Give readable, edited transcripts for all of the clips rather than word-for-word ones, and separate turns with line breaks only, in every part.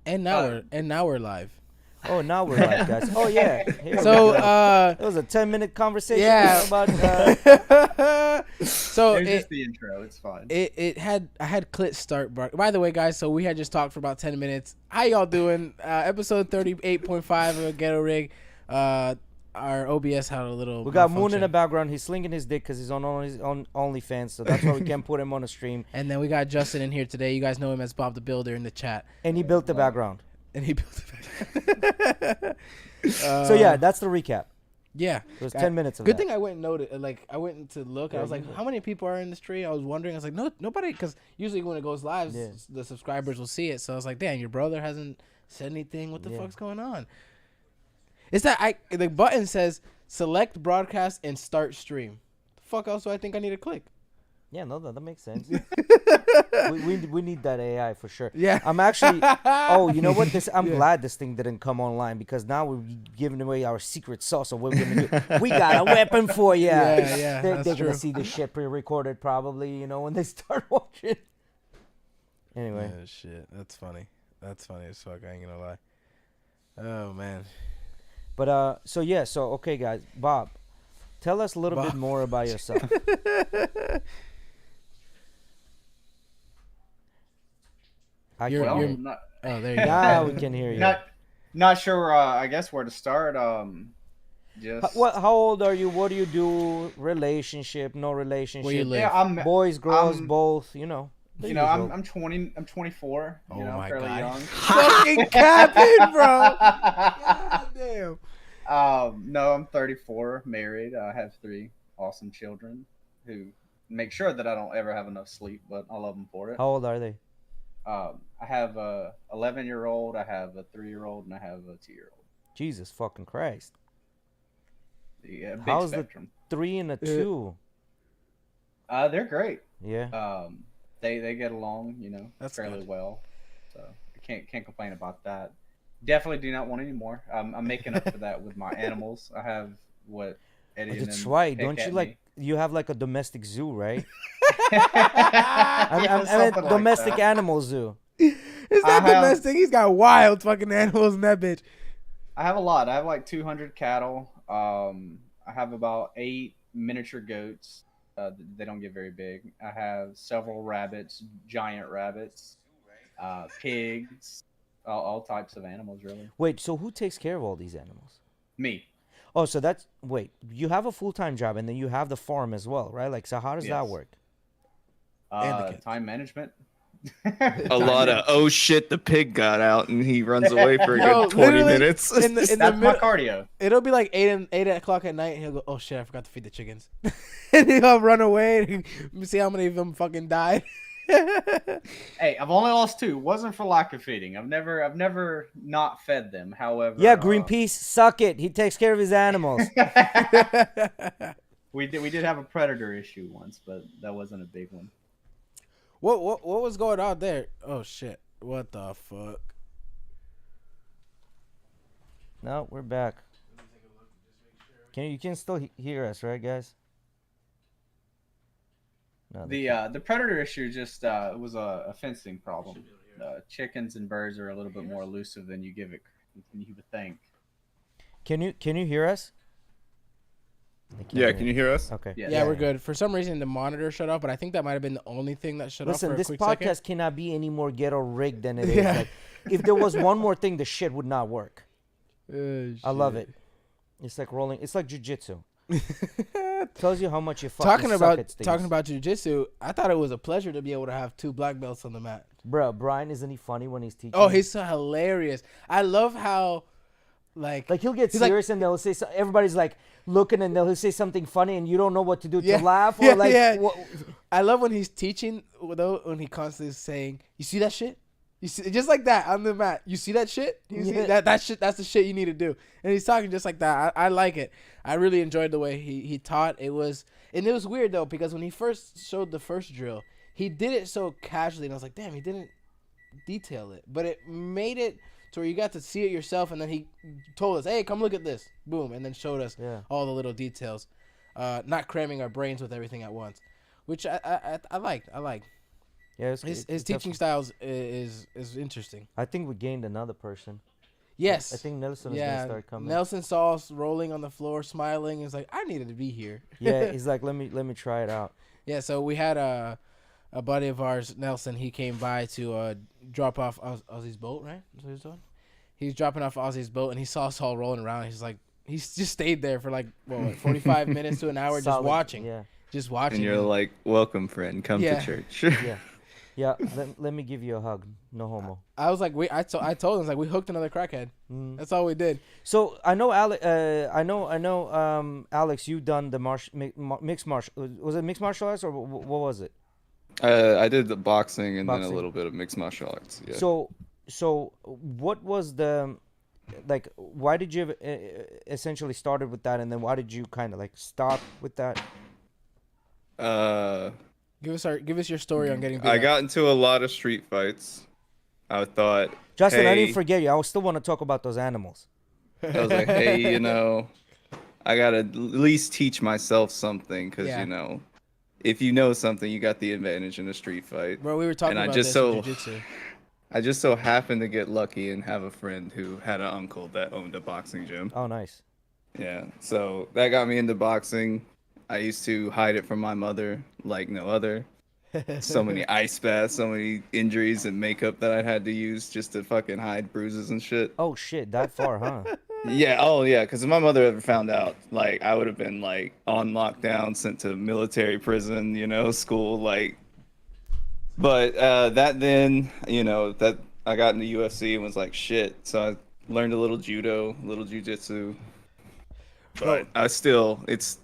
And now we're live.
Oh, now we're live, guys. Oh yeah.
So
it was a 10-minute conversation.
Yeah.
About.
So
It was just the intro. It's fine.
I had clit start. By the way, guys, so we had just talked for about 10 minutes. How y'all doing? Episode 38.5 of GhettoRig. Our OBS had a little.
We got Moon in
malfunction.
the background. He's slinging his dick because he's on OnlyFans, so that's why we can't put him on a stream.
And then we got Justin in here today. You guys know him as Bob the Builder in the chat.
And he built the background.
And he built it.
So yeah, that's the recap.
Yeah,
It was 10 minutes of
Good
that.
thing I went and noted. Like I went to look. I was like, how many people are in the stream? I was wondering. I was like, no, nobody. Because usually when it goes live, the subscribers will see it. So I was like, damn, your brother hasn't said anything. What the fuck's going on? It's that the button says select broadcast and start stream. The fuck else do I think I need to click?
Yeah, no, that makes sense. we need that AI for sure.
Yeah.
I'm actually. Oh, you know what? I'm glad this thing didn't come online because now we're giving away our secret sauce of what we're gonna do. We got a weapon for you.
Yeah,
They're
that's true.
gonna see this shit pre-recorded probably. You know when they start watching. Anyway.
Yeah, shit. That's funny. That's funny as fuck. I ain't gonna lie. Oh man.
But so okay, guys. Bob, tell us a little bit more about yourself.
You're
Well,
oh, there you go.
Now we can hear you.
not sure. I guess where to start. Just
How old are you? What do you do? Relationship? No relationship?
Where you live?
yeah. I'm
Boys, girls,
I'm-
both. You know. the
You know,
usual.
I'm 20. I'm 24.
Oh
You know,
my
fairly
God.
young.
Fucking capping, bro. God damn.
No, I'm 34, married. I have 3 awesome children who make sure that I don't ever have enough sleep, but I love them for it.
How old are they?
I have a 11-year-old, I have a 3-year-old, and I have a 2-year-old.
Jesus fucking Christ!
Yeah, big
How's
spectrum.
3 and a 2?
They're great.
Yeah.
They get along, you know,
That's
fairly
good.
well. So I can't complain about that. Definitely do not want any more. I'm making up for that with my animals. I have what Eddie and
That's
them
right.
pick
Don't you
at
like?
me.
You have like a domestic zoo, right?
Yeah,
I
something
mean,
like
domestic
that.
animal zoo.
Is
I
that
have-
domestic? He's got wild fucking animals in that bitch.
I have a lot. I have like 200 cattle. I have about 8 miniature goats. They don't get very big. I have several rabbits, giant rabbits, pigs, all types of animals, really.
Wait, so who takes care of all these animals?
Me.
Oh, so you have a full-time job and then you have the farm as well, right? Like, so how does that
Yes.
work?
And the kids.
Time management.
A lot of oh shit, the pig got out and he runs away for a
No,
good 20
literally,
minutes.
In the
That's my
middle,
cardio.
it'll be like 8 o'clock at night, and he'll go, "Oh shit, I forgot to feed the chickens," and he'll run away and see how many of them fucking died.
Hey, I've only lost 2. Wasn't for lack of feeding. I've never not fed them. However,
Yeah, Greenpeace, suck it. He takes care of his animals.
we did have a predator issue once, but that wasn't a big one.
What was going on there? Oh shit! What the fuck?
No, we're back. You can still hear us, right, guys? No,
The predator issue just was a fencing problem. Chickens and birds are a little bit more elusive than you would think.
Can you hear us?
Yeah, can you hear us?
Okay.
Yeah, we're good. For some reason, the monitor shut off, but I think that might have been the only thing that shut
Listen,
off for a
this
quick
podcast
second.
cannot be any more ghetto rigged than it is.
Yeah.
Like, if there was one more thing, the shit would not work. I love
shit.
it. It's like rolling. It's like jujitsu. Tells you how much you fucking
Talking
suck
about
at things.
talking about jujitsu, I thought it was a pleasure to be able to have 2 black belts on the mat.
Bro, Brian, isn't he funny when he's teaching?
Oh, he's so hilarious. I love how, like
like he'll get
he's like-
serious and they'll say everybody's like looking and they'll say something funny and you don't know what to do
Yeah.
to laugh or
Yeah,
like
yeah.
what,
I love when he's teaching, though, when he constantly is saying, "You see that shit? You see," just like that on the mat. You see that shit? You see
Yeah.
that shit? That's the shit you need to do. And he's talking just like that. I like it. I really enjoyed the way he taught. It was weird though because when he first showed the first drill, he did it so casually, and I was like, damn, he didn't detail it, but it made it to where you got to see it yourself, and then he told us, hey, come look at this, boom, and then showed us all the little details, not cramming our brains with everything at once, which I liked.
Yeah,
his teaching styles is interesting.
I think we gained another person.
Yes.
I think Nelson is gonna start coming.
Nelson saw us rolling on the floor, smiling. He's like, I needed to be here.
Yeah, he's like, let me try it out.
Yeah, so we had a buddy of ours, Nelson. He came by to drop off Ozzy's boat, right? That's what he was doing. He's dropping off Ozzy's boat, and he saw us all rolling around. He's like, he's just stayed there for like 45 minutes to an hour, just watching.
Yeah.
Just watching.
And you're like, welcome, friend. Come to church.
Yeah. Yeah, let me give you a hug. No homo.
I was like, I told him, I was like, we hooked another crackhead. That's all we did.
So I know Alex. Alex, you done the mixed martial. Was it mixed martial arts or what was it?
I did the boxing and then a little bit of mixed martial arts. Yeah.
So what was the like? Why did you essentially started with that, and then why did you kind of like stop with that?
Give us your story on getting beat
I
up.
got into a lot of street fights. I thought,
Justin,
hey,
I didn't forget you. I still want to talk about those animals.
I was like, hey, I gotta at least teach myself something because if you know something, you got the advantage in a street fight.
Bro, we were talking about this in jiu-jitsu.
I just so happened to get lucky and have a friend who had an uncle that owned a boxing gym.
Oh, nice.
Yeah, so that got me into boxing. I used to hide it from my mother like no other. So many ice baths, so many injuries and makeup that I had to use just to fucking hide bruises and shit.
Oh shit, that far, huh?
Yeah, oh yeah, because if my mother ever found out, like I would have been like on lockdown, sent to military prison, school, like. But that then, that I got into UFC and was like shit. So I learned a little judo, a little jujitsu. But it's.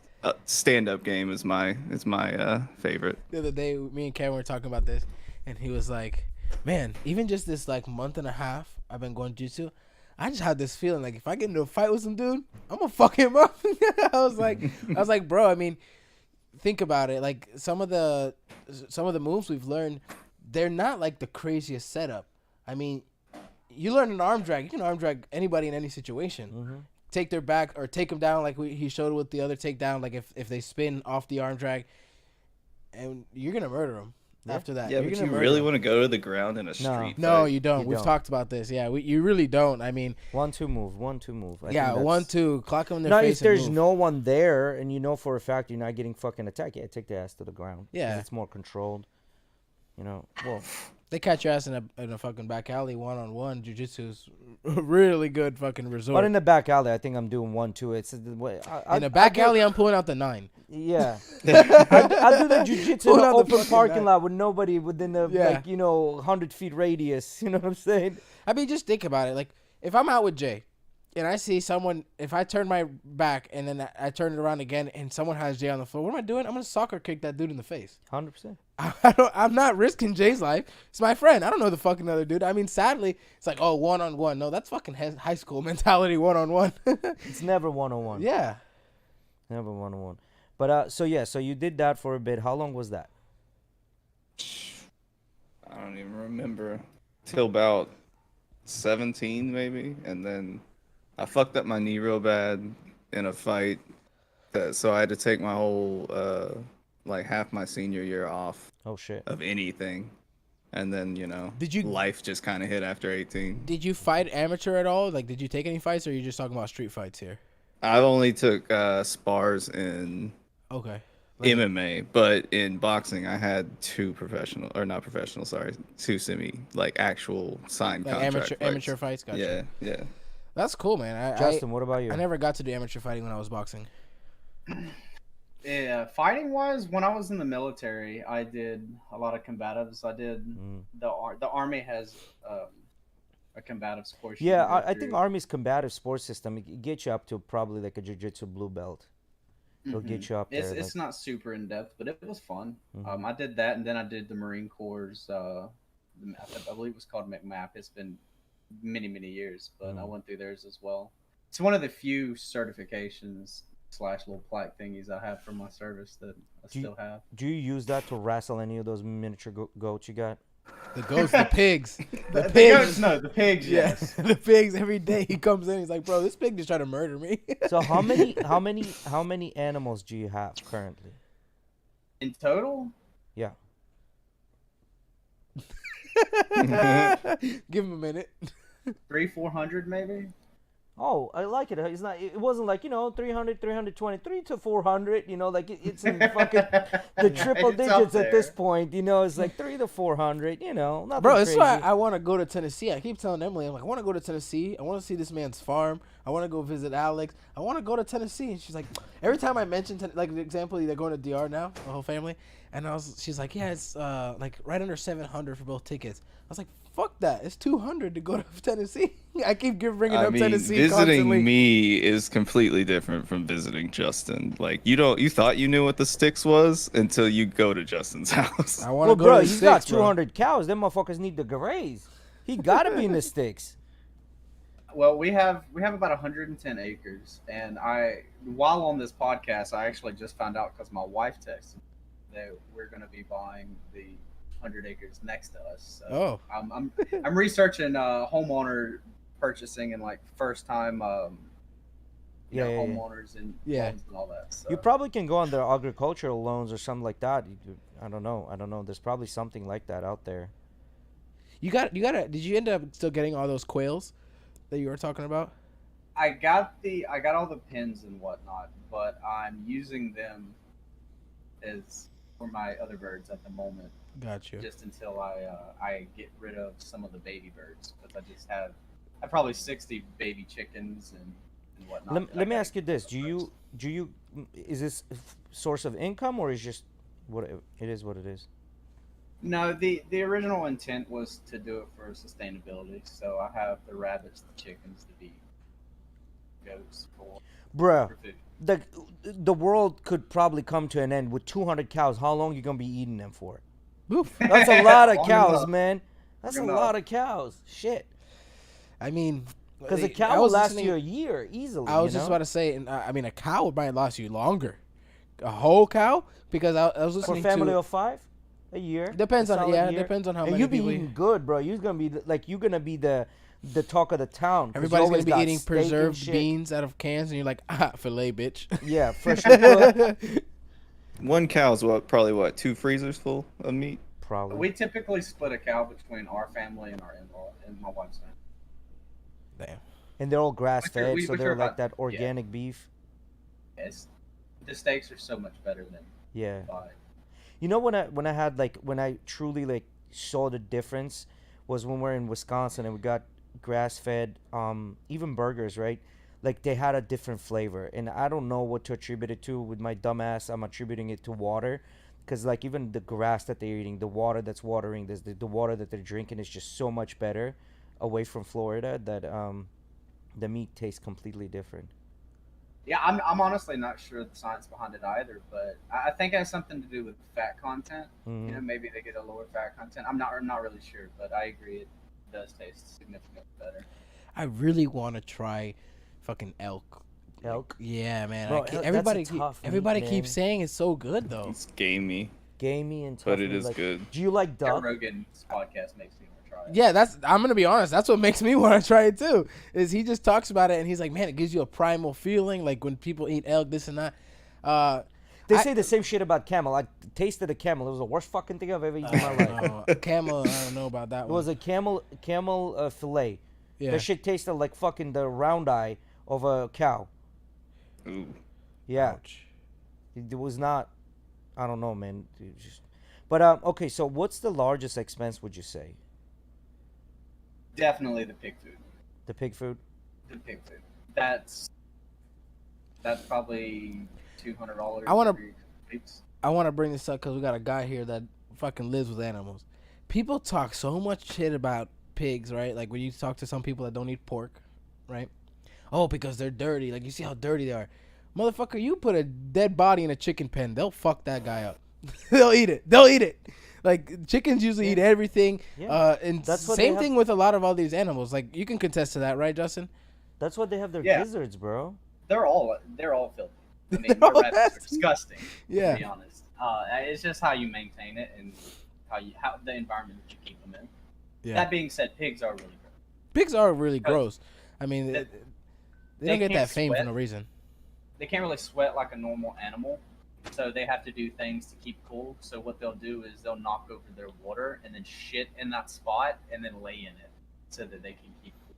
Stand-up game is my favorite.
The other day, me and Kevin were talking about this, and he was like, "Man, even just this like month and a half, I've been going jiu-jitsu. I just had this feeling like if I get into a fight with some dude, I'm gonna fuck him up." I was like, bro. I mean, think about it. Like some of the moves we've learned, they're not like the craziest setup. I mean, you learn an arm drag. You can arm drag anybody in any situation. Mm-hmm. Take their back or take them down like he showed with the other takedown. Like if they spin off the arm drag, and you're gonna murder them after that.
Yeah, but you really want to go to the ground in a street fight?
No, you don't. We've talked about this. Yeah, you really don't. I mean,
1-2 move.
1-2. Clock them in their
now,
face.
If there's no one there and you know for a fact you're not getting fucking attacked, take the ass to the ground.
Yeah,
it's more controlled. Well.
They catch your ass in a fucking back alley 1-on-1. Jiu-jitsu is a really good fucking resort.
But in the back alley, I think I'm doing 1-2. It's
in the back alley, I'm pulling out the 9.
Yeah, I do the jiu-jitsu in the open parking lot with nobody within the 100 feet radius. You know what I'm saying?
I mean, just think about it. Like if I'm out with Jay, and I see someone, if I turn my back and then I turn it around again and someone has Jay on the floor, what am I doing? I'm gonna soccer kick that dude in the face.
100%.
I'm not risking Jay's life. It's my friend. I don't know the fucking other dude. I mean, sadly, it's like, oh, 1-on-1. No, that's fucking high school mentality. 1-on-1.
It's never 1-on-1.
Yeah.
Never 1-on-1. But so you did that for a bit. How long was that?
I don't even remember. Till about 17 maybe, and then I fucked up my knee real bad in a fight, so I had to take my whole like half my senior year off.
Oh shit.
Of anything, and then life just kind of hit after 18.
Did you fight amateur at all? Like, did you take any fights, or are you just talking about street fights here?
I've only took spars in MMA, but in boxing I had two semi actual signed contract
amateur fights. Gotcha.
Yeah.
That's cool, man.
Justin, what about you?
I never got to do amateur fighting when I was boxing.
Yeah, fighting wise, when I was in the military, I did a lot of combatives. I did the Army has a combative sports.
Yeah, I think Army's combative sports system it gets you up to probably like a jiu-jitsu blue belt. It'll get you up there.
It's not super in depth, but it was fun. I did that, and then I did the Marine Corps. I believe it was called McMap. It's been many years, but I went through theirs as well. It's one of the few certifications / little plaque thingies I have from my service that I still have.
Do you use that to wrestle any of those miniature goats you got?
The goats, the pigs.
The pigs, no, the pigs, yes.
The pigs, every day he comes in, he's like, bro, this pig just tried to murder me.
So how many animals do you have currently?
In total?
Yeah.
Give him a minute.
300-400 maybe.
Oh, I like it. It's not. It wasn't like 300, 320, 3 to 400. Like it's in fucking the triple
It's up
digits at this
there.
point. It's like 3 to 400. Nothing
Bro, that's
crazy.
why I want to go to Tennessee. I keep telling Emily, I'm like, I want to go to Tennessee. I want to see this man's farm. I want to go visit Alex. I want to go to Tennessee. And she's like, every time I mention, like the example, they're going to DR now, the whole family. And she's like, yeah, it's like right under 700 for both tickets. I was like, fuck that. It's 200 to go to Tennessee. I keep bringing up Tennessee
visiting
constantly.
me is completely different from visiting Justin. Like you thought you knew what the sticks was until you go to Justin's house.
I want
Well,
to go
bro,
to the
he's got
sticks, bro.
200 cows. Them motherfuckers need to graze. He gotta be in the sticks.
Well, we have about 110 acres, and while on this podcast, I actually just found out because my wife texted me that we're going to be buying the 100 acres next to us. So
Oh.
I'm researching homeowner purchasing and like first time
Yeah.
homeowners and
Yeah.
loans and all that. So.
You probably can go on their agricultural loans or something like that. I don't know. There's probably something like that out there.
You got to. Did you end up still getting all those quails that you were talking about?
I got all the pins and whatnot, but I'm using them as for my other birds at the moment.
Got you.
Just until I get rid of some of the baby birds, because I probably 60 baby chickens and whatnot.
Let me ask you this: Do you is this source of income or is just what it is? What it is?
No, the original intent was to do it for sustainability. So I have the rabbits, the chickens, the goats for
Bruh,
food.
the world could probably come to an end with 200 cows. How long you gonna be eating them for?
Oof.
That's a lot of
Long
cows,
enough.
man. That's a
Long
lot
enough.
of cows. Shit.
I mean,
Because a
I
cow will
was
last
listening-
you a year easily.
I was
you
just
know?
about to say, and I mean, a cow might last you longer. A whole cow, because I was
For
listening
family
to.
of 5, a year.
Depends
a
on
solid year.
depends on how
And
many
you be
people.
eating good, bro. You're gonna be the talk of the town. 'cause you
Everybody's
always
gonna
got
be eating
steak and
preserved
shit.
beans out of cans, and you're like, filet, bitch.
Yeah, freshly cooked.
One cow's probably 2 freezers full of meat.
Probably.
We typically split a cow between our family and our in-law and my wife's family.
Damn.
And they're all grass fed,
we
so
which
they're
are
like
about-
that organic beef.
Yes, the steaks are so much better than
Yeah.
buy.
You know when I truly like saw the difference was when we're in Wisconsin and we got grass fed even burgers, right? Like they had a different flavor, and I don't know what to attribute it to. With my dumb ass, I'm attributing it to water, because like even the grass that they're eating, the water that's watering this, the water that they're drinking is just so much better away from Florida that the meat tastes completely different.
Yeah, I'm honestly not sure the science behind it either, but I think it has something to do with fat content.
Mhm.
You know, maybe they get a lower fat content. I'm not really sure, but I agree it does taste significantly better.
I really want to try fucking elk.
Elk?
Yeah, man.
Bro,
I
elk-
everybody
that's a tough meat,
everybody
man.
keeps saying it's so good though.
It's gamey,
Gamey and tough.
but it
meat,
is
like,
good.
Do you like
Joe
duck?
Rogan's podcast makes me want to try it.
Yeah, I'm gonna be honest. That's what makes me want to try it too. Is he just talks about it and he's like, man, it gives you a primal feeling, like when people eat elk, this and that.
They
I-
say the same shit about camel. I tasted a camel. It was the worst fucking thing I've ever eaten in my life.
Camel, I don't know about that
It
one.
was a camel fillet.
Yeah.
That shit tasted like fucking the round eye of a cow.
Ooh.
Yeah,
Ouch.
it was not. I don't know, man. It just, but okay. So what's the largest expense? Would you say
Definitely the pig food.
the pig food?
The pig food. That's probably $200.
I wanna-
every weeks.
I want to bring this up because we got a guy here that fucking lives with animals. People talk so much shit about pigs, right? Like when you talk to some people that don't eat pork, right? Oh, because they're dirty. Like you see how dirty they are. Motherfucker, you put a dead body in a chicken pen, they'll fuck that guy up. They'll eat it. They'll eat it. Like chickens usually eat everything.
Yeah.
And
That's what they
same
have-
thing with a lot of all these animals. Like you can contest to that, right, Justin?
That's what they have their
Yeah.
gizzards, bro.
They're all filthy. I mean,
They're
the
all
rabbits are
nasty.
disgusting.
Yeah.
To be honest, it's just how you maintain it and how the environment that you keep them in.
Yeah.
That being said, pigs are really good.
Pigs are really
Because
gross. I mean,
they-
they don't get
can't
that fame for
sweat.
no reason.
They can't really sweat like a normal animal, So they have to do things to keep cool. So what they'll do is they'll knock over their water and then shit in that spot and then lay in it so that they can keep cool.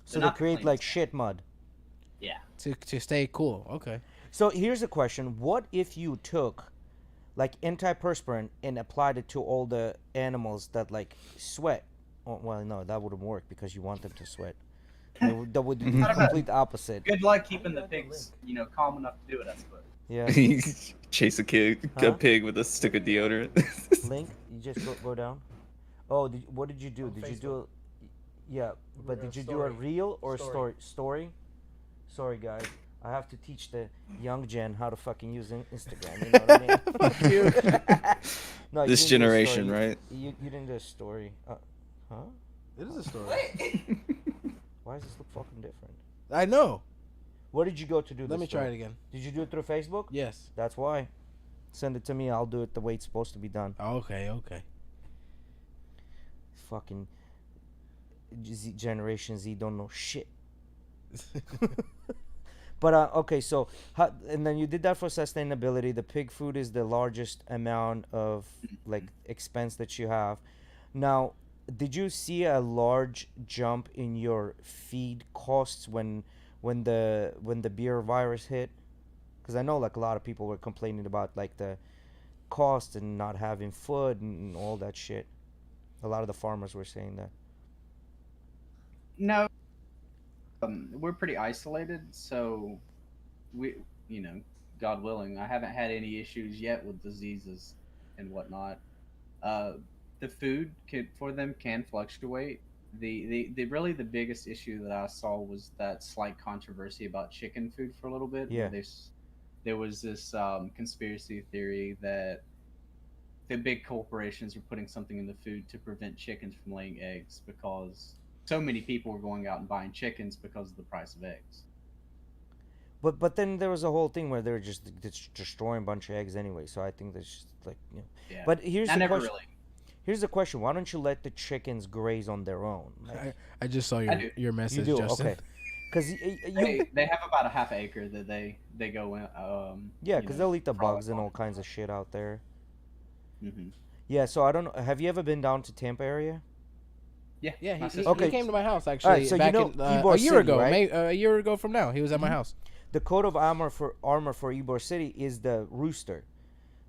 So
They're
they
not the
create like
cleanest.
shit mud.
Yeah.
To stay cool. Okay.
So here's a question: what if you took like antiperspirant and applied it to all the animals that like sweat? Oh, well, no, that wouldn't work because you want them to sweat. That would do the
I don't know.
complete opposite.
Good luck keeping the pigs, calm enough to do it, I suppose.
Yeah.
Chase a
Huh?
pig with a stick of deodorant.
Link, you just go down. Oh, what did you do? Did you do? Yeah, but did you do a reel or a story? Sorry, guys. I have to teach the young gen how to fucking use Instagram. You know what I mean?
Fuck you.
No, you
This
didn't do a
generation,
story.
right?
You didn't do a story. Huh?
It is a story.
Why does this look fucking different?
I know.
What did you go to do?
Let
this
me try
for?
it again.
Did you do it through Facebook?
Yes.
That's why. Send it to me. I'll do it the way it's supposed to be done.
Okay. Okay.
Fucking Generation Z don't know shit. But okay, so and then you did that for sustainability. The pig food is the largest amount of like expense that you have. Now, did you see a large jump in your feed costs when the beer virus hit? Because I know like a lot of people were complaining about like the cost and not having food and all that shit. A lot of the farmers were saying that.
No, we're pretty isolated, so we, God willing, I haven't had any issues yet with diseases and whatnot. Uh, the food for them can fluctuate. The really the biggest issue that I saw was that slight controversy about chicken food for a little bit,
Yeah.
where there was this conspiracy theory that the big corporations were putting something in the food to prevent chickens from laying eggs because so many people were going out and buying chickens because of the price of eggs.
But then there was a whole thing where they were just destroying a bunch of eggs anyway. So I think that's just like
Yeah.
But here's
I
the
never
question.
really.
Here's the question: why don't you let the chickens graze on their own? Like,
I just saw
I
your
do.
your
you
message,
do
Justin.
okay, because
They have about a half acre that they go in.
yeah, because they'll eat the
frolic
bugs and
on.
all kinds of shit out there.
Mhm.
Yeah, so I don't know. Have you ever been down to Tampa area?
Yeah.
Yeah,
my
he,
sister-
Okay.
he came to my house actually
so you
back
know
in,
Ybor
a year
City,
ago.
right?
A year ago from now, he was at my house.
The coat of armor for Ybor City is the rooster.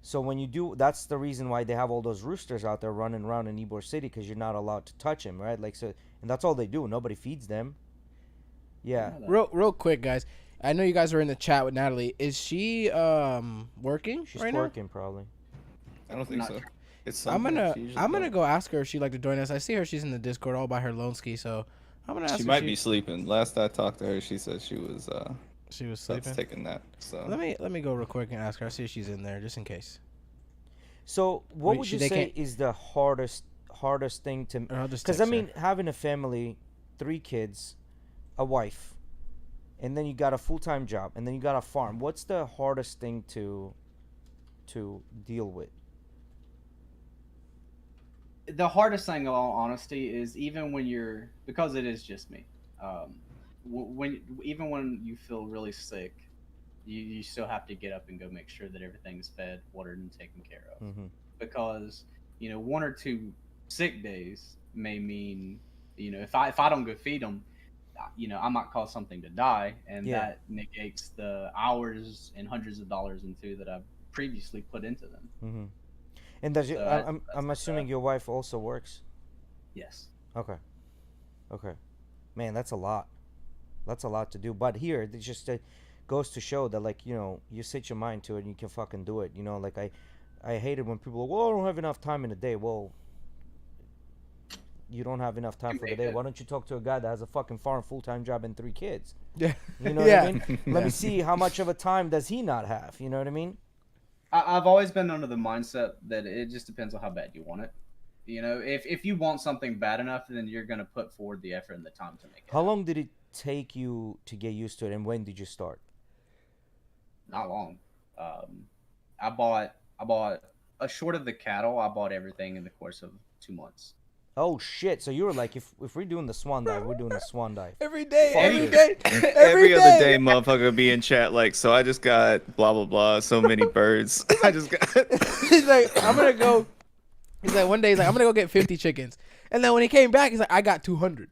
So when you do, that's the reason why they have all those roosters out there running around in Ybor City because you're not allowed to touch them, right? Like so, and that's all they do. Nobody feeds them. Yeah.
know that.
Real quick, guys. I know you guys were in the chat with Natalie. Is she working
She's
right
twerking probably.
I don't think
Not
so.
sure.
It's
now?
Sunday.
I'm gonna go ask her if she'd like to join us. I see her. She's in the Discord all by her lone ski. So I'm gonna ask
She
her.
might
if
be sleeping. Last I talked to her, she said she was
She was
about to
sleeping.
take a nap. So
Let me go real quick and ask her. I see if she's in there just in case.
So what
Wait,
would you
they
say
can't-
is the hardest thing to?
Or I'll just
Because I
text her.
mean, having a family, 3 kids, a wife, and then you got a full-time job, and then you got a farm. What's the hardest thing to deal with?
The hardest thing, in all honesty, is even when you're because it is just me. Even when you feel really sick, you still have to get up and go make sure that everything's fed, watered, and taken care of.
Mm-hmm.
Because 1 or 2 sick days may mean if I don't go feed them, I might cause something to die, and
Yeah.
that negates the hours and hundreds of dollars in food that I've previously put into them.
Mm-hmm. And does you,
So
I'm
that's
assuming your wife also works.
Yes.
Okay. Okay. Man, that's a lot. That's a lot to do. But here, it just goes to show that, like, you set your mind to it and you can fucking do it. Like I hate it when people are, well, I don't have enough time in the day. Well, you don't have enough time
You
for the
make
day.
it.
Why don't you talk to a guy that has a fucking farm, full-time job, and 3 kids?
Yeah.
You know
Yeah.
what I mean? Let me see how much of a time does he not have. You know what I mean?
I've always been under the mindset that it just depends on how bad you want it. If you want something bad enough, then you're gonna put forward the effort and the time to make it.
How long did it take you to get used to it, and when did you start?
Not long. I bought short of the cattle. I bought everything in the course of 2 months.
Oh shit! So you were like, if we're doing the swan dive, we're doing the swan dive.
Every day,
Fuck
every
this.
day,
Every other day, motherfucker be in chat like, so I just got blah blah blah, so many birds. I just got.
He's like, I'm gonna go. He's like, one day he's like, I'm gonna go get 50 chickens, and then when he came back, he's like, I got 200,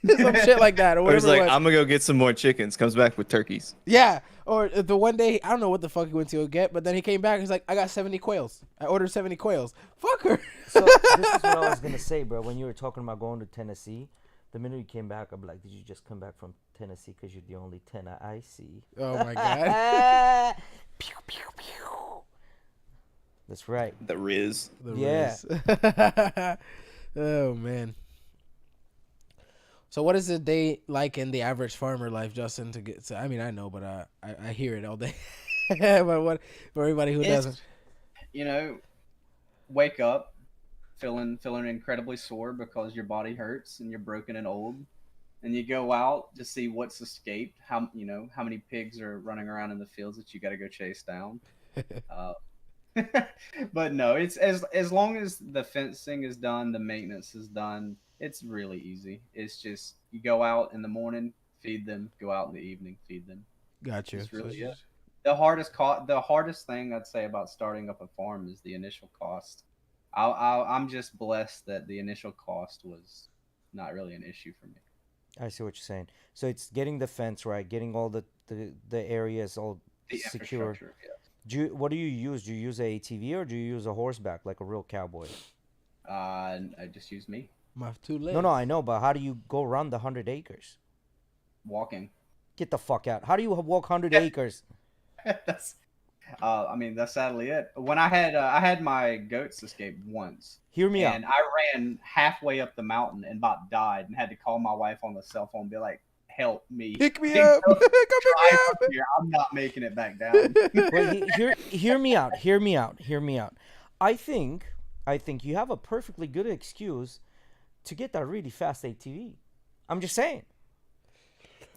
some shit like that, or
Or he's
whatever.
like,
it was.
I'm gonna go get some more chickens. Comes back with turkeys.
Yeah, or the one day I don't know what the fuck he went to go get, but then he came back. He's like, I got 70 quails. I ordered 70 quails. Fucker.
So this is what I was gonna say, bro. When you were talking about going to Tennessee, the minute you came back, I'm like, did you just come back from Tennessee because you're the only 10 I see?
Oh my god.
Pew, pew, pew. That's right.
The Riz.
The
Yeah.
Riz. Oh man. So what is a day like in the average farmer life, Justin? To get, I mean, I know, but I hear it all day. But what for everybody who doesn't?
You know, wake up feeling incredibly sore because your body hurts and you're broken and old, and you go out to see what's escaped. How many pigs are running around in the fields that you got to go chase down. But no, it's as long as the fencing is done, the maintenance is done. It's really easy. It's just you go out in the morning, feed them. Go out in the evening, feed them.
Got you.
It's
So
really
it's
it. The hardest thing I'd say about starting up a farm is the initial cost. I'm just blessed that the initial cost was not really an issue for me.
I see what you're saying. So it's getting the fence right, getting all the areas all
The
secure.
infrastructure,
What do you use? Do you use a ATV or do you use a horseback like a real cowboy?
I just use me
my two legs.
No, I know, but how do you go around the 100 acres?
walking.
Get the fuck out. How do you walk 100 acres?
That's that's sadly it. When I had my goats escape once,
Hear me out.
and I ran halfway up the mountain and about died, and had to call my wife on the cell phone and be like, "Help me,
Pick me up. Come pick
Drive
me
up here. I'm not making it back down."
Wait, hear me out. Hear me out. Hear me out. I think you have a perfectly good excuse to get that really fast ATV. I'm just saying.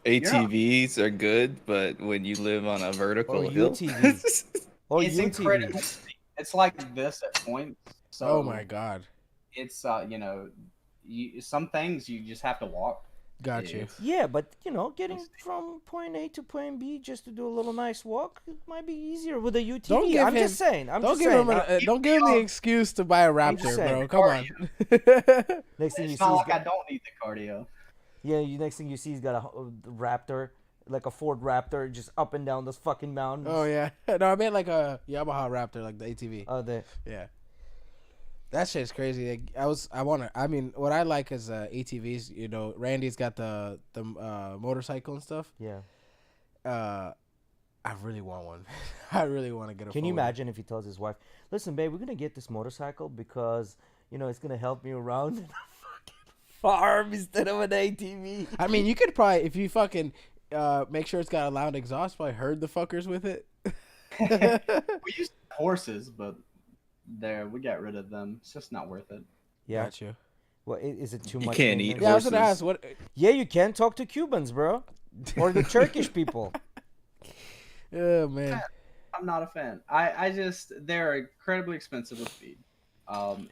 ATVs are good, but when you live on a vertical
Or
hill,
UTVs. Or
It's incredible.
UTVs.
It's like this at points. So
Oh my god.
it's some things you just have to walk.
Got you.
It's-
Yeah, but getting from point A to point B just to do a little nice walk, it might be easier with a UTV.
Don't give
I'm
him-
just saying.
Don't give him don't give him the excuse to buy a
just
Raptor,
saying.
bro. Come on.
Next thing you
It's
see,
not
he's
like I
got,
don't need the cardio.
next thing you see, he's got a Raptor, like a Ford Raptor, just up and down this fucking mountain.
Oh yeah. No, I meant like a Yamaha Raptor, like the ATV. Yeah. That shit's crazy. What I like is ATVs. You know, Randy's got the motorcycle and stuff.
Yeah.
I really want one. I really want to get a.
Can you
full one.
imagine if he tells his wife, "Listen, babe, we're gonna get this motorcycle because it's gonna help me around the fucking farm instead of an ATV."
I mean, you could probably, if you fucking make sure it's got a loud exhaust, probably herd the fuckers with it.
We used to have horses, but we got rid of them. It's just not worth it.
Yeah.
Got you.
Well, is it too
You
much?
can't eat
maintenance?
Yeah, I was gonna
Horses.
ask what.
Yeah, you can talk to Cubans, bro, or the Turkish people.
Oh man.
I'm not a fan. I just they're incredibly expensive to feed,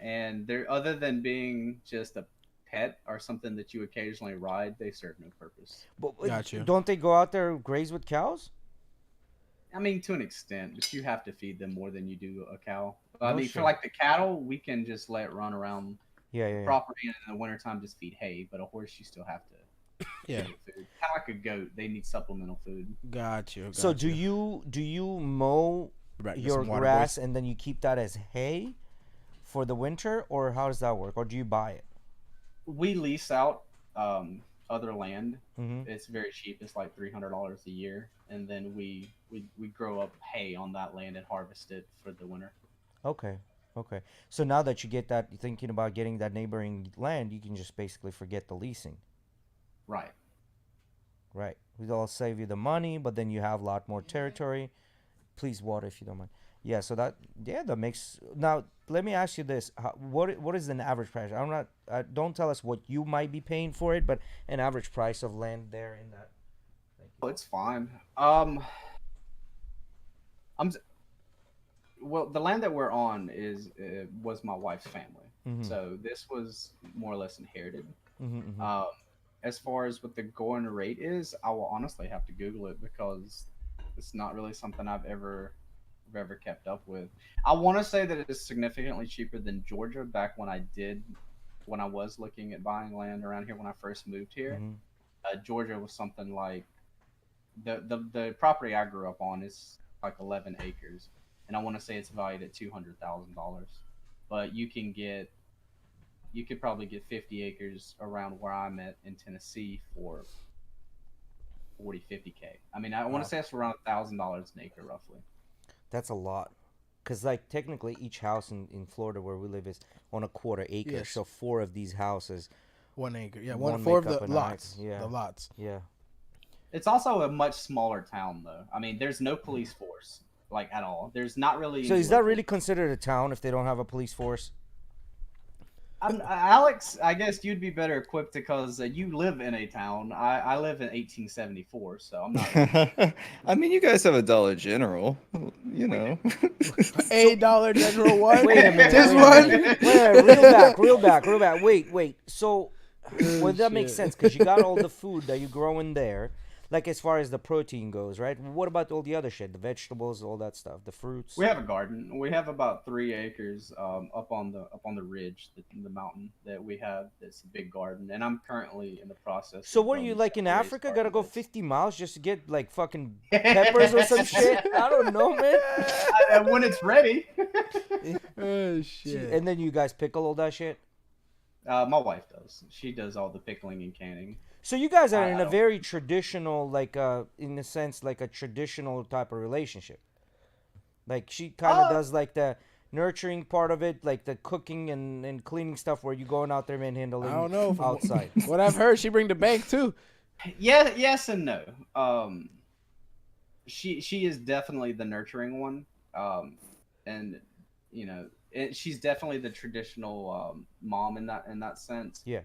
and they're other than being just a pet or something that you occasionally ride, they serve no purpose.
But
Got you.
don't they go out there graze with cows?
I mean, to an extent, but you have to feed them more than you do a cow. I
No
mean,
shit.
for like the cattle, we can just let it run around
Yeah.
property, and in the wintertime just feed hay. But a horse, you still have to
Yeah.
feed food. Kind of like a goat, they need supplemental food.
Got you.
So do you mow
Right, get
your
some water,
grass
boys.
and then you keep that as hay for the winter, or how does that work, or do you buy it?
We lease out other land.
Mm-hmm.
It's very cheap. It's like $300 a year, and then we grow up hay on that land and harvest it for the winter.
Okay. So now that you get that, thinking about getting that neighboring land, you can just basically forget the leasing.
Right.
Right. We'll save you the money, but then you have a lot more territory. Please water if you don't mind. Yeah, so that makes. Now let me ask you this: what is an average price? Don't tell us what you might be paying for it, but an average price of land there in that.
Well, it's fine. Well, the land that we're on was my wife's family, So this was more or less inherited.
Mm-hmm.
Um, as far as what the going rate is, I will honestly have to Google it because it's not really something I've ever kept up with. I want to say that it is significantly cheaper than Georgia back when I was looking at buying land around here when I first moved here.
Mm-hmm.
Georgia was something like the property I grew up on is like 11 acres, and I want to say it's valued at $200,000. But you could probably get 50 acres around where I'm at in Tennessee for 40-50K. I mean, I want
Wow.
to say it's around $1,000 an acre roughly.
That's a lot. Because, like, technically each house in Florida where we live is on a quarter acre.
Yes.
So 4 of these houses.
1 acre. Yeah,
One
four of
make up
the
an
lots.
acre. Yeah.
The lots.
Yeah.
It's also a much smaller town, though. I mean, there's no police force, like, at all. There's not really.
So is that really considered a town if they don't have a police force?
Alex, I guess you'd be better equipped because you live in a town. I live in 1874, so I'm not.
I mean, you guys have a Dollar General, you know.
$8 General one.
Wait a minute.
Just
wait a
one.
minute. Wait, real back. Wait. So, well, that makes
shit.
sense because you got all the food that you grow in there. Like as far as the protein goes, right? What about all the other shit, the vegetables, all that stuff, the fruits?
We have a garden. We have about 3 acres up on the ridge, the mountain that we have. That's a big garden, and I'm currently in the process.
So
of,
what are you like in
raised
Africa?
garden
Gotta go
beds.
50 miles just to get like fucking peppers or some shit? I don't know, man.
When it's ready.
Oh shit.
And then you guys pickle all that shit.
My wife does. She does all the pickling and canning.
So you guys are in a
don't-
very traditional, like, in a sense, like a traditional type of relationship. Like she kind of does like the nurturing part of it, like the cooking and cleaning stuff, where you going out there manhandling
I don't know. From
outside.
What I've heard, she bring the bank too.
Yeah, yes and no. She is definitely the nurturing one, and you know, she's definitely the traditional mom in that sense.
Yeah.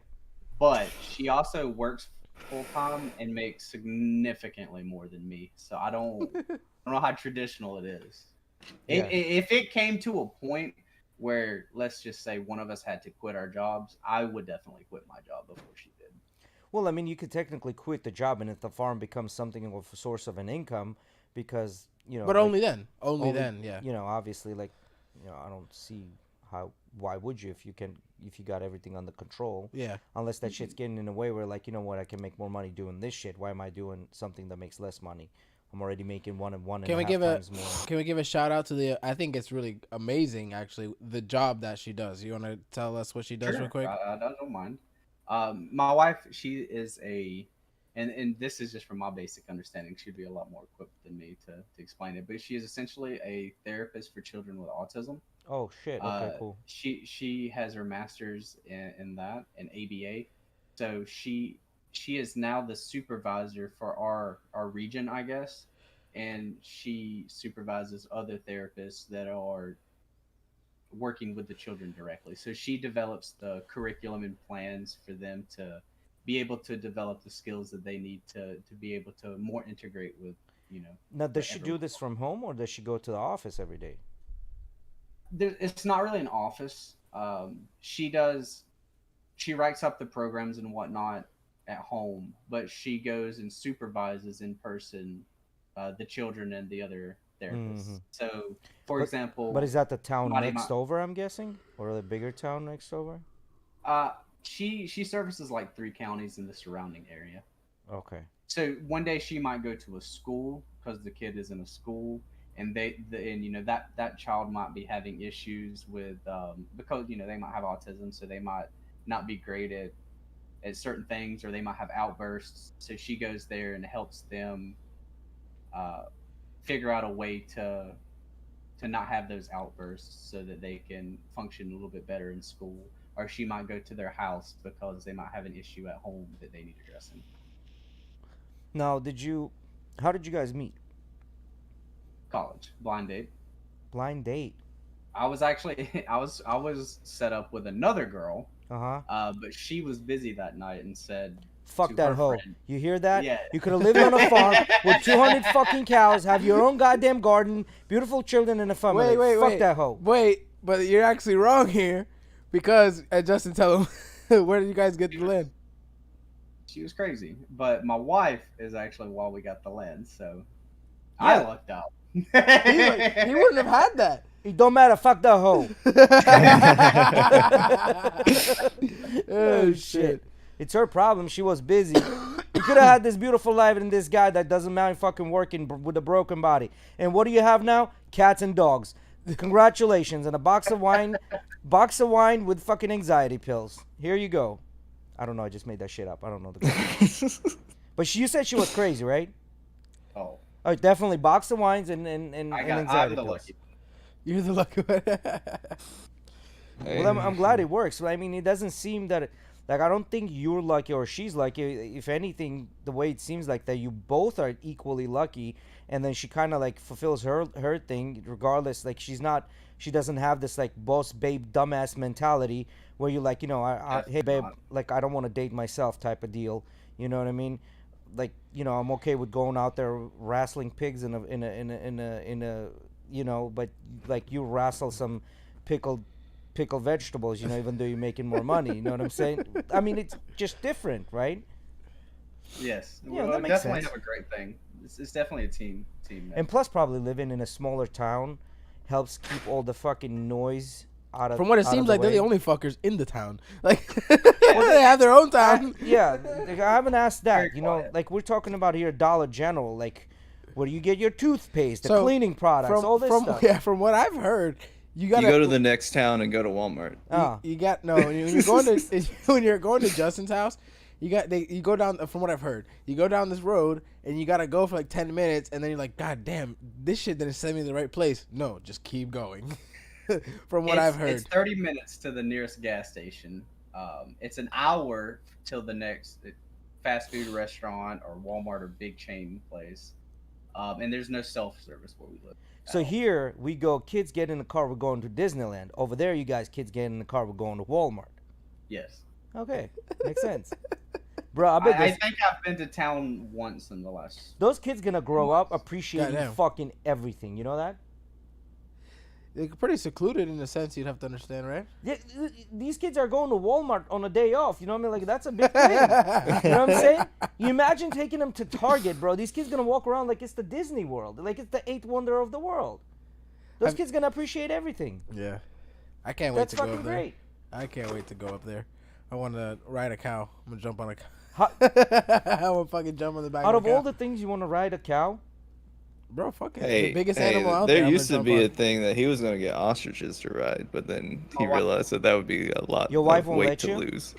But she also works full time and makes significantly more than me. So I don't know how traditional it is.
Yeah.
If it came to a point where, let's just say, one of us had to quit our jobs, I would definitely quit my job before she did.
Well, I mean, you could technically quit the job, and if the farm becomes something of a source of an income, because you know.
But
like,
only then. Only then. Yeah.
You know, obviously, like, you know, I don't see why would you if you got everything under control?
Yeah.
Unless that shit's getting in a way where, like, you know what, I can make more money doing this shit. Why am I doing something that makes less money? I'm already making one and a half times more.
Can we give a shout out to the? I think it's really amazing, actually, the job that she does. You want to tell us what she does real quick?
I don't mind. My wife, she is and this is just from my basic understanding. She'd be a lot more equipped than me to explain it. But she is essentially a therapist for children with autism.
Oh shit! Okay, cool.
She has her master's in that, in ABA. So she is now the supervisor for our region, I guess, and she supervises other therapists that are working with the children directly. So she develops the curriculum and plans for them to be able to develop the skills that they need to be able to more integrate with, you know.
Now, does she do this from home, or does she go to the office every day?
It's not really an office. She writes up the programs and whatnot at home, but she goes and supervises in person the children and the other therapists.
Mm-hmm.
So, for example,
But is that the town
Mighty
next over? I'm guessing, or the bigger town next over?
she services like 3 counties in the surrounding area.
Okay.
So one day she might go to a school because the kid is in a school, and and you know that child might be having issues with because you know they might have autism, so they might not be great at certain things, or they might have outbursts. So she goes there and helps them figure out a way to not have those outbursts so that they can function a little bit better in school. Or she might go to their house because they might have an issue at home that they need addressing.
Now, how did you guys meet?
College, blind date.
Blind date.
I was actually I was set up with another girl, but she was busy that night and said,
Fuck
to
that
her
hoe.
friend.
You hear that?
Yeah.
You could have lived on a farm with 200 fucking cows, have your own goddamn garden, beautiful children and a family.
Wait.
Fuck that hoe.
Wait, but you're actually wrong here, Because Justin, tell him where did you guys get the land?
She was crazy, but my wife is actually why we got the land. So I
Yeah.
lucked out.
He wouldn't have had that.
It don't matter. Fuck the hoe.
Oh shit.
It's her problem. She was busy. You could have had this beautiful life and this guy that doesn't mind fucking working with a broken body. And what do you have now? Cats and dogs. Congratulations. And a box of wine with fucking anxiety pills. Here you go. I don't know. I just made that shit up. I don't know the girl. But you said she was crazy, right?
Oh,
Oh, definitely box of wines and
I'm
anxiety
the
pills.
lucky.
You're the lucky one.
Well, I'm glad it works. I mean, it doesn't seem that, like, I don't think you're lucky or she's lucky. If anything, the way it seems like that you both are equally lucky, and then she kind of like fulfills her thing regardless. Like she doesn't have this like boss babe dumbass mentality where you're like, hey babe, like I don't want to date myself type of deal. You know what I mean? Like, I'm okay with going out there wrestling pigs in a but like you wrestle some pickled vegetables, even though you're making more money. You know what I'm saying? I mean, it's just different, right?
Yes,
Yeah,
we
that makes
definitely
sense.
have a great thing. It's definitely a team.
And plus, probably living in a smaller town helps keep all the fucking noise out of.
From what it
out of
seems
the
like, they're
way.
the only fuckers in the town. Like, they have their own town.
Yeah, like, I haven't asked that.
Very quiet.
Like we're talking about here, Dollar General. Like, where do you get your toothpaste, the
So,
cleaning products, all this stuff?
Yeah, from what I've heard, you gotta
You go to the next town and go to Walmart.
You got no. When you're going to when you're going to Justin's house, you go down. From what I've heard, you go down this road and you gotta go for like 10 minutes, and then you're like, God damn, this shit didn't send me to the right place. No, just keep going. From what I've heard,
It's 30 minutes to the nearest gas station. It's an hour till the next fast food restaurant or Walmart or big chain place. And there's no self-service where we live.
So here we go. Kids get in the car. We're going to Disneyland. Over there, you guys, kids get in the car. We're going to Walmart.
Yes.
Okay, makes sense, bro. I bet
I think I've been to town once in the last.
those kids gonna grow up appreciating
Goddamn.
fucking everything. You know that?
they're pretty secluded in a sense. You'd have to understand, right?
Yeah, these kids are going to Walmart on a day off. You know what I mean? Like, that's a big thing. You know what I'm saying? You imagine taking them to Target, bro. These kids gonna walk around like it's the Disney World, like it's the eighth wonder of the world. Those kids gonna appreciate everything.
Yeah, I can't wait
That's
to go
fucking
up there.
great.
I can't wait to go up there. I want to ride a cow. I'm gonna jump on a cow.
How-
I want to fucking jump on the back.
Out
of
of
a cow.
all the things you want to ride a cow,
bro, fuck it.
Hey,
The biggest
hey,
animal out
there
there. I'm
used to
gonna
be a
jump
thing that he was gonna get ostriches to ride, but then he
Oh, wow.
realized that would be a lot
Your wife
of
won't
weight
let
to
you?
lose.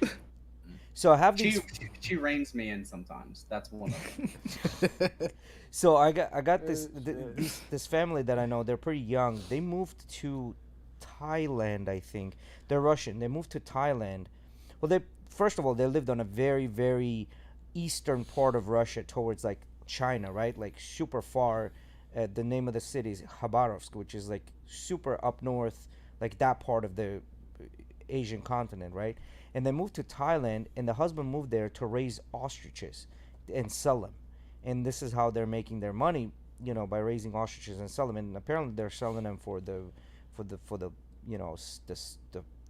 so I have
She,
these.
she reins me in sometimes. That's one of them.
on.
So I got this family that I know. They're pretty young. They moved to Thailand, I think. They're Russian. They moved to Thailand. Well, they first of all they lived on a very very eastern part of Russia towards like China, right? Like super far. The name of the city is Khabarovsk, which is like super up north, like that part of the Asian continent, right? And they moved to Thailand, and the husband moved there to raise ostriches and sell them. And this is how they're making their money, by raising ostriches and sell them. And apparently they're selling them for the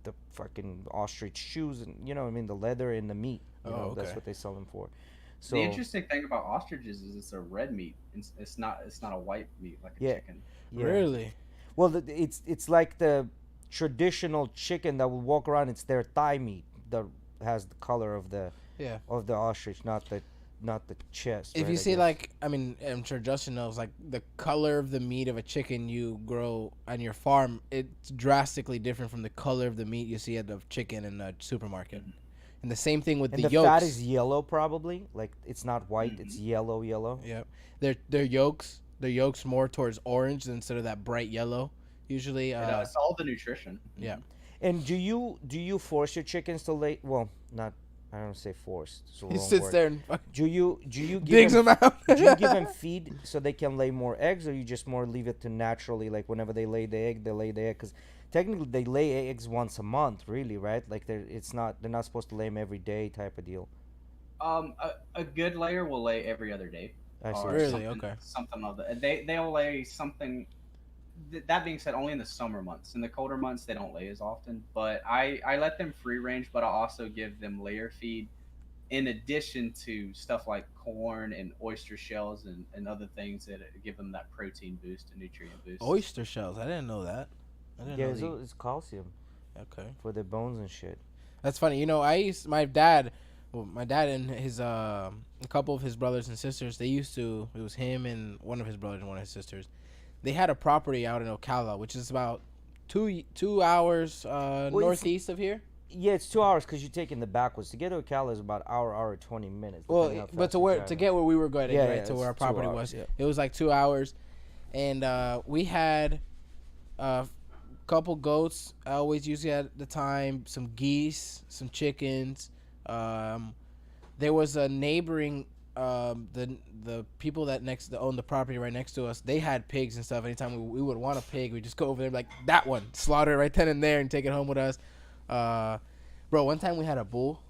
the fucking ostrich shoes, and the leather and the meat. That's
okay.
what they sell them for. So
The interesting thing about ostriches is it's a red meat. It's not a white meat like a
Yeah.
chicken.
yeah.
Really?
Well, it's like the traditional chicken that will walk around. It's their thigh meat that has the color of the
Yeah.
ostrich, not the chest.
If
right,
you
I
see,
guess.
like, I mean, I'm sure Justin knows, like, the color of the meat of a chicken you grow on your farm, it's drastically different from the color of the meat you see at the chicken in the supermarket. And the same thing with
and
the
the
yolks.
fat is yellow, probably. Like it's not white; it's yellow.
Yep. Their yolks more towards orange instead of that bright yellow. Usually,
It's all the nutrition.
yeah.
And do you force your chickens to lay? Well, not. I don't say force. It's the
He
wrong
sits
word.
there and fucking
Do you give
digs
them,
them out.
do you give them feed so they can lay more eggs, or you just more leave it to naturally? Like whenever they lay the egg, they lay the egg. Because technically they lay eggs once a month, really, right? Like they're not supposed to lay them every day, type of deal.
A good layer will lay every other day.
I see.
Or
Really?
something-
Okay.
Something of that. They'll lay something. that being said, only in the summer months. In the colder months, they don't lay as often. But I let them free range, but I also give them layer feed in addition to stuff like corn and oyster shells and other things that give them that protein boost and nutrient boost.
Oyster shells. I didn't know that. I didn't
Yeah,
know.
it's calcium
Okay.
for their bones and shit.
That's funny. You know, my dad, my dad and his a couple of his brothers and sisters, they used to. It was him and one of his brothers and one of his sisters. They had a property out in Ocala, which is about 2 hours northeast of here.
Yeah, it's 2 hours because you're taking the backwards. To get to Ocala is about hour 20 minutes.
Well,
depending how
but
fast
to
you're
where
driving.
to get where we were going,
Yeah,
right
yeah,
to where our
it's 2
property
hours,
was,
yeah.
it was like 2 hours, and we had a couple goats. I always used at the time some geese, some chickens. There was a neighboring the people that own the property right next to us. They had pigs and stuff. Anytime we would want a pig, we just go over there like that one, slaughter it right then and there, and take it home with us. Bro, one time we had a bull,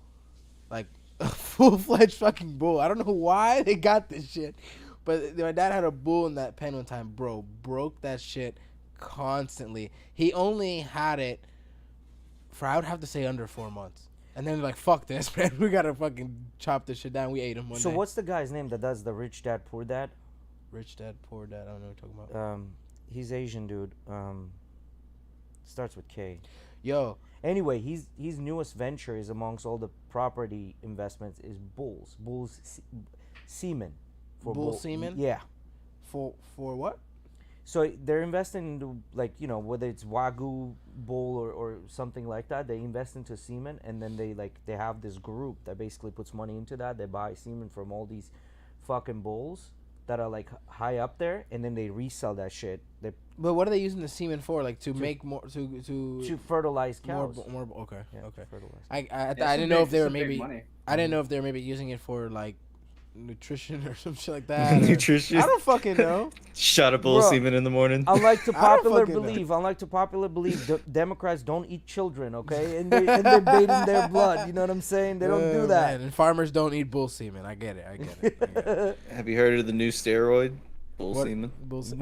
like a full-fledged fucking bull. I don't know why they got this shit, but my dad had a bull in that pen one time. Bro, broke that shit constantly. He only had it for, I would have to say, under 4 months. And then they're like, fuck this, man. We gotta fucking chop this shit down. We ate him one day.
So what's the guy's name that does the Rich Dad Poor Dad?
Rich Dad, Poor Dad. I don't know what you're talking about.
He's Asian dude. Starts with K.
Yo,
Anyway, his newest venture is amongst all the property investments is semen.
bull semen?
Yeah.
For what?
So they're investing into, like, you know, whether it's Wagyu bull or something like that. They invest into semen, and then they have this group that basically puts money into that. They buy semen from all these fucking bulls that are like high up there, and then they resell that shit. They
But what are they using the semen for? Like to make more to
fertilize cows.
more okay.
Yeah,
Okay.
fertilize.
I didn't know if they were
some big
maybe
money.
I didn't know if they were maybe using it for like nutrition or some shit like that. or-
Nutrition.
I don't fucking know.
Shot a bull
Bro,
semen in the morning.
Unlike to
I don't
popular
fucking know.
belief, Democrats don't eat children, okay? And they're bathing their blood. You know what I'm saying? They don't do that.
Man, and farmers don't eat bull semen. I get it. I get it.
Have you heard of the new steroid? Bull
What-
semen.
Bull se-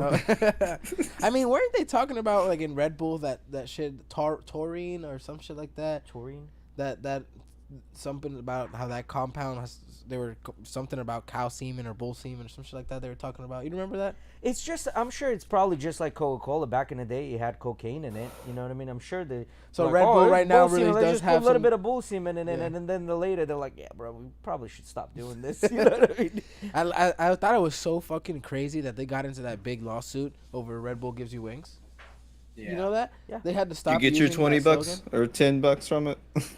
I mean, weren't they talking about like in Red Bull that shit taurine or some shit like that?
Taurine?
That something about how that compound has, something about cow semen or bull semen or some shit like that they were talking about. You remember that?
It's just, I'm sure it's probably just like Coca-Cola. Back in the day, it had cocaine in it. You know what I mean? I'm sure they.
So
like,
Red Bull
it's
right now
bull
really
semen, let's
does
just put
have
a little
some-
bit of bull semen in it,
Yeah.
and then later they're like, yeah, bro, we probably should stop doing this. You know what I mean?
I thought it was so fucking crazy that they got into that big lawsuit over Red Bull gives you wings.
Yeah.
You know that?
Yeah.
They had to stop.
You get your
using
20
that
bucks
slogan.
or 10 bucks from it.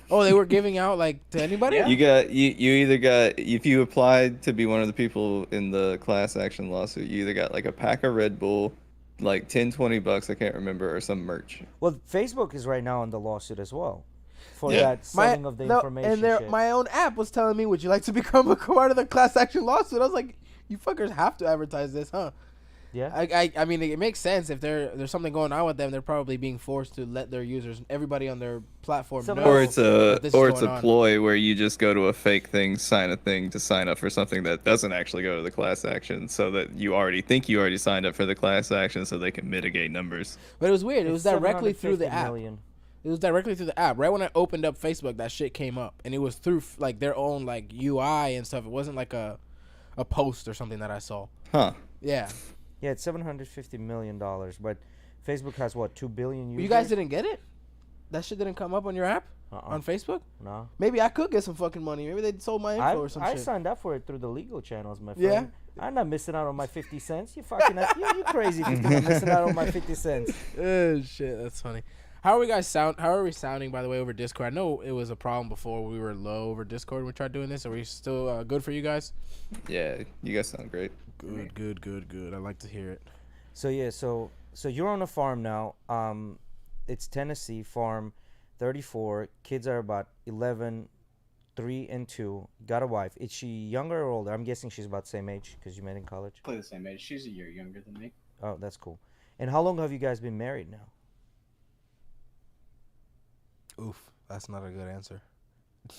Oh, they were giving out like to anybody.
Yeah.
You either got, if you applied to be one of the people in the class action lawsuit, you either got like a pack of Red Bull, like 10, 20 bucks, I can't remember, or some merch.
Well, Facebook is right now in the lawsuit as well for
Yeah.
that selling of the information.
and
shit.
my own app was telling me, "Would you like to become a part of the class action lawsuit?" I was like, "You fuckers have to advertise this, huh?"
Yeah.
I mean, it makes sense if there's something going on with them. They're probably being forced to let their users, everybody on their platform,
Some-
know.
Or it's
that this is
a
going on.
ploy where you just go to a fake thing, sign a thing to sign up for something that doesn't actually go to the class action, so that you already signed up for the class action, so they can mitigate numbers.
But it was weird. It was
It's
directly through the
750
app.
million.
It was directly through the app. Right when I opened up Facebook, that shit came up, and it was through like their own like UI and stuff. It wasn't like a post or something that I saw.
Huh.
Yeah.
Yeah, it's $750 million, but Facebook has what, 2 billion users?
You guys didn't get it? That shit didn't come up on your app on Facebook?
No.
Maybe I could get some fucking money. Maybe they sold my info or some
I
shit.
signed up for it through the legal channels, my
Yeah?
friend. I'm not missing out on my 50 cents. You fucking you crazy if you're not missing out on my 50 cents.
Oh shit, that's funny. How are we sounding, by the way, over Discord? I know it was a problem before we were low over Discord when we tried doing this. Are we still good for you guys?
Yeah, you guys sound great.
Good. I like to hear it.
So yeah, so you're on a farm now. It's Tennessee farm, 34. Kids are about 11, 3 and 2. Got a wife. Is she younger or older? I'm guessing she's about the same age because you met in college.
Play the same age. She's a year younger than me.
Oh, that's cool. And how long have you guys been married now?
Oof, that's not a good answer.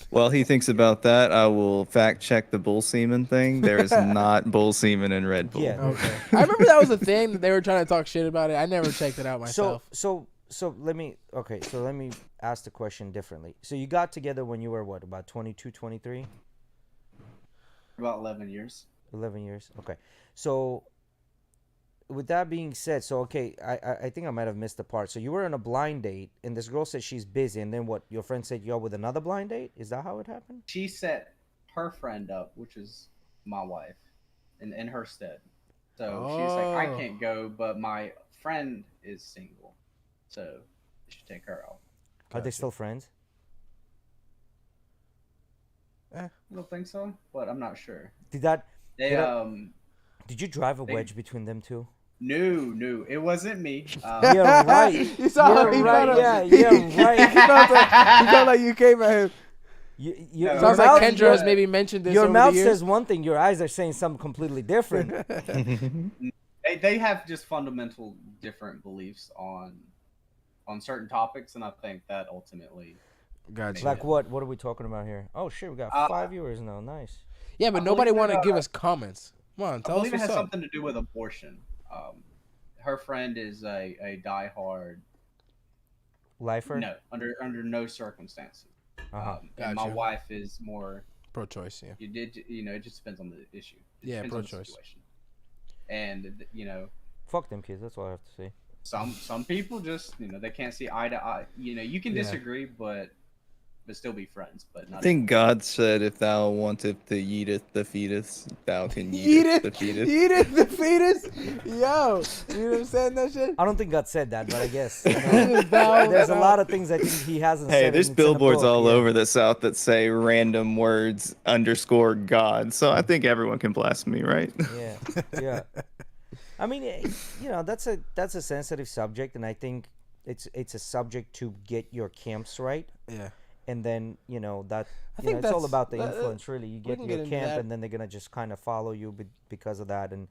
While he thinks about that, I will fact check the bull semen thing. There is not bull semen in Red Bull.
Yeah.
Okay. I remember that was a thing that they were trying to talk shit about it. I never checked it out myself.
So let me ask the question differently. So you got together when you were what, about 22, 23?
About 11 years.
11 years. Okay. So with that being said, so okay, I think I might have missed the part. So you were on a blind date, and this girl said she's busy, and then what? Your friend set you up with another blind date? Is that how it happened?
She set her friend up, which is my wife, in her stead. So she's like, I
Oh.
can't go, but my friend is single, so I should take her out.
Are they
Gotcha.
still friends?
I don't think so, but I'm not sure.
Did that?
They
Yeah. Did you drive a
They-
wedge between them two?
no, it wasn't me.
Yeah, right.
You saw how
Yeah,
he
right.
felt.
Yeah,
he,
yeah, right.
he felt like you came at him.
No,
Sounds
your
like
mouth-
Kendra has maybe mentioned this
Your
over
mouth
the years.
says one thing, your eyes are saying something completely different.
They have just fundamental different beliefs on certain topics, and I think that ultimately.
Gotcha.
Like what? What are we talking about here? Oh shit, we got 5 viewers now. Nice.
Yeah, but
I
nobody
believe
want to
that,
give us comments. Come on,
I
tell us
believe it
what's
has
up.
something to do with abortion. Her friend is a diehard.
Lifer?
No, under no circumstances.
Uh-huh.
And my
Gotcha.
wife is more.
Pro-choice, yeah.
It just depends on the issue. It
Yeah,
depends on the
pro-choice.
situation. And
Fuck them kids, that's all I have to say.
some people just they can't see eye to eye. You can
Yeah.
disagree, but still be friends. But not.
I think God said, "If thou wanteth to eateth the fetus, thou can
Eat
eateth
it,
the fetus."
eat it, the fetus. Yo, you know what I'm saying? That shit.
I don't think God said that, but I guess.
There's
There's a lot of things I think he hasn't
Hey,
said.
there's
and it's in the
billboards
book,
all
yeah.
over the South that say random words underscore God. So I think everyone can blaspheme, right?
Yeah, yeah. I mean, that's a sensitive subject, and I think it's a subject to get your camps right,
Yeah.
and then that
I think
it's all
that's-
about the
that-
influence. Really, you get
can
your
get into
camp,
that.
and then they're gonna just kind of follow you because of that. And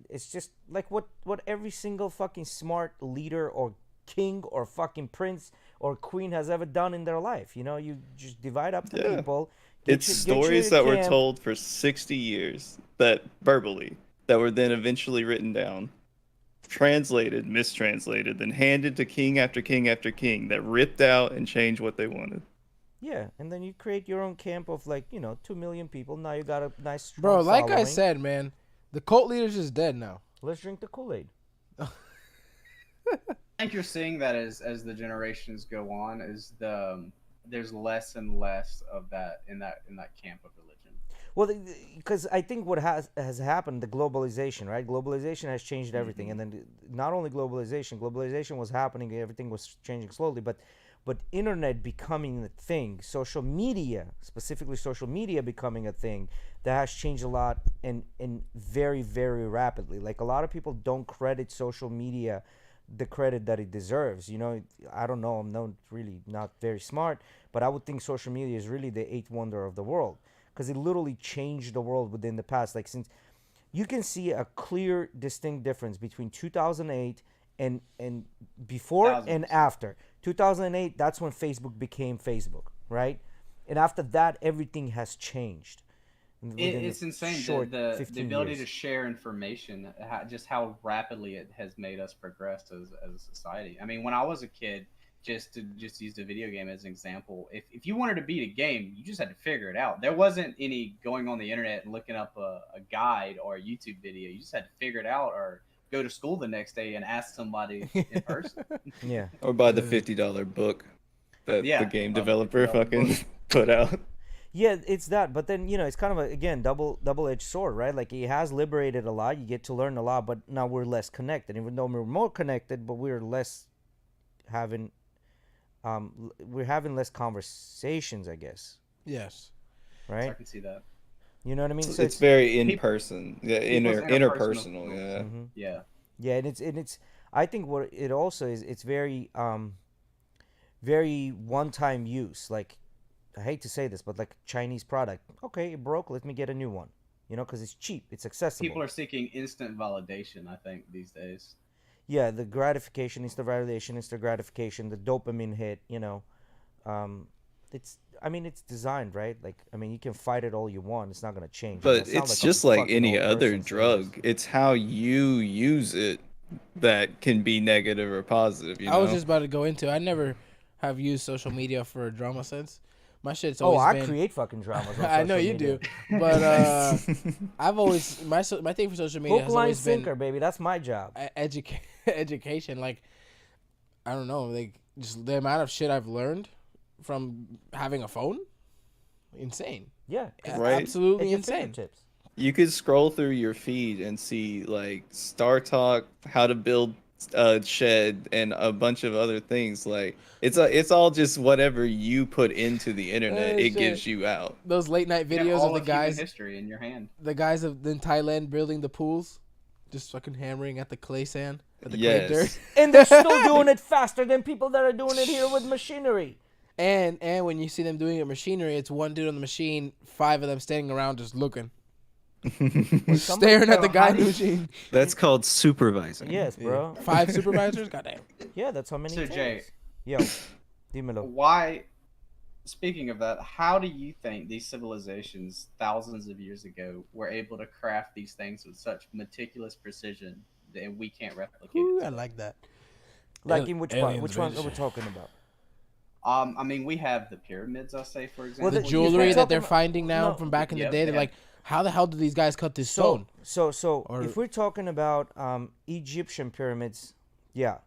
it's just like what every single fucking smart leader or king or fucking prince or queen has ever done in their life. You just divide up the
Yeah.
people.
It's
get
stories
your
that were
camp.
told for 60 years that verbally that were then eventually written down, translated, mistranslated, then handed to king after king after king that ripped out and changed what they wanted.
Yeah, and then you create your own camp of 2 million people. Now you got a nice strong
Bro, like I
following.
said, man, the cult leader's just dead now.
Let's drink the Kool-Aid.
I think you're seeing that as the generations go on, is there's less and less of that in that camp of religion.
Well, because I think what has happened, the globalization, right? Globalization has changed everything, and then not only globalization was happening, everything was changing slowly, but internet becoming a thing, social media, specifically social media becoming a thing, that has changed a lot and very, very rapidly. Like a lot of people don't credit social media the credit that it deserves. I don't know, I'm really not very smart, but I would think social media is really the eighth wonder of the world, because it literally changed the world within the past. Like, since you can see a clear, distinct difference between 2008 and before and
1000%.
after 2008. That's when Facebook became Facebook, right? And after that, everything has changed. within
It's
the
insane
short
the
15
ability
years.
to share information, just how rapidly it has made us progress as a society. I mean, when I was a kid, just to use the video game as an example, if you wanted to beat a game, you just had to figure it out. There wasn't any going on the internet and looking up a guide or a YouTube video. You just had to figure it out, or go to school the next day and ask somebody in person.
Yeah.
Or buy the $50 book that
Yeah,
the game
the
developer
$50
fucking
book.
put out.
Yeah, it's that. But then, it's kind of again, double-edged sword, right? Like, it has liberated a lot. You get to learn a lot, but now we're less connected. Even though we're more connected, but we're less having less conversations, I guess.
Yes.
Right?
I can see that.
You know what I mean? So
It's very in person. Yeah,
people's
interpersonal,
interpersonal
yeah.
Mhm.
Yeah.
Yeah, and it's I think what it also is, it's very very one-time use. Like, I hate to say this, but like Chinese product, okay, it broke, let me get a new one, because it's cheap, it's accessible.
People are seeking instant validation, I think, these days.
Yeah, the gratification, instant validation, instant gratification, the dopamine hit, it's I mean, it's designed, right? Like, I mean, you can fight it all you want. It's not gonna change.
But
It's not
it's
like a
just like
fucking
any
old
other
person saying this.
drug. It's how you use it that can be negative or positive, you
I was
know?
just about to go into. I never have used social media for a drama sense. My shit's
Oh,
always
I
been.
create fucking dramas on
I know
social
you
media.
do, but I've always my thing for social media
Hook,
has
line,
always been
sinker, baby. That's my job.
education. Like I don't know, like just the amount of shit I've learned from having a phone, insane,
Yeah, 'cause
Right.
absolutely
at your
insane.
fingertips.
You could scroll through your feed and see like Star Talk, how to build a shed, and a bunch of other things. Like it's all just whatever you put into the internet, it
Shit.
gives you out.
Those late night
You have
videos
all
of the
human
guys,
history in your hand.
in Thailand building the pools, just fucking hammering at the clay sand, at the clay
Yes.
dirt.
And they're still doing it faster than people that are doing it here with machinery.
And when you see them doing it machinery, it's one dude on the machine, 5 of them standing around just looking, staring at the guy in the machine.
That's called supervising.
Yes, bro.
5 supervisors, goddamn.
Yeah, that's how many.
So,
it
Jay-
takes. Yo, dímelo.
Why? Speaking of that, how do you think these civilizations thousands of years ago were able to craft these things with such meticulous precision that we can't replicate
Ooh,
it?
I like that.
Like in which part?
aliens,
Which one
bitch.
are we talking about?
I mean, we have the pyramids. I'll say, for example.
The
the-
jewelry
you're
that they're
talking about-
finding now
no.
from back in the
Yep,
day, they're
yeah.
like, how the hell did these guys cut this
So,
stone?
so
Or-
if we're talking about Egyptian pyramids, yeah,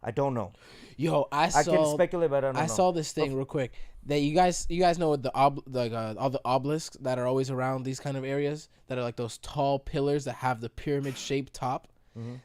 I don't know.
Yo, I
I can
saw
speculate, but I don't know.
I saw this thing real quick that you guys know what the all the obelisks that are always around these kind of areas that are like those tall pillars that have the pyramid shaped top.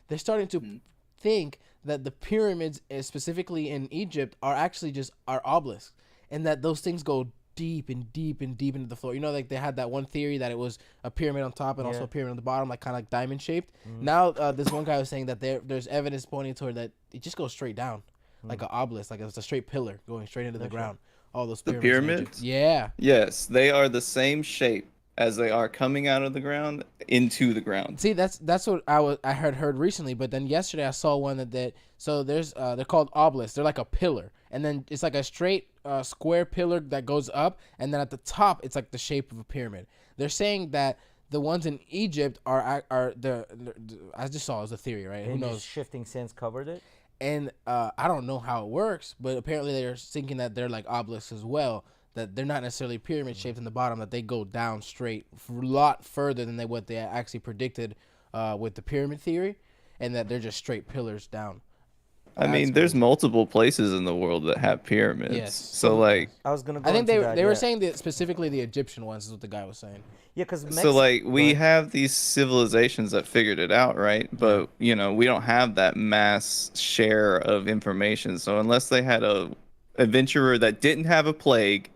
They're starting to think that the pyramids, specifically in Egypt, are actually just are obelisks, and that those things go deep and deep and deep into the floor. You know, like they had that one theory that it was a pyramid on top and also
Yeah.
a pyramid on the bottom, like kind of like diamond shaped. Now, this one guy was saying that there's evidence pointing toward that it just goes straight down, like an obelisk, like it's a straight pillar going straight into the ground. All those
The
pyramids. in Egypt.
pyramids?
Yeah.
Yes, they are the same shape as they are coming out of the ground into the ground.
See, that's what I heard recently, but then yesterday I saw one that so there's they're called obelisks. They're like a pillar, and then it's like a straight square pillar that goes up, and then at the top it's like the shape of a pyramid. They're saying that the ones in Egypt are the I just saw it was a theory, right? Who
And
knows?
just shifting sands covered it.
And I don't know how it works, but apparently they're thinking that they're like obelisks as well. That they're not necessarily pyramid shaped in the bottom. That they go down straight a lot further than what they actually predicted with the pyramid theory, and that they're just straight pillars down.
I mean, there's multiple places in the world that have pyramids.
Yes.
So like
I was gonna go
I think
into that,
they were
yeah.
saying that specifically the Egyptian ones is what the guy was saying.
Yeah, because
so like we have these civilizations that figured it out, right? But you know, we don't have that mass share of information. So unless they had a adventurer that didn't have a plague,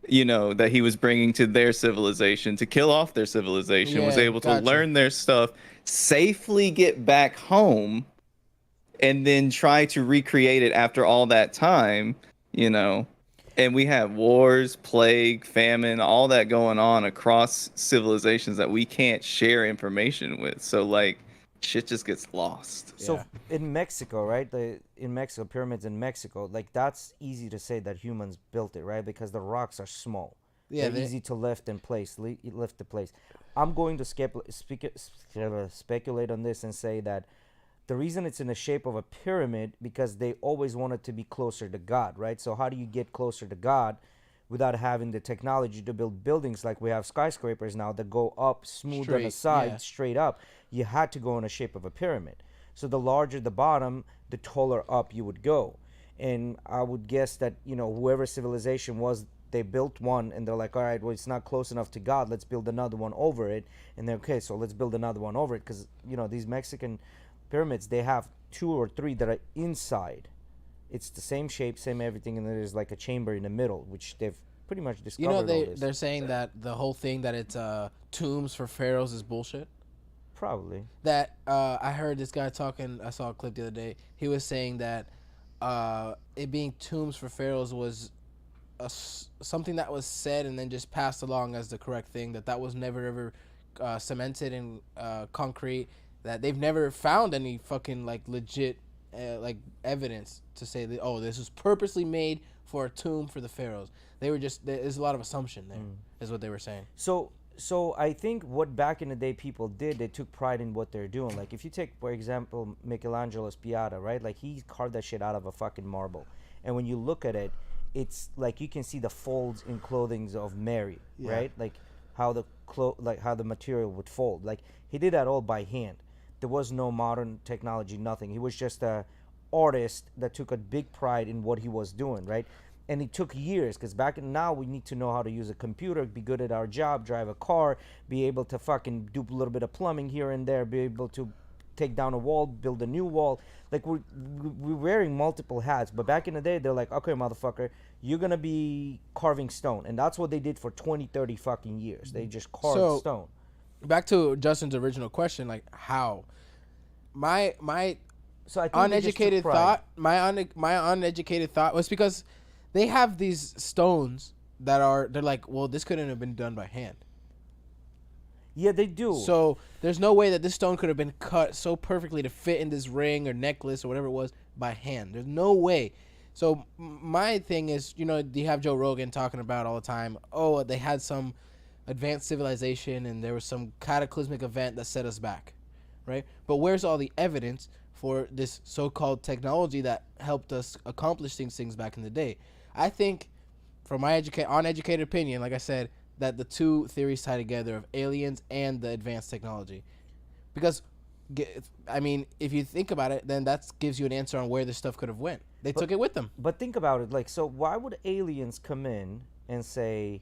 you know, that he was bringing to their civilization to kill off their civilization, was
Yeah,
able to
gotcha.
learn their stuff, safely get back home, and then try to recreate it after all that time, you know. And we have wars, plague, famine, all that going on across civilizations that we can't share information with. So like shit just gets lost.
So
Yeah.
in Mexico, right? In Mexico, pyramids in Mexico, like that's easy to say that humans built it, right? Because the rocks are small.
Yeah,
They're easy to lift in place, lift the place. I'm going to speculate on this and say that the reason it's in the shape of a pyramid because they always wanted to be closer to God, right? So how do you get closer to God without having the technology to build buildings like we have skyscrapers now that go up smooth on the
Straight,
side,
yeah.
straight up? You had to go in the shape of a pyramid. So the larger the bottom, the taller up you would go. And I would guess that, you know, whoever civilization was, they built one and they're like, all right, well, it's not close enough to God. Let's build another one over it. And they're okay, so let's build another one over it. Because, you know, these Mexican pyramids, they have 2 or 3 that are inside. It's the same shape, same everything, and there's like a chamber in the middle, which they've pretty much discovered.
You know,
all this.
they're saying that the whole thing that it's tombs for pharaohs is bullshit.
Probably.
That I heard this guy talking. I saw a clip the other day. He was saying that it being tombs for pharaohs was something that was said and then just passed along as the correct thing. That was never ever cemented in concrete. That they've never found any fucking like legit like evidence to say that this was purposely made for a tomb for the pharaohs. They were just there's a lot of assumption there, is what they were saying.
So I think what back in the day people did, they took pride in what they're doing. Like if you take, for example, Michelangelo's Pieta, right? Like he carved that shit out of a fucking marble, and when you look at it, it's like you can see the folds in clothings of Mary, right? Like how how the material would fold. Like he did that all by hand. There was no modern technology, nothing. He was just a artist that took a big pride in what he was doing, right? And it took years, because now we need to know how to use a computer, be good at our job, drive a car, be able to fucking do a little bit of plumbing here and there, be able to take down a wall, build a new wall. Like we're wearing multiple hats. But back in the day, they're like, okay, motherfucker, you're gonna be carving stone. And that's what they did for 20, 30 fucking years. They just carved stone.
Back to Justin's original question, like how my
So I think
uneducated thought, my uneducated thought was because they have these stones they're like, well, this couldn't have been done by hand.
Yeah, they do.
So there's no way that this stone could have been cut so perfectly to fit in this ring or necklace or whatever it was by hand. There's no way. So my thing is, you have Joe Rogan talking about all the time, oh, they had some advanced civilization and there was some cataclysmic event that set us back, right? But where's all the evidence for this so-called technology that helped us accomplish things back in the day? I think, from my uneducated opinion, like I said, that the two theories tie together of aliens and the advanced technology. Because, I mean, if you think about it, then that gives you an answer on where this stuff could have went. They took it with them.
But think about it. Like, so why would aliens come in and say,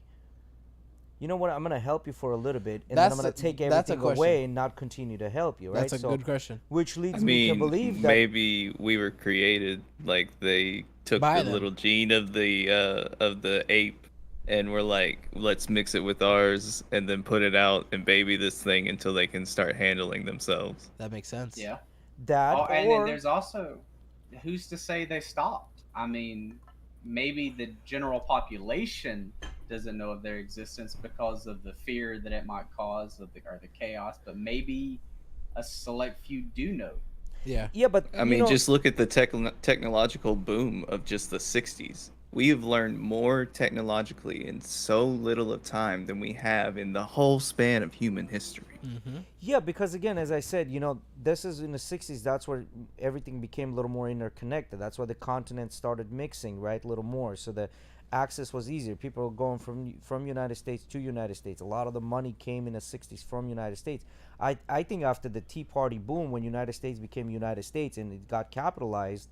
you know what, I'm going to help you for a little bit, and then I'm going to take everything away and not continue to help you, right?
That's a good question.
Which leads me to believe that
maybe we were created, like they took the little gene of the ape and we're like, let's mix it with ours and then put it out and baby this thing until they can start handling themselves.
That makes sense.
Yeah.
And
then there's also, who's to say they stopped? I mean, maybe the general population doesn't know of their existence because of the fear that it might cause or the chaos, but maybe a select few do know.
Yeah, but
I mean, just look at the technological boom of just the 60s. We have learned more technologically in so little of time than we have in the whole span of human history.
Mm-hmm.
Yeah, because again, as I said, this is in the 60s. That's where everything became a little more interconnected. That's why the continents started mixing, right, a little more. So the access was easier. People were going from United States to United States. A lot of the money came in the 60s from United States. I think after the Tea Party boom, when United States became United States and it got capitalized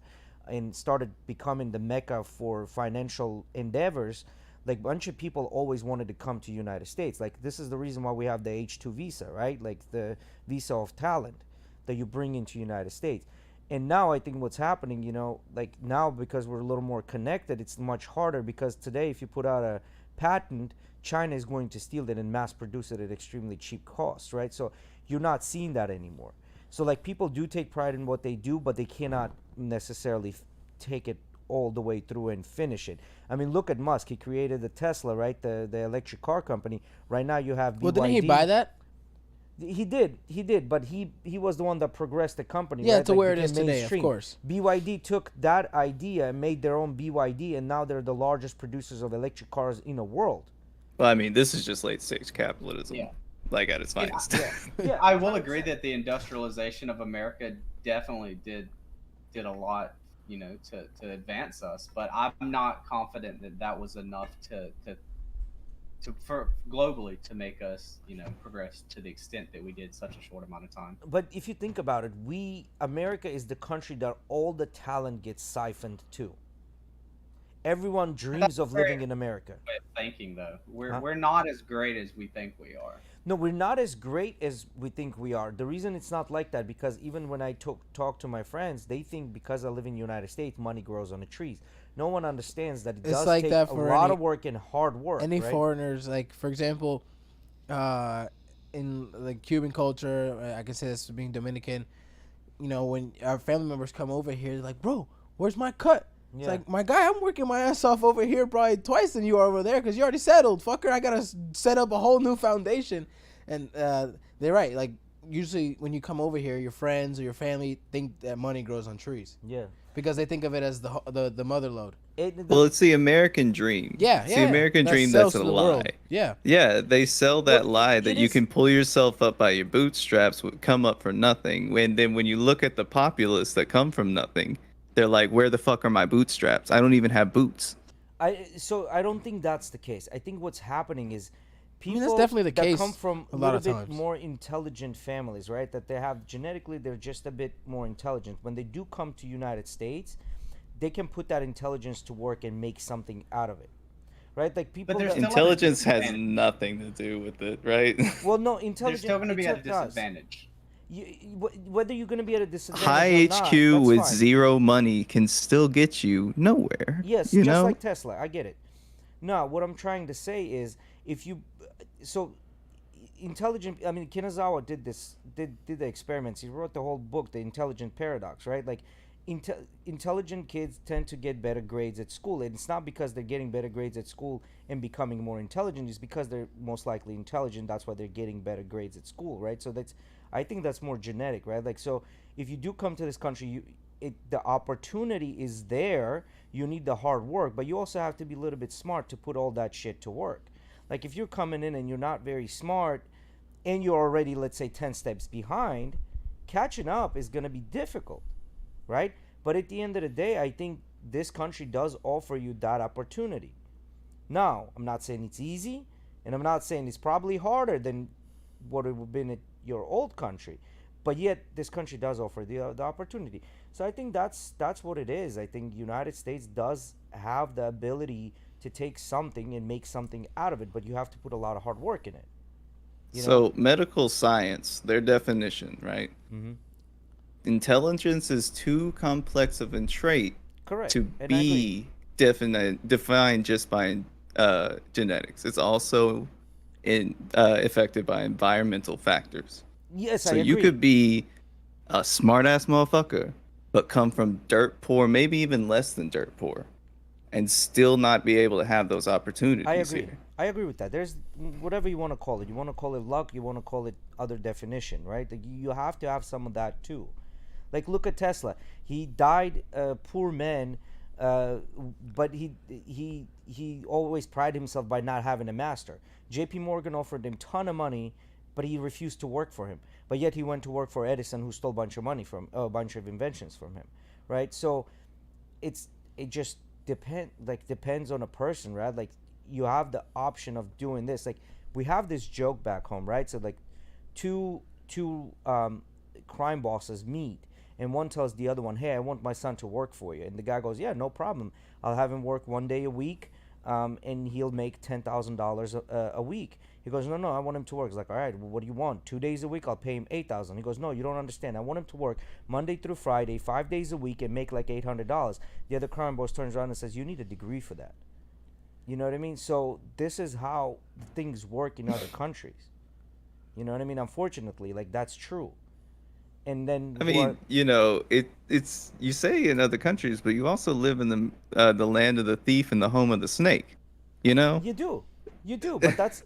and started becoming the mecca for financial endeavors, like a bunch of people always wanted to come to United States. Like this is the reason why we have the H-2 visa, right? Like the visa of talent that you bring into United States. And now I think what's happening, like now because we're a little more connected, it's much harder because today if you put out a patent, China is going to steal it and mass produce it at extremely cheap costs, right? So you're not seeing that anymore. So like people do take pride in what they do, but they cannot necessarily take it all the way through and finish it. I mean, look at Musk. He created the Tesla, right? The electric car company. Right now you have BYD.
Well, didn't he buy that?
He did, but he was the one that progressed the company.
Yeah,
right?
to where it is today, of course.
BYD took that idea and made their own BYD, and now they're the largest producers of electric cars in the world.
Well, I mean, this is just late stage capitalism, like at its finest.
Yeah, I will agree that the industrialization of America definitely did a lot, to advance us. But I'm not confident that was enough for globally to make us, progress to the extent that we did such a short amount of time.
But if you think about it, America is the country that all the talent gets siphoned to. Everyone dreams of living in America.
Way of thinking, though, we're not as great as we think we are.
No, we're not as great as we think we are. The reason it's not like that, because even when I talk to my friends, they think because I live in the United States, money grows on the trees. No one understands that it does
like
take
that
a
for
lot of work and hard work.
Any
right?
foreigners, like for example, in like Cuban culture, I can say this being Dominican, when our family members come over here, they're like, bro, where's my cut? It's like, my guy, I'm working my ass off over here probably twice than you are over there because you already settled, fucker. I got to set up a whole new foundation. And they're right. Like, usually when you come over here, your friends or your family think that money grows on trees.
Yeah.
because they think of it as the mother load.
Well, it's the American dream.
Yeah,
It's the American
that
dream
sells
that's a
to the
lie.
world. Yeah.
Yeah, they sell that
Well,
lie
it
that you
is-
can pull yourself up by your bootstraps, come up for nothing. And then when you look at the populace that come from nothing, they're like, where the fuck are my bootstraps? I don't even have boots.
So I don't think that's the case. I think what's happening is people
that's definitely the
that
case
come from
a
a
lot
little
of
bit
times.
more intelligent families, right? That they have genetically, they're just a bit more intelligent. When they do come to United States, they can put that intelligence to work and make something out of it, right? Like people.
there's
That,
still-
Intelligence has
disadvantage.
nothing to do with it, right?
well, no,
They're
intelligence.
still going to be at a
it does.
disadvantage.
Whether you're going to be at a disadvantage
High
or not,
HQ
that's
with
fine.
zero money can still get you nowhere.
Yes,
you
just
know?
like Tesla. I get it. No, what I'm trying to say is if you so intelligent I mean Kinazawa did the experiments. He wrote the whole book, The Intelligent Paradox, right? Like intelligent kids tend to get better grades at school. And it's not because they're getting better grades at school and becoming more intelligent, it's because they're most likely intelligent. That's why they're getting better grades at school, right? So I think that's more genetic, right? Like, so if you do come to this country, the opportunity is there. You need the hard work, but you also have to be a little bit smart to put all that shit to work. Like, if you're coming in and you're not very smart and you're already, let's say, 10 steps behind, catching up is going to be difficult, right? But at the end of the day, I think this country does offer you that opportunity. Now, I'm not saying it's easy, and I'm not saying it's probably harder than what it would have been at your old country, but yet this country does offer the opportunity. So I think that's what it is. I think United States does have the ability to take something and make something out of it, but you have to put a lot of hard work in it. You know?
So medical science, their definition, right?
Mhm.
Intelligence is too complex of a trait
Correct.
to
And I agree.
be defined just by genetics. It's also affected by environmental factors.
Yes,
So
I agree.
you could be a smart ass motherfucker, but come from dirt poor, maybe even less than dirt poor, and still not be able to have those opportunities.
I agree.
Here.
I agree with that. There's whatever you want to call it. You want to call it luck. You want to call it other definition, right? Like, you have to have some of that too. Like, look at Tesla. He died a poor man, but he always prided himself by not having a master. J.P. Morgan offered him a ton of money, but he refused to work for him. But yet he went to work for Edison, who stole a bunch of money from a bunch of inventions from him, right? So it just depends on a person, right? Like, you have the option of doing this. Like, we have this joke back home, right? So, like, two crime bosses meet, and one tells the other one, "Hey, I want my son to work for you." And the guy goes, "Yeah, no problem. I'll have him work 1 day a week, and he'll make $10,000 a week." He goes, "No, I want him to work." He's like, "All right, well, what do you want? 2 days a week? I'll pay him $8,000." He goes, "No, you don't understand. I want him to work Monday through Friday, 5 days a week, and make like $800. The other crime boss turns around and says, "You need a degree for that." You know what I mean? So this is how things work in other countries. You know what I mean? Unfortunately, like, that's true. And then
I mean, it's you say in other countries, but you also live in the land of the thief and the home of the snake. You know?
you do, but that's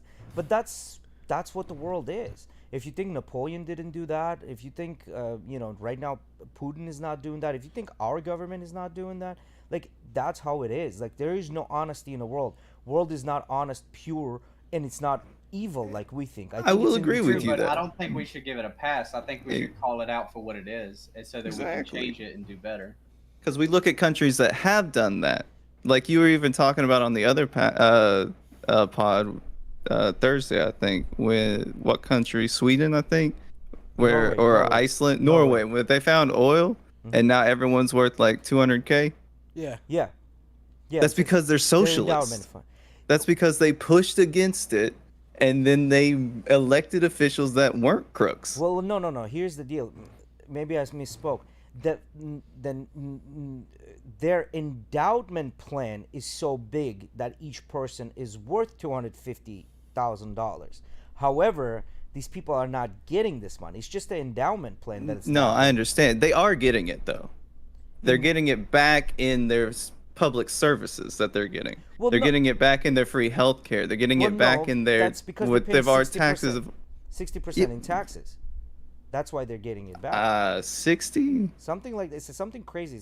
what the world is. If you think Napoleon didn't do that, if you think right now Putin is not doing that, if you think our government is not doing that, like, that's how it is. Like, there is no honesty in the world. World is not honest, pure, and it's not evil like we think.
I
think
will
it's in
agree with
between.
you
But
that-
I don't think we should give it a pass. I think we should call it out for what it is, and so that we
Exactly.
can change it and do better.
Because we look at countries that have done that. Like you were even talking about on the other pod Thursday, I think. With what country? Sweden, I think. Norway. Iceland, Norway, where they found oil, and now everyone's worth like 200K.
Yeah.
Yeah.
That's because they're socialists.
endowment fund.
That's because they pushed against it, and then they elected officials that weren't crooks.
Well, no. Here's the deal. Maybe I misspoke. Their endowment plan is so big that each person is worth $250,000. However, these people are not getting this money. It's just the endowment plan that it's
No,
not.
I understand. They are getting it though. They're getting it back in their public services that they're getting.
Well,
They're
no-
getting it back in their free health care. They're getting
Well,
it back
no,
in their
that's because
with
they're paying
our
60%.
taxes of
60% in taxes. That's why they're getting it back.
60.
Something like this. It's something crazy.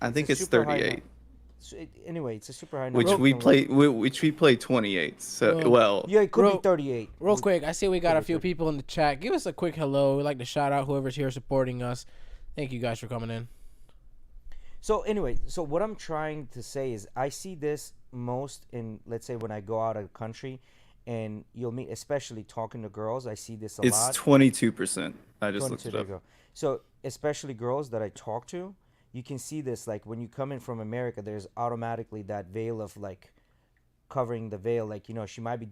I think
a
it's
super high
38,
anyway, it's a super high
which
number.
we
You can look.
play, which we play 28. So well,
Yeah, it could be
Real-
38.
Real quick, I see we got a
Could be
few
30.
people in the chat. Give us a quick hello. We'd like to shout out whoever's here supporting us. Thank you guys for coming in.
So anyway, so what I'm trying to say is I see this most in, let's say, when I go out of the country and you'll meet, especially talking to girls, I see this a
it's
lot.
22%. I just looked
22,
it
there
up.
you go. So especially girls that I talk to, you can see this, like when you come in from America, there's automatically that veil of like covering the veil. Like, you know, she might be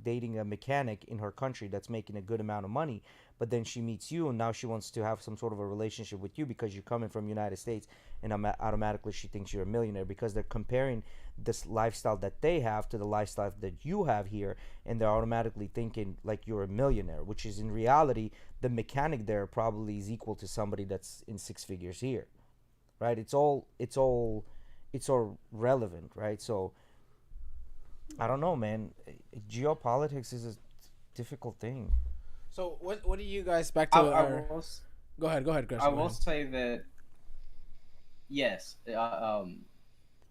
dating a mechanic in her country that's making a good amount of money, but then she meets you and now she wants to have some sort of a relationship with you because you're coming from United States, and automatically she thinks you're a millionaire because they're comparing this lifestyle that they have to the lifestyle that you have here, and they're automatically thinking like you're a millionaire, which is in reality the mechanic there probably is equal to somebody that's in six figures here, right? It's all relevant, right? So I don't know, man. Geopolitics is a difficult thing.
So what do you guys back to? Go ahead, Chris.
I will say that yes,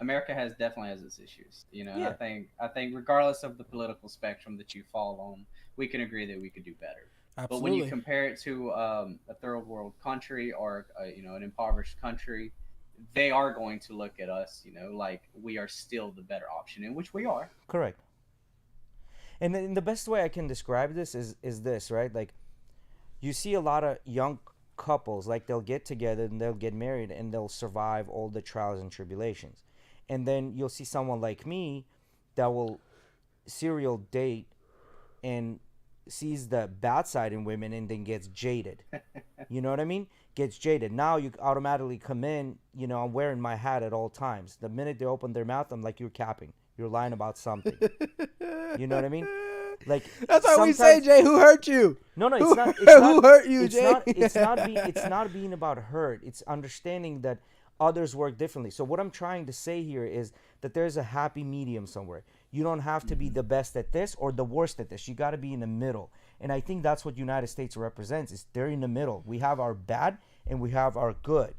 America definitely has its issues, you know. And
Yeah.
I think regardless of the political spectrum that you fall on, we can agree that we could do better.
Absolutely.
But when you compare it to a third world country or you know, an impoverished country, they are going to look at us, you know, like we are still the better option, in which we are.
Correct. And then the best way I can describe this is this, right? Like, you see a lot of young couples, like they'll get together and they'll get married and they'll survive all the trials and tribulations. And then you'll see someone like me that will serial date and sees the bad side in women and then gets jaded. You know what I mean? Gets jaded. Now you automatically come in, you know, I'm wearing my hat at all times. The minute they open their mouth, I'm like, you're capping. You're lying about something. You know what I mean? Like,
that's why we say, Jay, who hurt you?
No, it's
who,
not. It's not
who hurt you,
it's
Jay?
It's not being about hurt. It's understanding that others work differently. So what I'm trying to say here is that there's a happy medium somewhere. You don't have to be the best at this or the worst at this. You got to be in the middle. And I think that's what United States represents. Is they're in the middle. We have our bad and we have our good,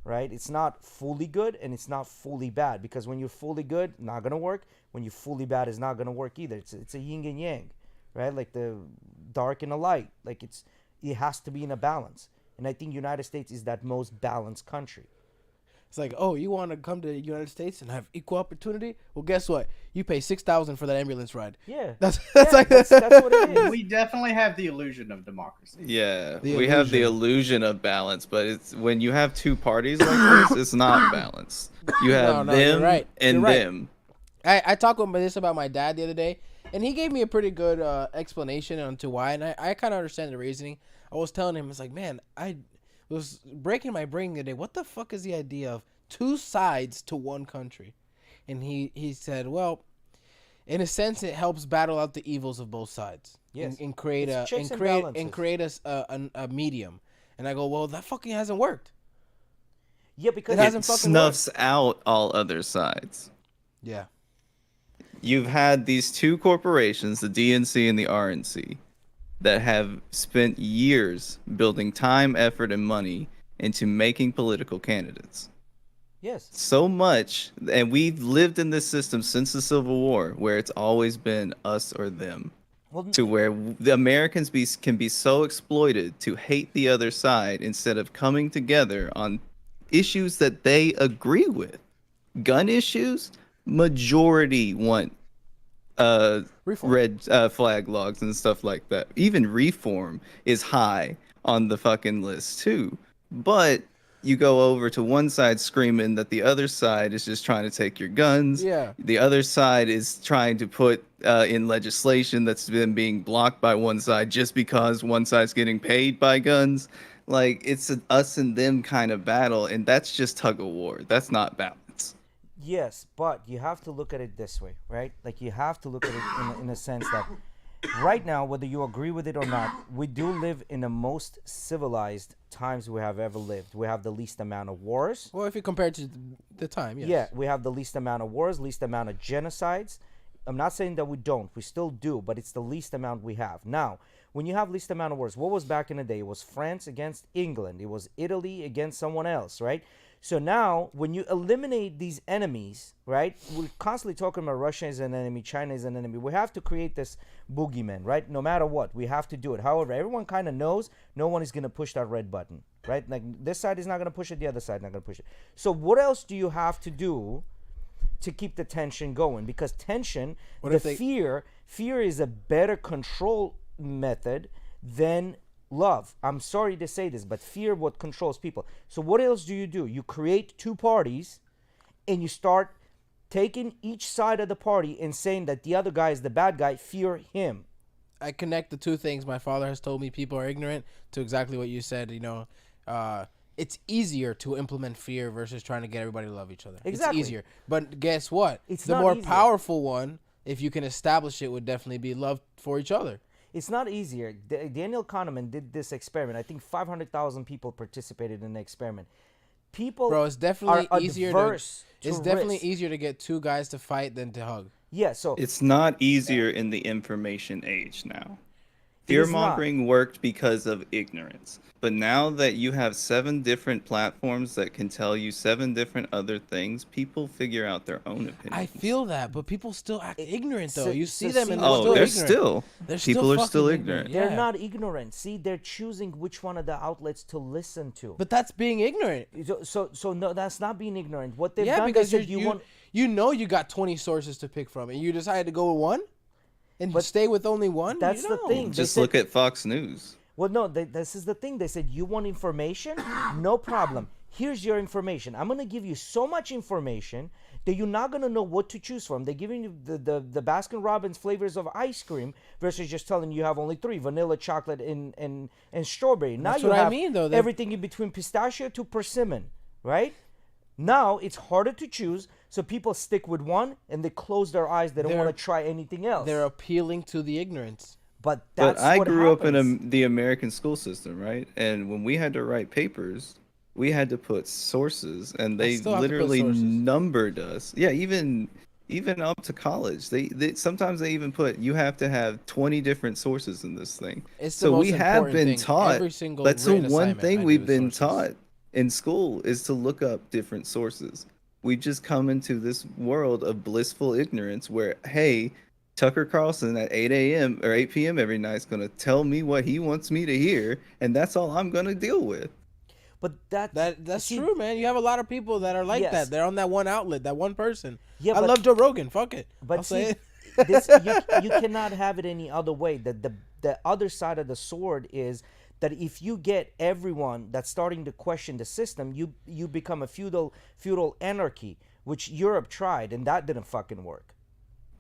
right? It's not fully good and it's not fully bad, because when you're fully good, not gonna work. When you're fully bad, it's not gonna work either. It's a yin and yang, right? Like the dark and the light. Like it has to be in a balance. And I think United States is that most balanced country.
It's like, oh, you want to come to the United States and have equal opportunity? Well, guess what? You pay $6,000 for that ambulance ride.
Yeah,
that's
that's what it is.
We definitely have the illusion of democracy.
Yeah,
The
we have the
illusion.
illusion of balance, but it's when you have two parties like this, it's not balanced. You have
No, you're
them
right.
and
You're right.
them.
I talked with this about my dad the other day, and he gave me a pretty good explanation onto why, and I kind of understand the reasoning. I was telling him, it's like, man, I was breaking my brain the other day. What the fuck is the idea of two sides to one country? And he said, well, in a sense, it helps battle out the evils of both sides.
Yes.
And create
It's
a
checks
and
and
create
balances.
a medium. And I go, well, that fucking hasn't worked.
Yeah, because
It
It
hasn't fucking
snuffs out all other sides.
Yeah.
You've had these two corporations, the DNC and the RNC, that have spent years building time, effort, and money into making political candidates.
yes,
So much, and we've lived in this system since the Civil War, where it's always been us or them,
well,
to where the Americans can be so exploited to hate the other side instead of coming together on issues that they agree with. Gun issues, majority want
Reform.
red flag laws and stuff like that. Even reform is high on the fucking list too. But you go over to one side screaming that the other side is just trying to take your guns.
Yeah.
The other side is trying to put in legislation that's been being blocked by one side just because one side's getting paid by guns. Like, it's an us and them kind of battle, and that's just tug of war. That's not balance.
yes, but you have to look at it this way, right? Like, you have to look at it in a sense that right now, whether you agree with it or not, we do live in the most civilized times we have ever lived. We have the least amount of wars.
Well, if you compare it to the time, yes.
Yeah, we have the least amount of wars, least amount of genocides. I'm not saying that we don't. We still do, but it's the least amount we have. Now, when you have least amount of wars, what was back in the day? It was France against England. It was Italy against someone else, right? So now, when you eliminate these enemies, right? We're constantly talking about Russia is an enemy, China is an enemy. We have to create this boogeyman, right? No matter what, we have to do it. However, everyone kind of knows no one is going to push that red button, right? Like this side is not going to push it, the other side not going to push it. So what else do you have to do to keep the tension going? Because tension, fear is a better control method than love. I'm sorry to say this, but fear what controls people. So what else do? You create two parties and you start taking each side of the party and saying that the other guy is the bad guy. Fear him.
I connect the two things. My father has told me people are ignorant to exactly what you said. It's easier to implement fear versus trying to get everybody to love each other.
Exactly.
It's easier. But guess what?
It's
the
not
more
easier.
powerful one, if you can establish it, would definitely be love for each other.
It's not easier. Daniel Kahneman did this experiment. I think 500,000 people participated in the experiment. People,
Bro, it's definitely
are
easier
adverse
it's
to
definitely
risk.
easier to get two guys to fight than to hug.
Yeah, so
It's not easier in the information age now.
It is
Fear mongering worked because of ignorance. But now that you have 7 different platforms that can tell you 7 different other things, people figure out their own opinions.
I feel that, but people still act ignorant though.
so-
You
so
see them
see,
and
they're
Oh,
still
they're
ignorant.
still.
They're
People are
fucking
still ignorant.
they're
yeah.
not ignorant. See, they're choosing which one of the outlets to listen to.
But that's being ignorant.
So no, that's not being ignorant. What they've
Yeah,
done,
because
they said
you know you got 20 sources to pick from, and you decided to go with one, and stay with only one.
That's the thing. They
Just
said-
look at Fox News.
Well, no, this is the thing. They said, you want information? No problem. Here's your information. I'm going to give you so much information that you're not going to know what to choose from. They're giving you the Baskin-Robbins flavors of ice cream versus just telling you have only 3, vanilla, chocolate, and strawberry. Now
That's
you
what I
have
mean, though.
everything in between pistachio to persimmon, right? Now it's harder to choose, so people stick with one and they close their eyes. They don't want to try anything else.
They're appealing to the ignorance.
But
But
that's
I
what
grew
happens.
up in the American school system, right? And when we had to write papers, we had to put sources, and they
still have to put
literally
sources.
numbered us. Yeah, even up to college, they sometimes they even put you have to have 20 different sources in this thing.
It's the
So
most
we have
important
been
thing.
taught.
Every single
That's the
written
one
assignment I
thing
do
we've
with
been
sources.
taught in school is to look up different sources. We've just come into this world of blissful ignorance where, hey, Tucker Carlson at 8 a.m. or 8 p.m. every night is going to tell me what he wants me to hear, and that's all I'm going to deal with.
But
That's
see,
true, man. You have a lot of people that are like
Yes.
that. They're on that one outlet, that one person.
Yeah,
I
but-
love Joe Rogan. Fuck it.
But
I'll
see,
say it.
you cannot have it any other way. The other side of the sword is that if you get everyone that's starting to question the system, you become a feudal anarchy, which Europe tried, and that didn't fucking work.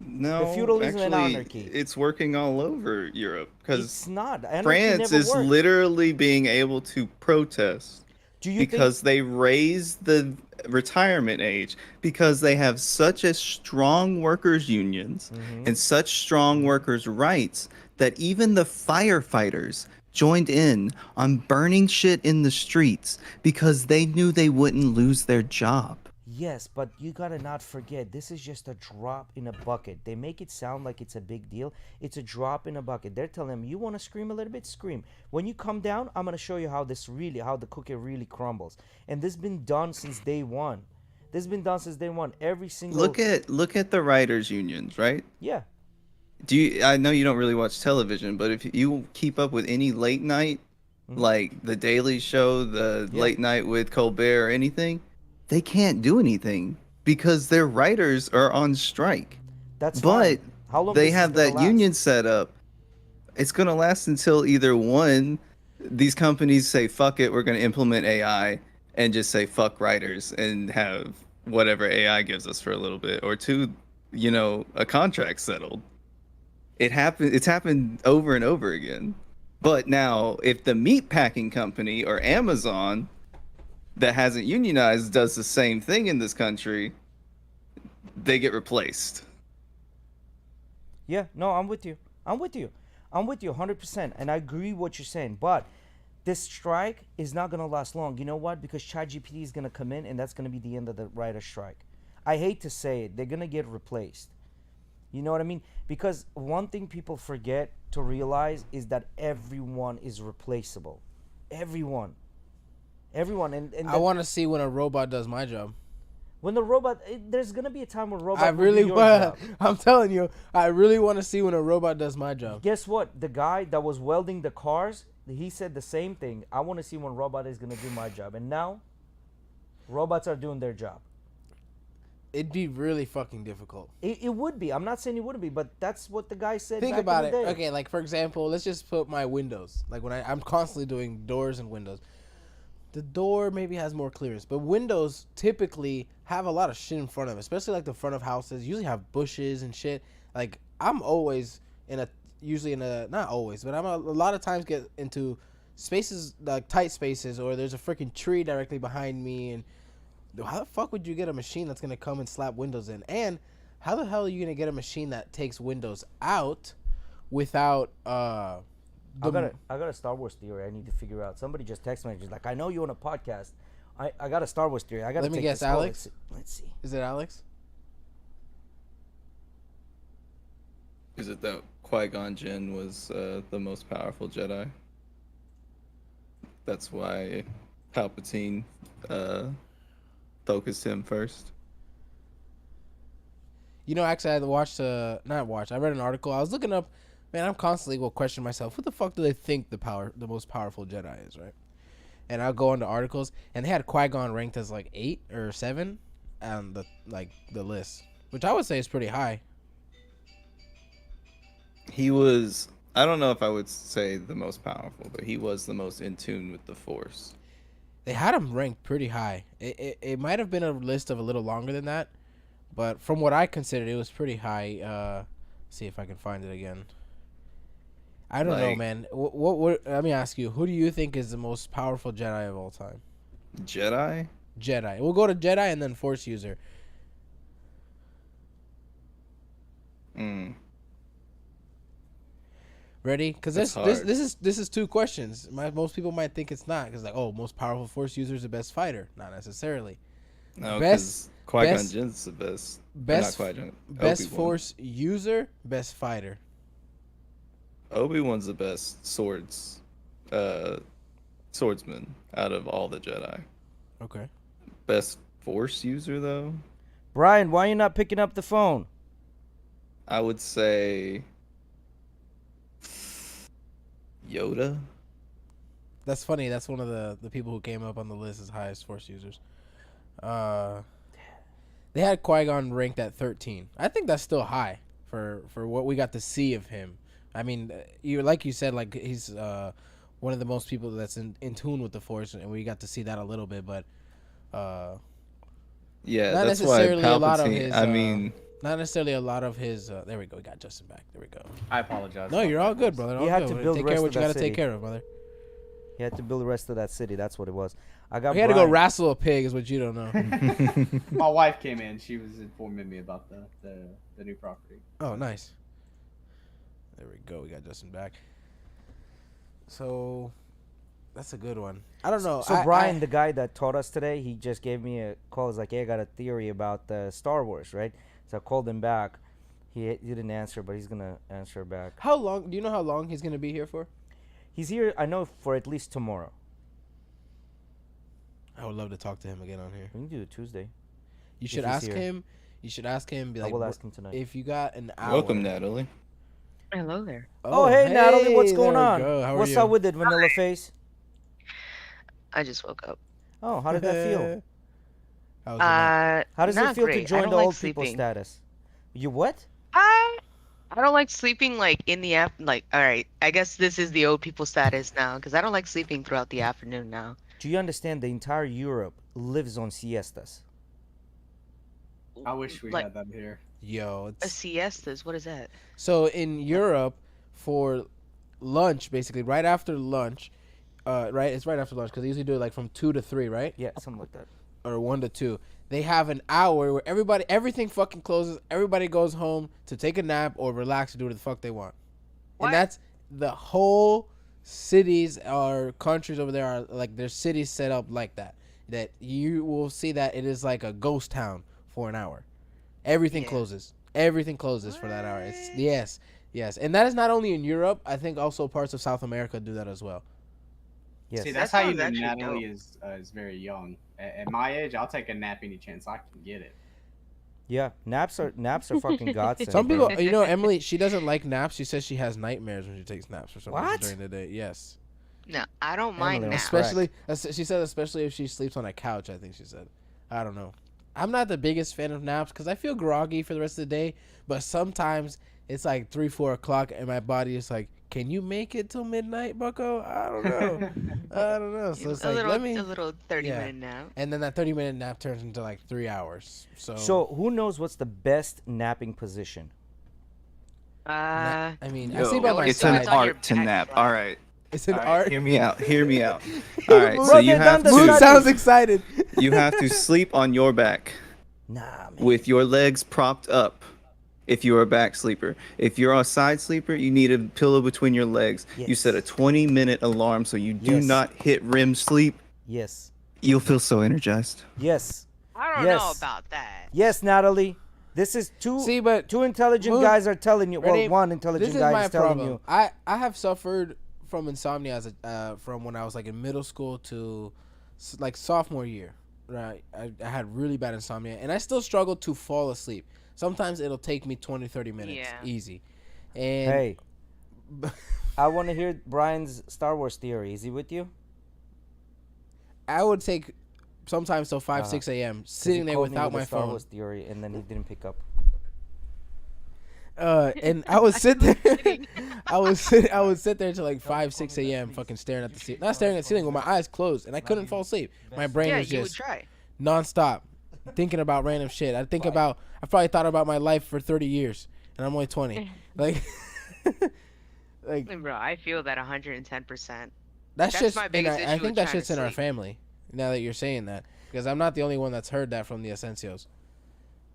No,
feudalism and
actually,
anarchy.
it's working all over Europe because
It's not. Anarchy
France
never
is
worked.
literally being able to protest
Do you
because they raised the retirement age because they have such a strong workers unions
Mm-hmm.
and such strong workers rights that even the firefighters joined in on burning shit in the streets because they knew they wouldn't lose their job.
Yes, but you gotta not forget, this is just a drop in a bucket. They make it sound like it's a big deal. It's a drop in a bucket. They're telling them, you want to scream a little bit, scream. When you come down, I'm gonna show you how the cookie really crumbles. And this has been done since day one. Every single
Look at the writers unions, right?
yeah.
I know you don't really watch television, but if you keep up with any late night, like The Daily Show, the
Yeah.
late night with Colbert or anything, they can't do anything because their writers are on strike.
That's
But
fine. How long
they
this is
have
gonna
that
last?
union set up. It's going to last until either one, these companies say, fuck it, we're going to implement AI and just say, fuck writers and have whatever AI gives us for a little bit, or two, a contract settled. It's happened over and over again. But now, if the meat packing company or Amazon that hasn't unionized does the same thing in this country, they get replaced.
Yeah, no, I'm with you 100%, and I agree what you're saying. But this strike is not gonna last long. You know what? Because ChatGPT is gonna come in, and that's gonna be the end of the writer strike. I hate to say it, they're gonna get replaced. You know what I mean? Because one thing people forget to realize is that everyone is replaceable. Everyone. Everyone, and
I want to see when a robot does my job.
when the robot, there's gonna be a time when robot
I
will
really
do your
want.
job.
I'm telling you, I really want to see when a robot does my job.
Guess what? The guy that was welding the cars, he said the same thing. I want to see when robot is gonna do my job, and now, robots are doing their job.
It'd be really fucking difficult.
It would be. I'm not saying it wouldn't be, but that's what the guy said.
Think
back
about
in
it.
the day.
Okay, like for example, let's just put my windows. Like when I'm constantly doing doors and windows. The door maybe has more clearance, but windows typically have a lot of shit in front of it, especially like the front of houses. Usually have bushes and shit. Like I'm always usually in a not always, but I'm a lot of times get into spaces like tight spaces, or there's a freaking tree directly behind me. And how the fuck would you get a machine that's gonna come and slap windows in? And how the hell are you gonna get a machine that takes windows out without
I got a Star Wars theory I need to figure out. Somebody just texted me, just like, I know you on a podcast. I got a Star Wars theory. I got to
Let me
take
guess,
this call.
Alex?
Let's see.
Is it Alex?
Is it that Qui-Gon Jinn was the most powerful Jedi? That's why Palpatine focused him first.
You know, actually, I watched I read an article. I was looking up. Man, I'm constantly will question myself. Who the fuck do they think the most powerful Jedi is, right? And I'll go into articles, and they had Qui-Gon ranked as like 8 or 7 on the list, which I would say is pretty high.
He was, I don't know if I would say the most powerful, but he was the most in tune with the Force.
They had him ranked pretty high. It might have been a list of a little longer than that, but from what I considered, it was pretty high. See if I can find it again. I don't know, man. What? Let me ask you. Who do you think is the most powerful Jedi of all time?
Jedi?
Jedi. We'll go to Jedi and then Force user. Ready? Because this is 2 questions. Most people might think it's not, because like, oh, most powerful Force user is the best fighter. Not necessarily.
No, because Qui-Gon Jinn's the best.
Best
not Qui-Gon.
Best
Obi-Wan.
Force user, best fighter.
Obi-Wan's the best swordsman out of all the Jedi.
Okay.
Best Force user though,
Brian, why are you not picking up the phone?
I would say Yoda.
That's funny. That's one of the people who came up on the list as highest Force users. They had Qui-Gon ranked at 13. I think that's still high for what we got to see of him. I mean, like you said, like he's one of the most people that's in tune with the Force, and we got to see that a little bit, but
Yeah,
not
that's why
necessarily a lot of
Palpatine.
his.
I mean,
not necessarily a lot of his. There we go. We got Justin back. There we go.
I apologize.
No, you're all good, brother. All
You had
good.
to build
take
the
care of
rest
what
of
you
that
got to take
city.
care of, brother.
He had to build the rest of that city. That's what it was. I got.
We had to go
Brian.
wrestle a pig, is what you don't know.
My wife came in. She was informing me about the new property.
Oh, nice. There we go. We got Justin back. So, that's a good one. I don't know.
So Brian, the guy that taught us today, he just gave me a call. He's like, "Hey, I got a theory about Star Wars, right?" So I called him back. He didn't answer, but he's gonna answer back.
How long? Do you know how long he's gonna be here for?
He's here, I know, for at least tomorrow.
I would love to talk to him again on here.
We can do it Tuesday.
You should
he's
ask
here.
him. You should ask him. Be
I
like,
will ask him tonight.
if you got an hour.
welcome, Natalie.
Hello there.
Oh, hey, Natalie, what's going
there we
on?
go. How are
What's
you?
up with it, Vanilla Face?
I just woke up.
Oh, how did that feel?
How was your night?
How does it
Not
feel
great.
to
I
join
don't
the
like
old people
sleeping.
status? You what?
I don't like sleeping like in the like. All right, I guess this is the old people status now because I don't like sleeping throughout the afternoon now.
Do you understand the entire Europe lives on siestas?
I wish we
Like
had that here.
Yo,
a
it's
siestas. What is that?
so in Europe for lunch, basically right after lunch. Right, it's right after lunch because they usually do it like from 2 to 3, right?
Yeah, something like that.
Or 1 to 2. They have an hour where everything fucking closes. Everybody goes home to take a nap or relax or do what the fuck they want.
What?
And that's the whole cities or countries over there are like their cities set up like that. That you will see that it is like a ghost town for an hour. Everything
Yeah.
closes. Everything closes for that hour. It's yes. And that is not only in Europe. I think also parts of South America do that as well.
Yes.
See,
That
that's how you
sounds
know
actually
Natalie
dope.
is very young. At my age, I'll take a nap any chance I can get it.
Yeah, naps are fucking godsend,
Some
bro.
people, you know, Emily, she doesn't like naps. She says she has nightmares when she takes naps for some reason
What?
during the day. Yes.
No, I don't
Emily
mind
on
naps.
crack.
She said especially if she sleeps on a couch, I think she said. I don't know. I'm not the biggest fan of naps because I feel groggy for the rest of the day, but sometimes it's like 3, 4 o'clock and my body is like, can you make it till midnight, bucko? I don't know. I don't know. So it's
a
like,
little,
let me.
a little 30
yeah.
minute nap.
And then that 30-minute nap turns into like 3 hours.
So who knows what's the best napping position?
Uh,
I mean, I
Yo,
sleep on my
it's
side.
an
on your
art to
back
nap.
side.
All right.
It's an
All right,
art.
Hear me out. Hear me out. All right. So
Brother,
you have
done the
Moon
study.
sounds excited.
you have to sleep on your back
Nah, man.
with your legs propped up. If you're a back sleeper, if you're a side sleeper, you need a pillow between your legs. You set a
Yes.
20-minute alarm so you do
Yes.
not hit REM sleep.
Yes.
You'll feel so energized.
Yes.
I don't know
Yes.
about that.
Yes, Natalie. This is two
See, but
two intelligent
Moon-
guys are telling you. Well,
Renee,
one intelligent
this is
guy
my
is telling
problem.
you.
I have suffered from insomnia as from when I was like in middle school to like sophomore year. Right, I had really bad insomnia, and I still struggle to fall asleep. Sometimes it'll take me 20, 30 minutes,
Yeah.
easy. And
Hey, I want to hear Brian's Star Wars theory. Is he with you?
I would take sometimes till 5,
Uh-huh.
6 a.m.
'Cause
sitting
he
there
called me
without
with a
my
Star
phone.
Wars theory, and then he didn't pick up.
And I would sit there. I would sit there till like 5, 6 a.m. fucking staring at the ceiling, not staring at the ceiling with my eyes closed, and I couldn't fall asleep. My brain
Yeah,
was
you would
just
try.
nonstop thinking about random shit. I probably thought about my life for 30 years, and I'm only 20. Like, like
Bro, I feel that 110%.
that's
That's
just.
my
And
biggest
I
issue
think
with
that
trying
shit's
to
in our
sleep.
family. Now that you're saying that, because I'm not the only one that's heard that from the Asensios.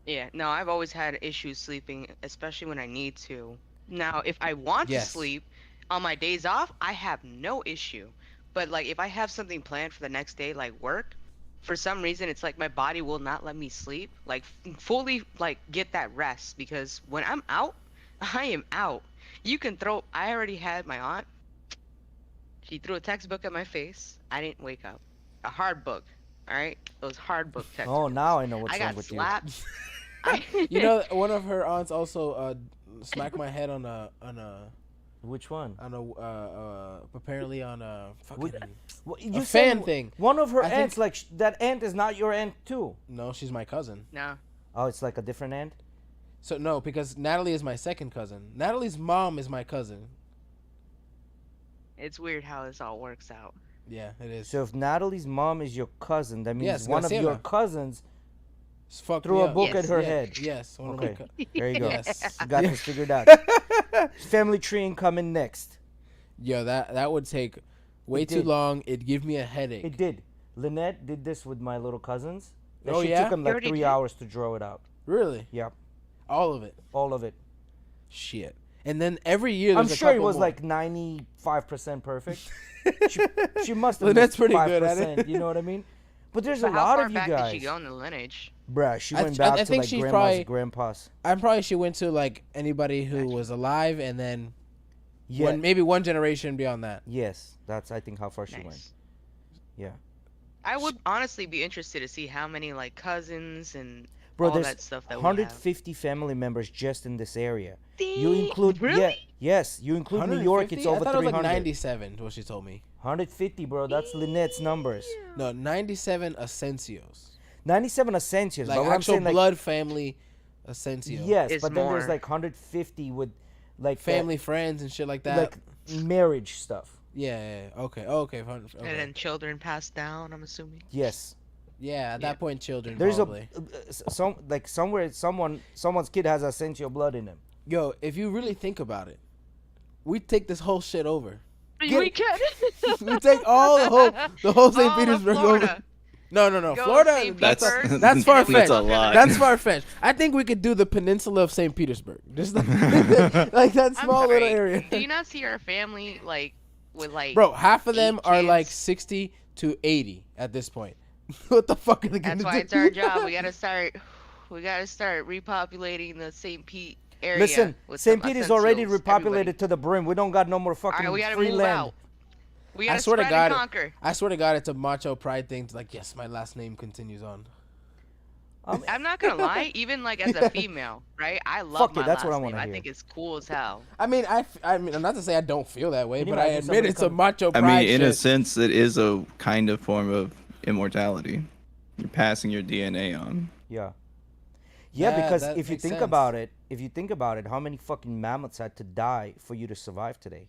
Yeah, no, I've always had issues sleeping, especially when I need to. Now, if I want
Yes.
to sleep on my days off, I have no issue. But like if I have something planned for the next day, like work, for some reason it's like my body will not let me sleep, like fully like get that rest because when I'm out, I am out. You can throw I already had my aunt. She threw a textbook at my face. I didn't wake up. A hard book. All right? Those hard book textbooks.
Oh, now I know what's
I
wrong
got
with
slapped.
You know, one of her aunts also smacked my head on a
you. Which one?
apparently on a fucking
Well,
a fan thing.
One of her
I think-
aunts, like that aunt is not your aunt too.
No, she's my cousin.
No.
Oh, it's like a different aunt.
So no, because Natalie is my second cousin. Natalie's mom is my cousin.
It's weird how this all works out.
Yeah, it is.
So if Natalie's mom is your cousin, that means
Yes,
one of your
Graciela.
cousins
Fuck
threw
me
a
up.
book
Yes.
at her
Yeah,
head.
Yes. One
Okay,
of my
there you go.
Yes.
You got
Yeah.
this figured out. Family tree incoming next.
Yo, that would take way
It
too
did.
long. It'd give me a headache.
It did. Lynette did this with my little cousins. And
Oh,
she
yeah?
took them
You
like
already
3
did?
hours to draw it out.
Really?
Yep,
All of it.
all of it.
Shit. And then every year
I'm
there's a
sure it
couple
was
more.
like 95% perfect. she must have
Lynette's
missed
pretty
5%,
good at it.
you know what I mean? But there's
So
a
how
lot
far
of you
back
guys.
did you go in the lineage?
Bruh, she
I
went
th-
back
I
to
think
like
she's
grandma's
probably-
grandpa's.
I'm probably she went to like anybody who
Gotcha.
was alive, and then
Yeah.
maybe one generation beyond that.
Yes, that's I think how far she went.
Nice.
Yeah.
I would honestly be interested to see how many like cousins and
Bro,
all
there's
that stuff that we have.
150 family members just in this area. You
Dang,
include
really?
yeah, yes, you include New York,
150?
it's over
I thought
300.
it was like 97. What she told me.
150, bro. That's Lynette's numbers.
No, 97 Asensios.
97 Ascensios,
Like
but what I'm
actual
saying, like,
blood family Asensio.
yes,
Is
but then there's
more.
like 150 with like
Family, friends, and shit like that.
like marriage stuff.
yeah. Okay. Okay. Okay.
And then children passed down, I'm assuming.
Yes.
Yeah. At
Yeah.
that point, children.
There's
probably.
some like somewhere someone's kid has Asensio blood in him.
Yo, if you really think about it, we take this whole shit over.
We can.
We take all the whole St.
All of
Petersburg
Florida.
over. No.
Go
Florida.
St.
That's
Petersburg.
that's far
That's
fetched.
a lot.
That's far fetched. I think we could do the peninsula of St. Petersburg, just like, like that
I'm
small little
sorry,
area.
Do you not see our family like with like
Bro, half of them
8
are like
kids?
60 to 80 at this point. What the fuck are they gonna
That's
do?
why it's our job. We gotta start repopulating the St. Pete area.
Listen,
with
St.
some
Pete is already
Ascensios,
repopulated
everybody.
to the brim. We don't got no more fucking
Alright, we gotta
free
move
land.
out. We
I
gotta
swear to
spread
God,
and conquer.
I swear to God, it's a macho pride thing. To like, yes, my last name continues on.
I'm not gonna lie, even like as a female, right? I love
Fuck it,
my
that's what I
last name.
wanna
I
hear.
think it's cool as hell.
I mean, I mean, not to say I don't feel that way,
Can you
but I
imagine
admit
somebody
it's a
come-
macho
I
pride
mean, in a
shit.
sense, it is a kind of form of immortality. You're passing your DNA on.
Yeah. Yeah,
Yeah,
because
that
if you
makes
think
sense.
about it, how many fucking mammoths had to die for you to survive today?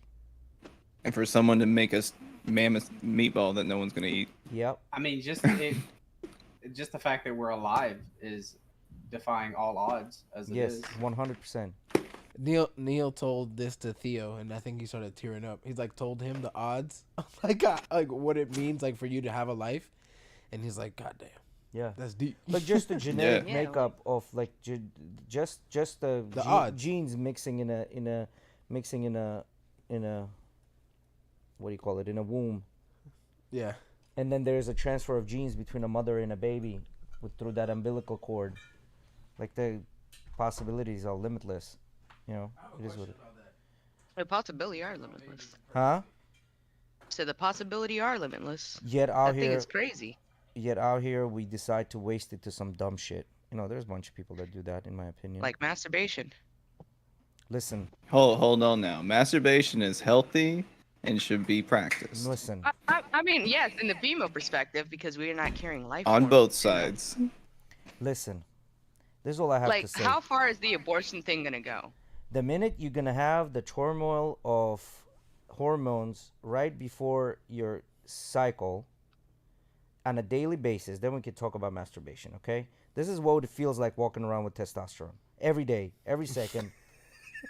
And for someone to make a mammoth meatball that no one's gonna eat.
Yep.
I mean, just the fact that we're alive is defying all odds as it
Yes,
is.
100%.
Neil told this to Theo, and I think he started tearing up. He's like told him the odds, like what it means, like for you to have a life, and he's like, God damn,
Yeah.
that's deep.
Like just the genetic
Yeah,
makeup of like just the
odds.
genes mixing in a what do you call it, in a womb,
Yeah,
and then there's a transfer of genes between a mother and a baby through that umbilical cord. Like the possibilities are limitless. You know, it is what it.
The possibility are limitless.
Huh?
So the possibility are limitless.
Yet
I
out
think
here,
it's crazy.
we decide to waste it to some dumb shit. You know, there's a bunch of people that do that, in my opinion.
Like masturbation.
Listen,
Hold on now. Masturbation is healthy and should be practiced
listen.
I mean, yes, in the female perspective, because we are not carrying life
on
forms
both
within us.
sides.
Listen. This is all I have to
Like,
say.
how far is the abortion thing gonna go?
The minute you're gonna have the turmoil of hormones right before your cycle on a daily basis, then we can talk about masturbation, okay? This is what it feels like walking around with testosterone. Every day, every second.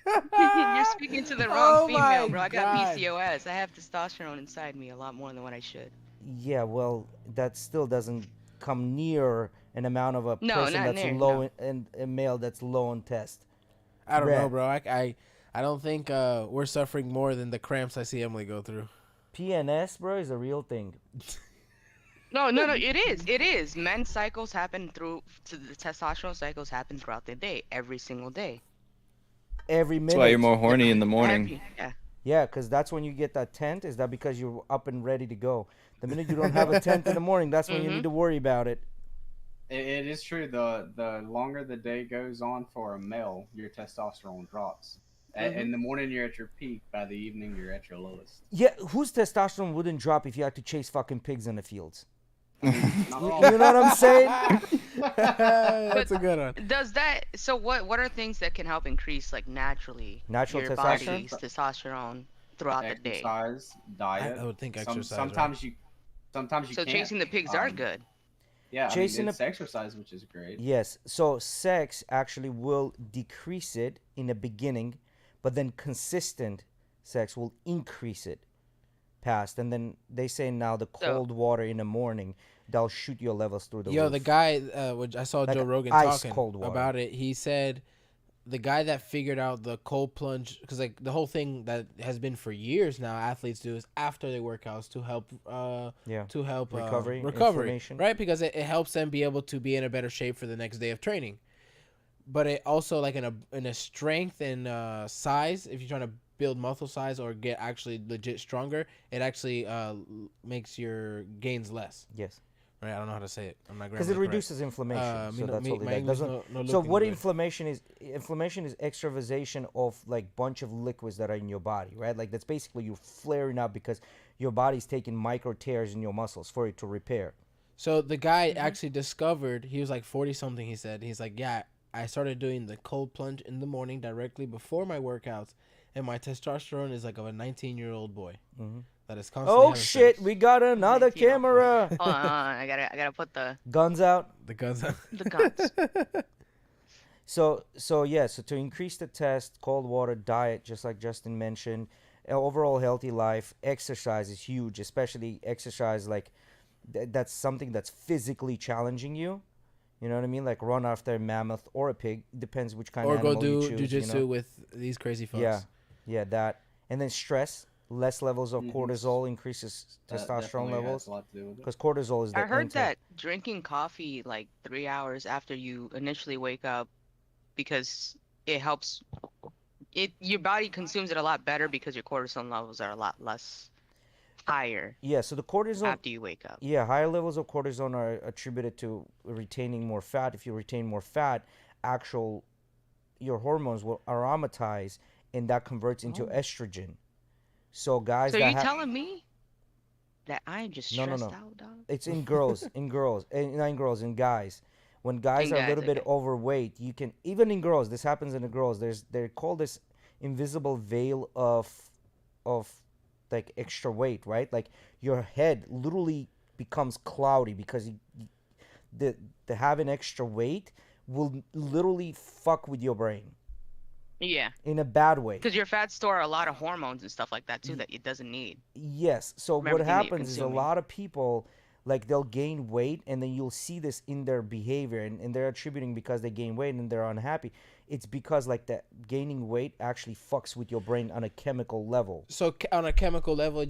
You're speaking to the wrong
Oh
female,
my
bro. I got
God.
PCOS. I have testosterone inside me a lot more than what I should.
Yeah, well, that still doesn't come near an amount of a
No,
person
not
that's
near,
low
no.
and a male that's low on test.
I don't know,
Bruh.
bro. I don't think we're suffering more than the cramps I see Emily go through.
PNS, bro, is a real thing.
No, it is. It is. Men's cycles happen the testosterone cycles happen throughout the day, every single day.
Every minute.
That's why you're more horny in the morning.
Yeah.
Yeah, because that's when you get that tent. Is that because you're up and ready to go? The minute you don't have a tent in the morning, that's when you need to worry about it.
It is true. The longer the day goes on for a male, your testosterone drops. In the morning, you're at your peak. By the evening, you're at your lowest.
Yeah, whose testosterone wouldn't drop if you had to chase fucking pigs in the fields?
Not
You
wrong.
know what I'm saying?
That's a good one.
Does that? So what are things that can help increase like naturally
Natural
your
testosterone?
body's testosterone throughout the day?
Exercise, diet.
I would think exercise,
Sometimes you
So
can't.
chasing the pigs are good.
Yeah,
Chasing
I mean, it's exercise, which is great.
Yes. So sex actually will decrease it in the beginning, but then consistent sex will increase it past. And then they say now the cold water in the morning, that'll shoot your levels through the
Yo,
roof.
the guy, which I saw
Like
Joe Rogan
ice
talking
cold water.
about it. He said the guy that figured out the cold plunge, because like the whole thing that has been for years now, athletes do is after they work outs to help,
Recovery,
recovery,
inflammation.
right? Because it helps them be able to be in a better shape for the next day of training. But it also like in a strength and size, if you're trying to build muscle size or get actually legit stronger, it actually makes your gains less.
Yes.
Right, I don't know how to say it. I'm not
Because it
grammatically correct.
reduces inflammation. So that's all it
my
does.
English
Doesn't-
no
so
looking
what
good.
inflammation is? Inflammation is extravasation of like bunch of liquids that are in your body, right? Like that's basically you flaring up because your body's taking micro tears in your muscles for it to repair.
So the guy actually discovered, he was like 40 something, he said. He's like, yeah, I started doing the cold plunge in the morning directly before my workouts, and my testosterone is like of a 19-year-old boy that is constantly
Oh
having
shit,
sex.
we got another
19-year-old boy.
camera.
Hold on, I gotta put the
Guns out.
The guns out.
guns.
So to increase the test, cold water, diet, just like Justin mentioned, overall healthy life, exercise is huge, especially exercise like that's something that's physically challenging you. You know what I mean? Like run after a mammoth or a pig. Depends which kind
Or
of
go
animal
do
you choose.
jujitsu
You know?
with these crazy folks.
Yeah, that. And then stress, less levels of cortisol increases
That
testosterone
definitely
levels.
has a lot to do with it.
Because cortisol is the
I heard
anti-
that drinking coffee like 3 hours after you initially wake up, because it helps. Your body consumes it a lot better because your cortisol levels are a lot less. higher
Yeah, so the cortisol.
after you wake up.
Yeah, higher levels of cortisol are attributed to retaining more fat. If you retain more fat, actual your hormones will aromatize, and that converts into estrogen. So guys
So
that
you
have
telling me that I'm just
no, no,
stressed
no,
out, dog?
it's in girls, and not in girls, in guys. When guys
And
are a
guys,
little bit
okay.
overweight, you can even in girls. This happens in the girls. They call this invisible veil of like extra weight, right? Like your head literally becomes cloudy because the having extra weight will literally fuck with your brain
Yeah,
in a bad way.
because your fats store a lot of hormones and stuff like that too that it doesn't need
Yes. So
from
what
everything that you're
happens is a
consuming.
lot of people like they'll gain weight and then you'll see this in their behavior and they're attributing because they gain weight and they're unhappy. It's because like that gaining weight actually fucks with your brain on a chemical level.
So on a chemical level,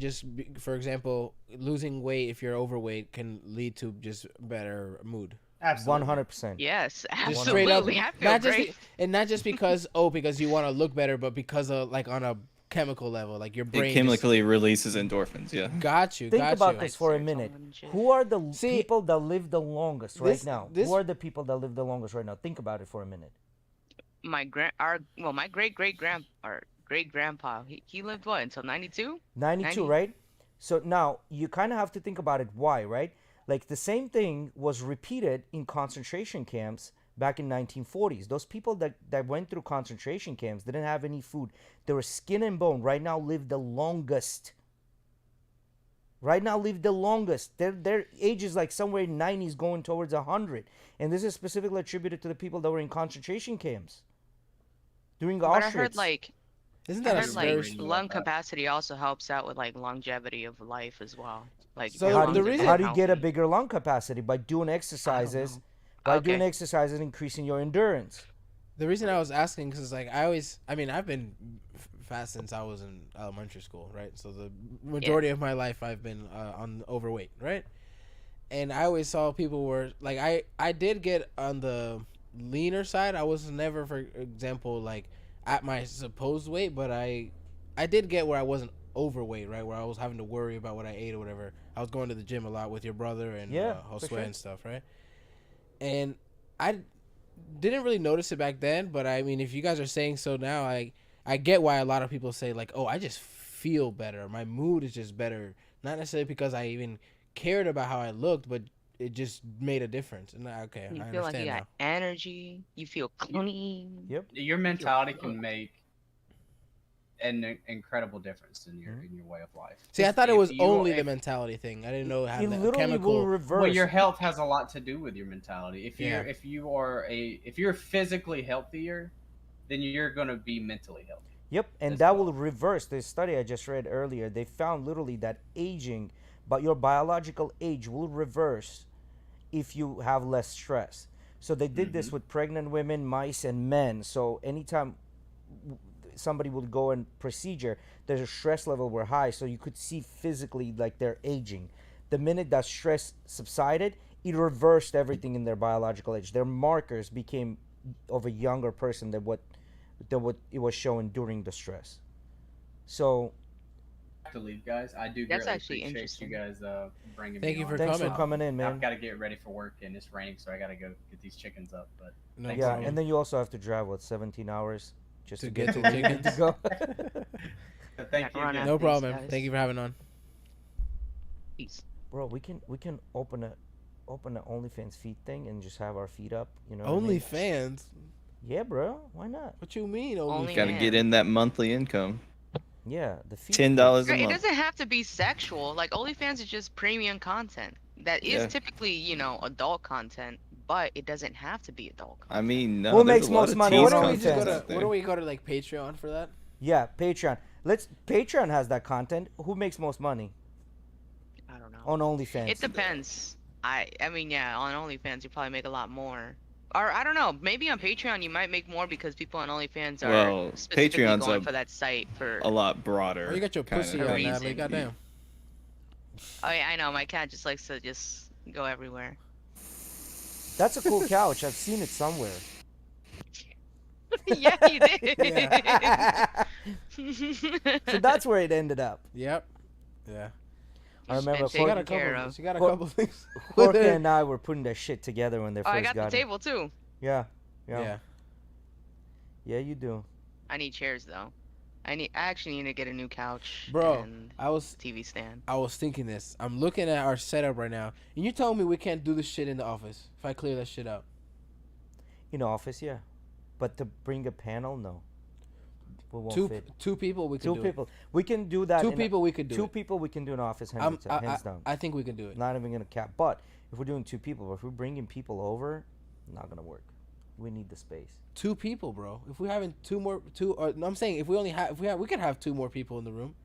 for example, losing weight if you're overweight can lead to just better mood.
Absolutely.
100%.
Yes,
Straight up,
absolutely. I feel
not just
great.
and not just because because you want to look better, but because of like on a chemical level, like your
It
brain
chemically releases endorphins. Yeah.
got you.
Think
got
about
you.
this for a
Like
minute.
serotonin and shit.
Who are the
See,
people that live the longest right
this-
now?
this-
Who are the people that live the longest right now? Think about it for a minute.
My great grandpa, he lived what until 92?
92,
90?
right? So now you kind of have to think about it. Why, right? Like the same thing was repeated in concentration camps back in 1940s. Those people that went through concentration camps didn't have any food. They were skin and bone. Right now live the longest. Right now live the longest. Their age is like somewhere in 90s going towards 100. And this is specifically attributed to the people that were in concentration camps during
But I
Auschwitz.
heard like
Isn't
I
that a
heard
very
like
reading
very
about
lung
that.
capacity also helps out with like longevity of life as well. Like
So
your
how
the
do
lungs
you,
are
reason-
how
being
do you get a
healthy.
bigger lung capacity? By doing exercises.
know.
By doing
Okay.
exercises, increasing your endurance.
The reason I was asking because like I've been fat since I was in elementary school, right? So the majority of my life I've been on overweight, right? And I always saw people were like I did get on the leaner side. I was never, for example, like at my supposed weight, but I did get where I wasn't overweight, right? Where I was having to worry about what I ate or whatever. I was going to the gym a lot with your brother and
Yeah, for
Josue
sure.
and stuff, right? And I didn't really notice it back then, but I mean, if you guys are saying so now, I get why a lot of people say like, "Oh, I just feel better. My mood is just better." Not necessarily because I even cared about how I looked, but it just made a difference. And okay,
You
I
feel like you
understand
got energy. You feel clean.
Yep.
Your mentality can make an incredible difference in
Mm-hmm.
your way of life.
See, I thought it
If
was
you-
only the
if-
mentality thing. I didn't know it had
It
that
literally
chemical.
will reverse.
Well, your health has a lot to do with your mentality.
Yeah.
If you're physically healthier, then you're gonna be mentally healthy.
Yep, and
as
that
well.
will reverse. The study I just read earlier, they found literally that aging, but your biological age will reverse if you have less stress. So they did this with pregnant women, mice, and men. So anytime somebody would go in procedure, their stress level were high, so you could see physically like they're aging. The minute that stress subsided, it reversed everything in their biological age. Their markers became of a younger person than what it was showing during the stress. So
I have to leave, guys. I do
That's
greatly
actually
appreciate
interesting.
you guys bringing
Thank
me
you
on.
for
thanks
coming.
for coming in, man.
I've got to get ready for work, and it's raining, so I got to go get these chickens up. But
No
thanks
Yeah,
problem.
and then you also have to drive 17 hours just
To
to
get
get
to
to where you need to
chickens.
go.
thank you.
Run
again.
out.
No
Thanks,
problem.
guys.
Thank you for having on.
Peace.
Bro, we can open a OnlyFans feed thing and just have our feet up. You know. what I mean?
Only fans.
Yeah, bro. Why not?
What you mean?
Only
Only
Got to
man.
get in that monthly income.
Yeah, the feed.
$10 a
It
month.
doesn't have to be sexual. Like OnlyFans is just premium content that is
Yeah.
typically, adult content, but it doesn't have to be adult content.
I mean, no,
Who
there's
makes
a lot
most
of
money?
teens
Why
Why
don't we
don't
just go
content
to?
out
Why
there.
don't we go to like Patreon for that?
Yeah, Patreon. Patreon has that content. Who makes most money
I don't know.
on OnlyFans?
It depends. I mean, yeah, on OnlyFans you probably make a lot more. Or I don't know, maybe on Patreon you might make more because people on OnlyFans are
Well,
specifically
Patreon's
going
a-
for that site for.
A lot broader.
Oh, you got your
kinda
pussy
thing.
out,
reason.
Natalie. Goddamn.
Oh yeah, I know. My cat just likes to just go everywhere.
That's a cool couch. I've seen it somewhere.
Yeah, you did.
So that's where it ended up.
Yep. Yeah.
I
She's
remember
been
She got a
taken care
couple.
of.
She got a
Jor-
couple things. with
Jorge
her.
and I were putting that shit together when they
Oh, I
first
got the
got it.
table too.
Yeah, yeah,
Yeah.
yeah. You do.
I need chairs though. I actually need to get a new couch
Bro,
and
I was
TV stand.
thinking this. I'm looking at our setup right now, and you told me we can't do this shit in the office if I clear that shit out.
In office, yeah, but to bring a panel, no. We won't
Two
fit.
two people we can
Two
do
people. We can do that.
it. Two
in a-
people we could do
Two
it.
people we can do an office
I'm,
hands down.
I think we can do it.
Not even gonna cap. But if we're doing two people, if we're bringing people over, not gonna work. We need the space.
Two people, bro. If we having no, I'm saying if we only have we could have two more people in the room,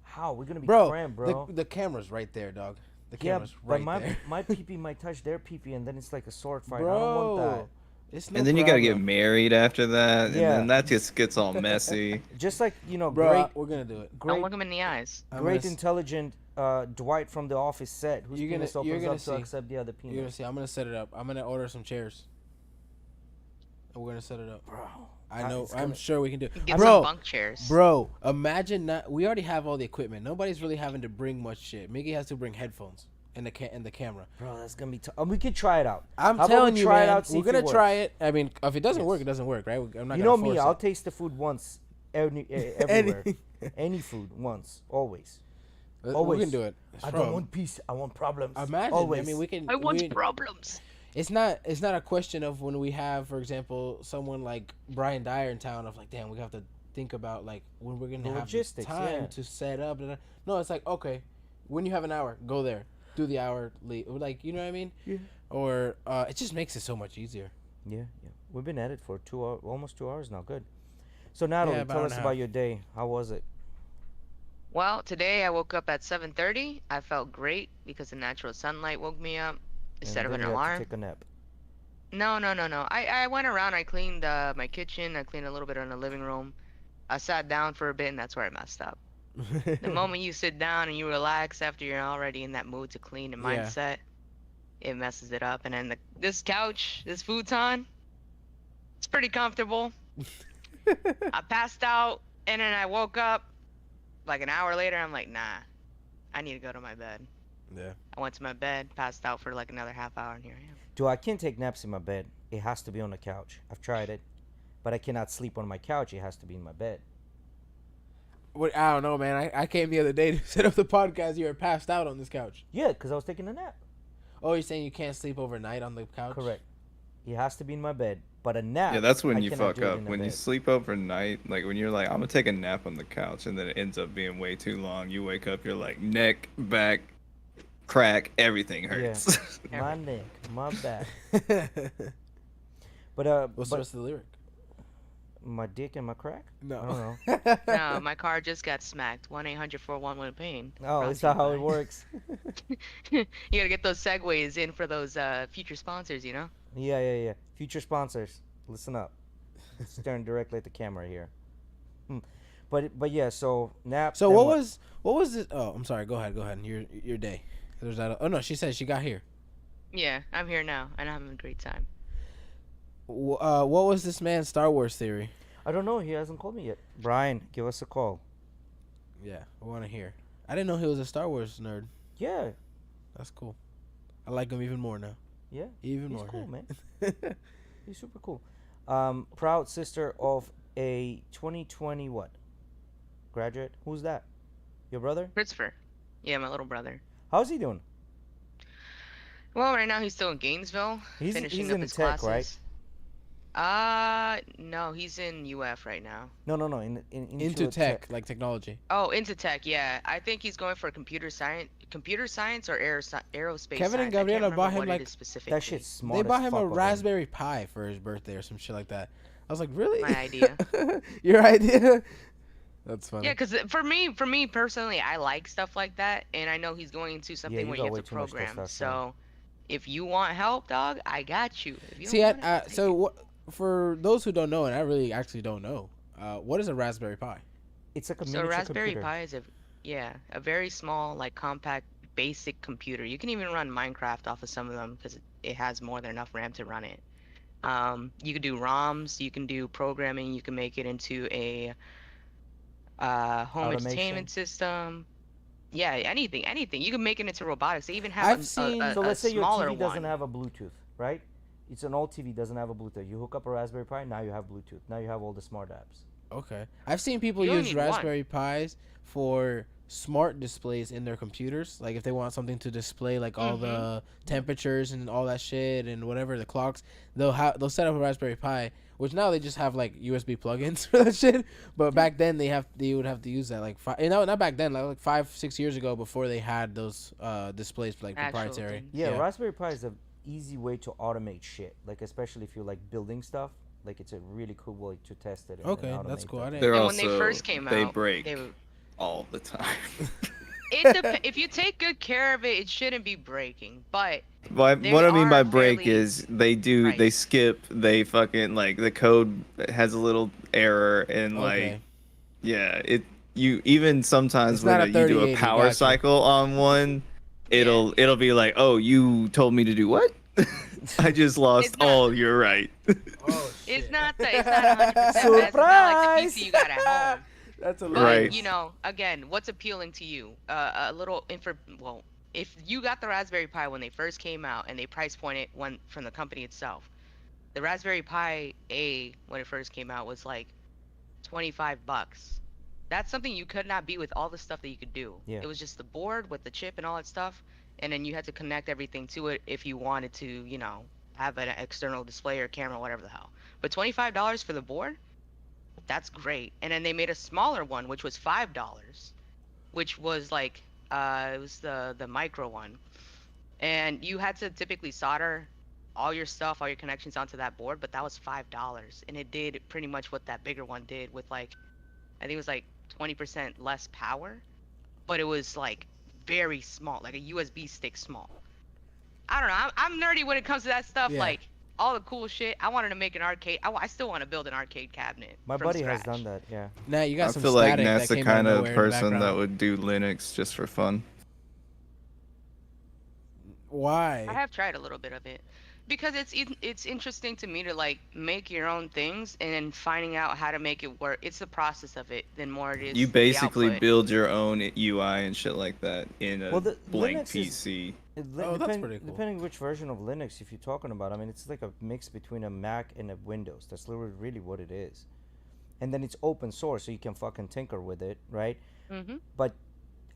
How we're gonna be
bro.
crammed, bro?
The camera's right there, dog. The
Yeah,
camera's
but
right
my
there,
my peepee might touch their peepee, and then it's like a sword fight. I don't
bro.
want that.
It's no
And then you gotta get
problem.
married after that, and
Yeah.
then that just gets all messy.
Just like
Bro,
great,
we're gonna do it.
Don't
great,
look him in the eyes.
I'm
great,
gonna s-
intelligent Dwight from The Office said, whose
You're gonna-
penis
you're
opens
gonna
up to
see.
accept the other
You're gonna
penis.
see. I'm gonna set it up. I'm gonna order some chairs. And we're gonna set it up.
Bro,
I know.
it's
I'm
gonna-
sure we can do it.
Get
Bro,
some bunk chairs.
Bro, imagine not. We already have all the equipment. Nobody's really having to bring much shit. Miggy has to bring headphones and the camera.
Bro, that's gonna be tough. We could try it out.
I'm
How about
telling
we
you,
try
man.
it out, see
We're
if it
gonna try
works?
it. I mean, if it doesn't
Yes.
work, it doesn't work, right? I'm not.
You know
gonna
me.
force
I'll
it.
taste the food once, everywhere. Any food once, always.
We
always.
can do it.
I
Bro,
don't want peace. I want problems.
Imagine.
Always.
I mean, we can.
I want
we-
problems.
It's not a question of when we have, for example, someone like Brian Dyer in town of like, damn, we have to think about like when we're gonna
The
have
logistics,
time
yeah.
to set up. No, it's like, okay, when you have an hour, go there, do the hour, leave. Like, you know what I mean?
Yeah.
Or it just makes it so much easier.
Yeah, yeah. We've been at it for 2 hours, almost 2 hours now. Good. So Natalie,
about
tell
an
us
hour.
about your day. How was it?
Well, today I woke up at 7:30. I felt great because the natural sunlight woke me up instead of
And
an
then you had to
alarm.
take a nap.
No, no, no, no. I went around. I cleaned my kitchen. I cleaned a little bit in the living room. I sat down for a bit, and that's where I messed up. The moment you sit down and you relax after you're already in that mood to clean and
Yeah.
mindset, it messes it up. And then this couch, this futon, it's pretty comfortable. I passed out, and then I woke up like an hour later. I'm like, nah, I need to go to my bed.
Yeah.
I went to my bed, passed out for like another half hour, and here I am.
Dude, I can't take naps in my bed. It has to be on the couch. I've tried it, but I cannot sleep on my couch. It has to be in my bed.
What, I don't know, man. I came the other day to set up the podcast. You were passed out on this couch.
Yeah, because I was taking a nap.
Oh, you're saying you can't sleep overnight on the couch?
Correct. It has to be in my bed. But a nap.
Yeah, that's
I
when you
cannot
fuck
do it
up.
in the
When you
bed.
sleep overnight, like when you're like, I'm gonna take a nap on the couch, and then it ends up being way too long. You wake up, you're like neck, back, crack, everything hurts.
My neck, my back. But
What's
but
the rest of the lyric?
my dick and my crack.
No.
I don't know.
No, my car just got smacked. 1-800-411-PAIN.
Oh,
Brought
is
to you
that how it
by-
works?
You gotta get those segues in for those future sponsors, you know?
Yeah, yeah, yeah. Future sponsors, listen up. Staring directly at the camera here. But yeah, so nap.
So
then
what was it? Oh, I'm sorry. Go ahead. Your day. There's that. Oh no, she said she got here.
Yeah, I'm here now, and I'm having a great time.
What was this man's Star Wars theory?
I don't know. He hasn't called me yet. Brian, give us a call.
Yeah, I want to hear. I didn't know he was a Star Wars nerd.
Yeah,
That's cool. I like him even more now.
yeah.
Even
He's
more.
cool, man. He's super cool. Proud sister of a 2020 what? Graduate? Who's that? Your brother?
Christopher. Yeah, my little brother.
How's he doing?
Well, right now he's still in Gainesville, finishing
he's
up
in
his
tech,
classes. No, he's in UF right now.
No.
Into tech, like technology.
Oh, into tech, yeah. I think he's going for computer science or aerospace.
Kevin and
science. I can't
Gabriela bought
remember
him,
what it
like-
is specifically.
That shit's smart.
They
as
bought him
fuck
a
of him.
Raspberry Pi for his birthday or some shit like that. I was like, really?
My idea.
Your idea? That's funny.
Yeah, because for me personally, I like stuff like that, and I know he's going into something
you
where
got
you
way
have to
too much
program.
testosterone.
So, if you want help, dog, I got you. If you
See,
don't want it, I'll take
so
it.
what? For those who don't know, and I really actually don't know, what is a Raspberry Pi?
It's like a
So
miniature
Raspberry
computer.
Pi is a very small, like compact, basic computer. You can even run Minecraft off of some of them because it has more than enough RAM to run it. You can do ROMs, you can do programming, you can make it into a home
Automation.
entertainment system. Yeah, anything. You can make it into robotics. They even have
I've
a,
seen-
a,
So
a
let's say your
smaller
TV doesn't
one.
have a Bluetooth, right? It's an old TV, doesn't have a Bluetooth. You hook up a Raspberry Pi, now you have Bluetooth. Now you have all the smart apps.
Okay. I've seen people
You only
use
need one.
Raspberry Pis for smart displays in their computers. Like if they want something to display like all the temperatures and all that shit and whatever the clocks, they'll set up a Raspberry Pi, which now they just have like USB plugins for that shit. But back then they would have to use that like not back then, like 5-6 years ago before they had those displays like
Actual
proprietary.
things.
Yeah, Raspberry Pi is a easy way to automate shit. Like especially if you're like building stuff. Like it's a really cool way to test it. And
Okay,
automate
that's cool.
that.
I didn't.
They're
And
also
when they first came
they
out,
break
they were-
all the time.
if you take good care of it, it shouldn't be breaking. But They
What I mean by
are
break
fairly
is they
priced.
skip, they fucking like the code has a little error and
Okay.
like yeah, you even sometimes
It's not
when
a
you do a
3080,
power
gotcha.
cycle on one, it'll be like, "Oh, you told me to do what?" I just lost
It's not-
all your right.
Oh
it's not 100% fast. It's not like the
Surprise!
PC you got at home.
That's a
But
Right.
you know, again, what's appealing to you? A little well, if you got the Raspberry Pi when they first came out and they price pointed one from the company itself, the Raspberry Pi A when it first came out was like $25. That's something you could not beat with all the stuff that you could do.
Yeah.
It was just the board with the chip and all that stuff, and then you had to connect everything to it if you wanted to, you know, have an external display or camera, whatever the hell. But $25 for the board, that's great. And then they made a smaller one, which was $5, which was like it was the micro one, and you had to typically solder all your stuff, all your connections onto that board, but that was $5, and it did pretty much what that bigger one did with like, I think it was like 20% less power, but it was like very small, like a USB stick small. I don't know. I'm nerdy when it comes to that stuff.
Yeah.
Like all the cool shit. I wanted to make an arcade. I still want to build an arcade cabinet.
My
from
buddy has
scratch.
done that. Yeah.
Nah, you got
I
some
feel like
static that
Nat's the
came out
kind of
nowhere in the
person that
background.
would do Linux just for fun.
Why?
I have tried a little bit of it because it's interesting to me to like make your own things and then finding out how to make it work. It's the process of it than more it is.
You
the
basically
output.
build your own UI and shit like that in a
Well, the
blank
Linux is-
PC.
Oh, that's pretty cool.
Depending which version of Linux if you're talking about, I mean, it's like a mix between a Mac and a Windows. That's literally really what it is. And then it's open source, so you can fucking tinker with it, right?
Mhm.
But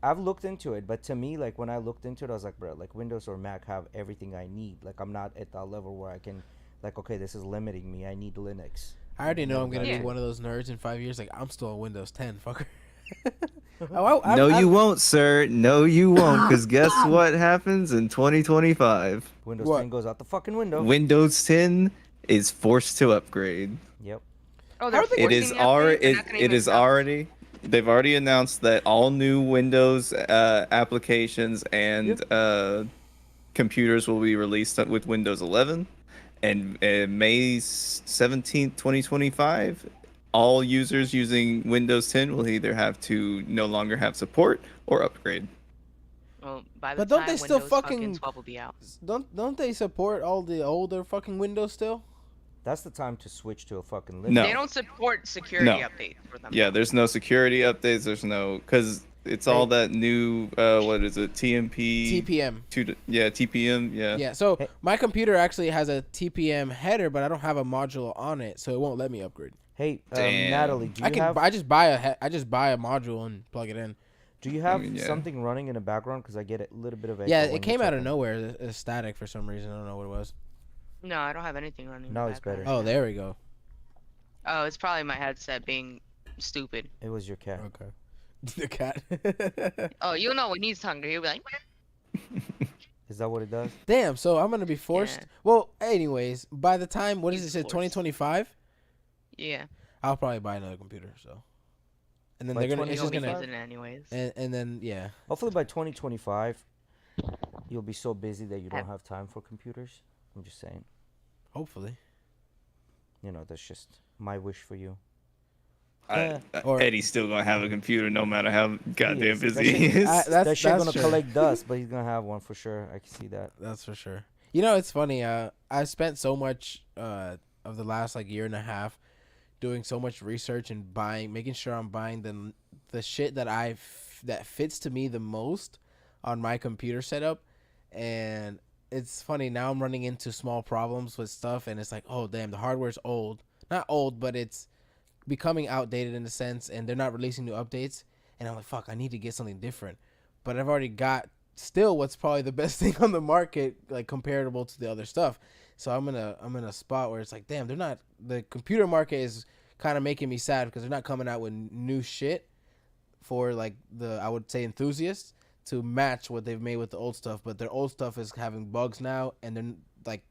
I've looked into it, but to me, like when I looked into it, I was like, bro, like Windows or Mac have everything I need. Like I'm not at that level where I can, like, okay, this is limiting me. I need Linux.
I already know I'm gonna
Yeah.
be one of those nerds in 5 years. Like I'm still on Windows 10, fucker.
No, you won't, sir. No, you won't. Because guess what happens in 2025?
Windows
What?
10 goes out the fucking window.
Windows 10 is forced to upgrade.
Yep.
Oh, they're
How are they-
It is
forcing the upgrade? They're not gonna
it
even
is
stop.
already. They've already announced that all new Windows applications and computers will be released with Windows 11, and May 17th, 2025. All users using Windows 10 will either have to no longer have support or upgrade.
Well, by the
But don't
time
they still
Windows
fucking-
12 will be out.
Don't they support all the older fucking Windows still?
That's the time to switch to a fucking Linux.
No.
They don't support security
No.
updates for them.
Yeah, there's no security updates. There's no because it's all that new what is it TMP
TPM.
TPM
Yeah. So
Hey.
my computer actually has a TPM header, but I don't have a module on it, so it won't let me upgrade.
Hey,
Damn.
Natalie, do you have
I just buy a module and plug it in.
do you have
mean, yeah.
something running in the background? Because I get a little bit of echo
Yeah,
when
it
you're
came out of
talking.
nowhere. It's static for some reason. I don't know what it was.
No, I don't have anything running. in
Now
the
it's
background.
better.
Oh, there we go.
Oh, it's probably my headset being stupid.
It was your cat.
Okay. The cat.
Oh, you'll know when he's hungry. He'll be like, "Meow."
Is that what it does?
Damn. So I'm gonna be forced.
Yeah.
Well, anyways, by the time what is
He's
it? Said
forced.
2025.
Yeah.
I'll probably buy another computer. So. And then
By
they're gonna. It's
You'll
just
be
gonna.
using it anyways.
And then yeah.
Hopefully by 2025, you'll be so busy that you don't have time for computers. I'm just saying.
Hopefully.
You know, that's just my wish for you.
Or-
Eddie's still gonna have a computer no matter how goddamn
is.
busy
That
he
shit-
is.
That shit
that's
gonna
true.
collect dust, but he's gonna have one for sure. I can see that.
That's for sure. You know, it's funny. I spent so much of the last like year and a half doing so much research and making sure I'm buying the shit that I that fits to me the most on my computer setup. And it's funny, now I'm running into small problems with stuff, and it's like, oh damn, the hardware's old. Not old, but it's becoming outdated in a sense, and they're not releasing new updates. And I'm like, fuck, I need to get something different. But I've already got still what's probably the best thing on the market, like comparable to the other stuff. So I'm in a spot where it's like, damn, they're not, the computer market is kind of making me sad because they're not coming out with new shit for like the, I would say, enthusiasts to match what they've made with the old stuff. But their old stuff is having bugs now, and then like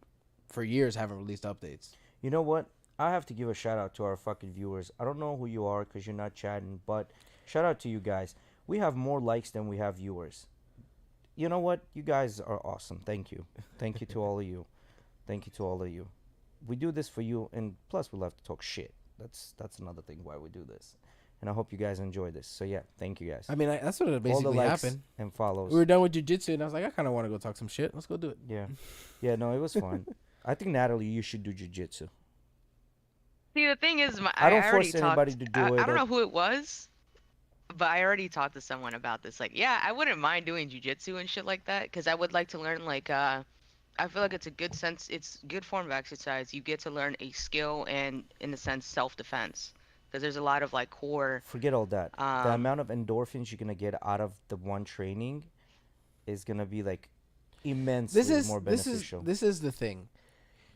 for years haven't released updates.
You know what? I have to give a shout out to our fucking viewers. I don't know who you are because you're not chatting, but shout out to you guys. We have more likes than we have viewers. You know what? You guys are awesome. Thank you. Thank you to all of you. Thank you to all of you. We do this for you, and plus we love to talk shit. That's another thing why we do this. And I hope you guys enjoy this. So yeah, thank you guys.
I mean, that's what
all the
basically
likes
happened.
and follows.
We were done with jiu-jitsu, and I was like, I kind of want to go talk some shit. Let's go do it.
Yeah. Yeah, no, it was fun. I think, Natalie, you should do jiu-jitsu.
See, the thing is,
I don't
already
force anybody
talked,
to do
I
it.
don't know who it was, but I already talked to someone about this. Like, yeah, I wouldn't mind doing jujitsu and shit like that, because I would like to learn, like, I feel like it's a good sense, it's good form of exercise. You get to learn a skill and, in a sense, self-defense. Because there's a lot of, like, core...
Forget all that. The amount of endorphins you're going to get out of the one training is going to be, like, immensely more beneficial.
This is the thing.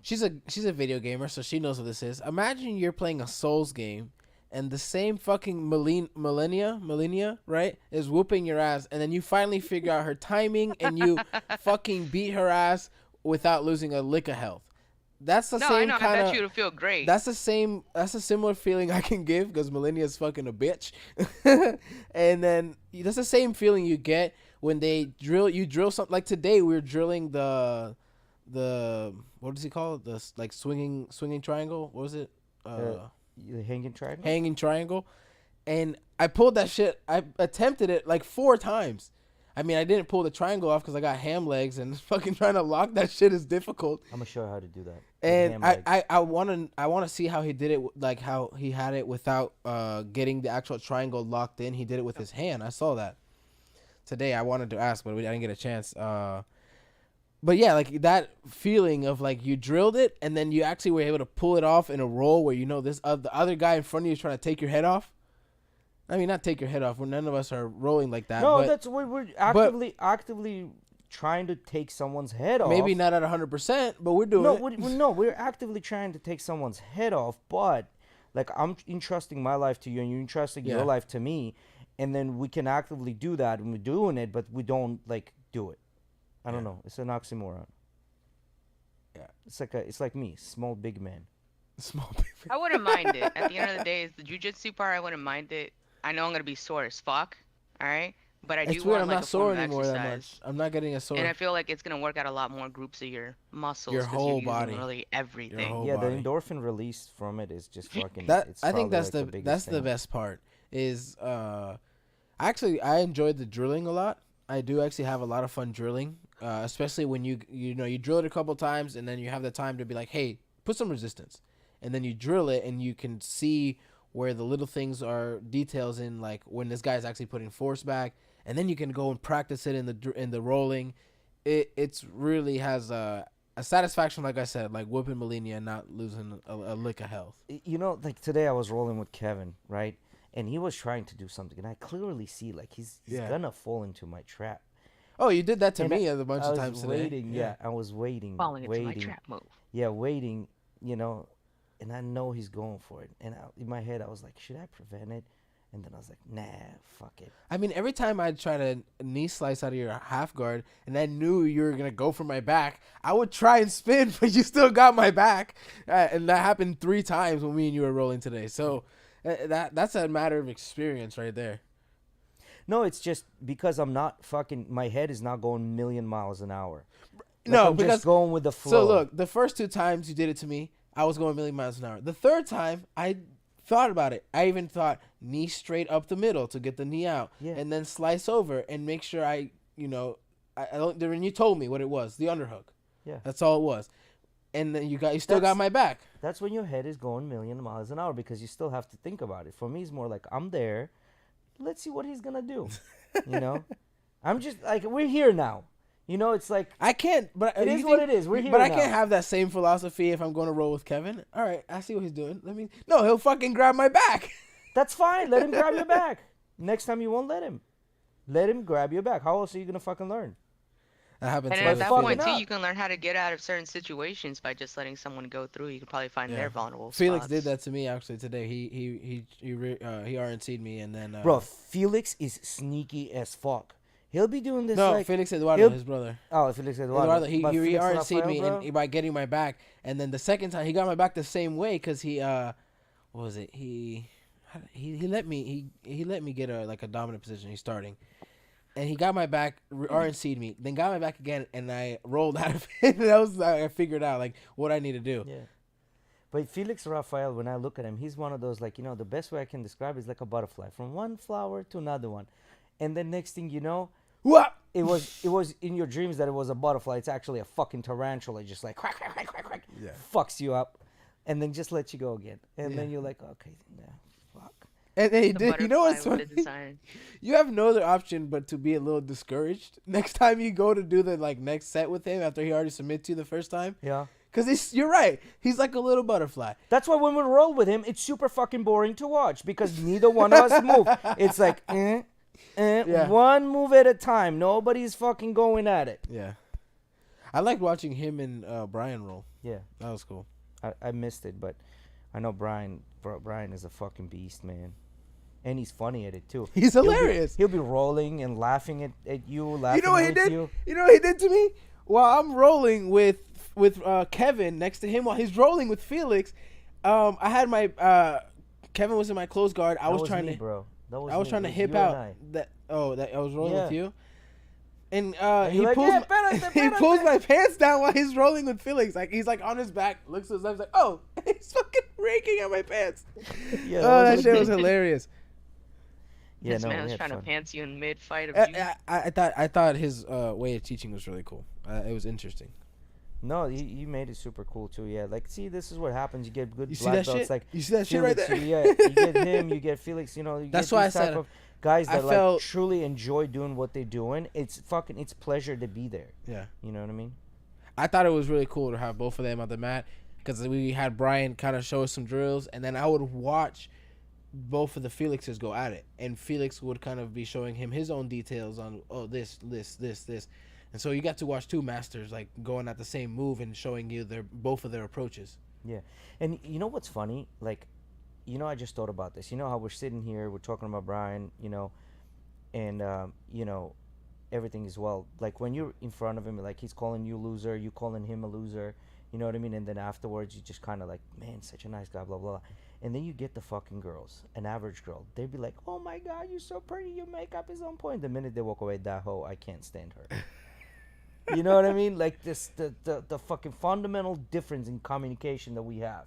She's a video gamer, so she knows what this is. Imagine you're playing a Souls game, and the same fucking Millennia, right, is whooping your ass, and then you finally figure out her timing, and you fucking beat her ass without losing a lick of health. That's the
No, I
same
know.
kind
I
of.
bet you would feel great.
That's a similar feeling I can give because Millennia's fucking a bitch, and then that's the same feeling you get when they drill something. Like today, we were drilling the what does he call it? The like swinging triangle. What was it?
The hanging triangle?
Hanging triangle. And I pulled that shit. I attempted it like 4 times. I mean, I didn't pull the triangle off because I got ham legs, and fucking trying to lock that shit is difficult.
I'm gonna show you how to do that.
And I want to see how he did it, like how he had it without getting the actual triangle locked in. He did it with his hand. I saw that today. I wanted to ask, but I didn't get a chance. But yeah, like that feeling of like you drilled it and then you actually were able to pull it off in a roll where you know this the other guy in front of you is trying to take your head off. I mean, not take your head off. None of us are rolling like that.
No,
but
that's what we're actively trying to take someone's head off.
maybe not at 100%, but we're doing it.
We're actively trying to take someone's head off. But like I'm entrusting my life to you, and you're entrusting your life to me, and then we can actively do that, and we're doing it, but we don't like do it. I don't know. It's an oxymoron.
Yeah,
it's like me, small big man.
Small.
I wouldn't mind it. At the end of the day, is the jujitsu part. I wouldn't mind it. I know I'm gonna be sore as fuck. All right, but I do
It's weird.
want
I'm
like
not
a form
sore
of
anymore that
exercise.
much. I'm not getting a sore.
And I feel like it's gonna work out a lot more groups of your muscles.
Your
'cause
whole
you're using
body.
Really everything.
whole
Yeah,
body.
the endorphin release from it is just fucking. It's
I think
probably,
that's
like,
the
biggest
the
thing.
best part is actually I enjoyed the drilling a lot. I do actually have a lot of fun drilling, especially when you drill it a couple times and then you have the time to be like, hey, put some resistance, and then you drill it and you can see where the little things are details in, like when this guy's actually putting force back, and then you can go and practice it in the rolling. It's really has a satisfaction, like I said, like whooping Molina and not losing a lick of health.
You know, like today I was rolling with Kevin, right? And he was trying to do something, and I clearly see like he's gonna fall into my trap.
Oh, you did that to
And
me a bunch of times today.
Waiting, yeah, I was waiting,
Falling into my
waiting,
trap move.
yeah, waiting, and I know he's going for it. And in my head, I was like, should I prevent it? And then I was like, nah, fuck it.
I mean, every time I try to knee slice out of your half guard and I knew you were going to go for my back, I would try and spin, but you still got my back. And that happened 3 times when me and you were rolling today. So that's a matter of experience right there.
No, it's just because I'm not fucking, my head is not going 1,000,000 miles an hour. Like,
No,
I'm
because
just going with the flow.
So look, the first 2 times you did it to me, I was going 1,000,000 miles an hour. The third time, I thought about it. I even thought knee straight up the middle to get the knee out, and then slice over and make sure I don't. When you told me what it was, the underhook.
Yeah,
that's all it was. And then you still got my back.
That's when your head is going 1,000,000 miles an hour because you still have to think about it. For me, it's more like I'm there. Let's see what he's gonna do. You know, I'm just like, we're here now. You know, it's like,
I can't, but
it is what it is. We're here
But I
now.
can't have that same philosophy if I'm going to roll with Kevin. All right, I see what he's doing. No, he'll fucking grab my back.
That's fine. Let him grab your back. Next time you won't let him. Let him grab your back. How else are you gonna fucking learn?
That happens.
And
to
at
other
that
fucking
point
Felix.
too,
up.
you can learn how to get out of certain situations by just letting someone go through. You can probably find their vulnerable
Felix
spots.
did that to me actually today. He RNC'd me and then.
Bro, Felix is sneaky as fuck. He'll be doing this
No,
like
Felix Eduardo,
he'll-
his brother.
oh, Felix Eduardo.
Eduardo, he
But Felix
RNC'd me
Rafael, bro?
by getting my back, and then the second time he got my back the same way because he what was it he let me get a dominant position. He's starting, and he got my back, RNC'd me, then got my back again, and I rolled out of it. That was I figured out like what I need to do.
Yeah. But Felix Rafael, when I look at him, he's one of those, like, you know, the best way I can describe it is like a butterfly from one flower to another one, and then next thing you know,
What?
it was in your dreams that it was a butterfly. It's actually a fucking tarantula, just like quack, quack, quack, quack, quack,
Yeah.
fucks you up, and then just lets you go again, and
Yeah.
then you're like, okay, yeah, fuck.
And then he
The
did. You know what's
butterfly
funny?
with the design.
You have no other option but to be a little discouraged next time you go to do the next set with him after he already submitted to you the first time.
Yeah.
Because you're right. He's like a little butterfly.
That's why when we roll with him, it's super fucking boring to watch because neither one of us move. It's like,
Yeah.
one move at a time. Nobody's fucking going at it.
Yeah. I liked watching him and Brian roll.
Yeah,
That was cool.
I missed it, but I know Brian is a fucking beast, man. And he's funny at it, too.
He's hilarious.
He'll be rolling and laughing at you, laughing
You know what he
with
did?
you.
You know what he did to me? While I'm rolling with Kevin next to him while he's rolling with Felix, I had my Kevin was in my close guard. I
That
was trying
me,
to
bro. That was
I was
me.
trying
It
to
was
hip
you and
out
I.
that I was rolling
Yeah.
with you. And
you're like,
pulls
"Yeah,
my,
espérate,
he
espérate."
pulls my pants down while he's rolling with Felix. Like he's like on his back, looks to his left, like, oh, he's fucking raking at my pants.
Yeah,
Oh, that
was
shit
me.
was hilarious.
Yeah,
This
no,
man
we
was
had
trying to
fun.
pants you in mid-fight of you.
I thought his way of teaching was really cool. It was interesting.
No, you made it super cool too. Yeah, like, see, this is what happens. You get good
You see
black
that
belts.
shit?
Like,
You see that shit right
Felix,
there?
Yeah, you get him. You get Felix. You know, you
That's
get
why
these
I
type
said
of guys
I
that
felt-
like truly enjoy doing what they're doing. It's pleasure to be there.
Yeah.
You know what I mean?
I thought it was really cool to have both of them on the mat because we had Brian kind of show us some drills, and then I would watch both of the Felixes go at it, and Felix would kind of be showing him his own details on this, and so you got to watch two masters like going at the same move and showing you both of their approaches.
Yeah. And you know what's funny? Like, you know, I just thought about this. You know how we're sitting here, we're talking about Brian, you know, and you know, everything as well. Like when you're in front of him, like he's calling you loser, you calling him a loser. You know what I mean? And then afterwards, you just kind of like, man, such a nice guy, blah, blah, blah. And then you get the fucking girls, an average girl. They'd be like, oh my God, you're so pretty. Your makeup is on point. The minute they walk away, that hoe, I can't stand her. You know what I mean? Like this, the fucking fundamental difference in communication that we have.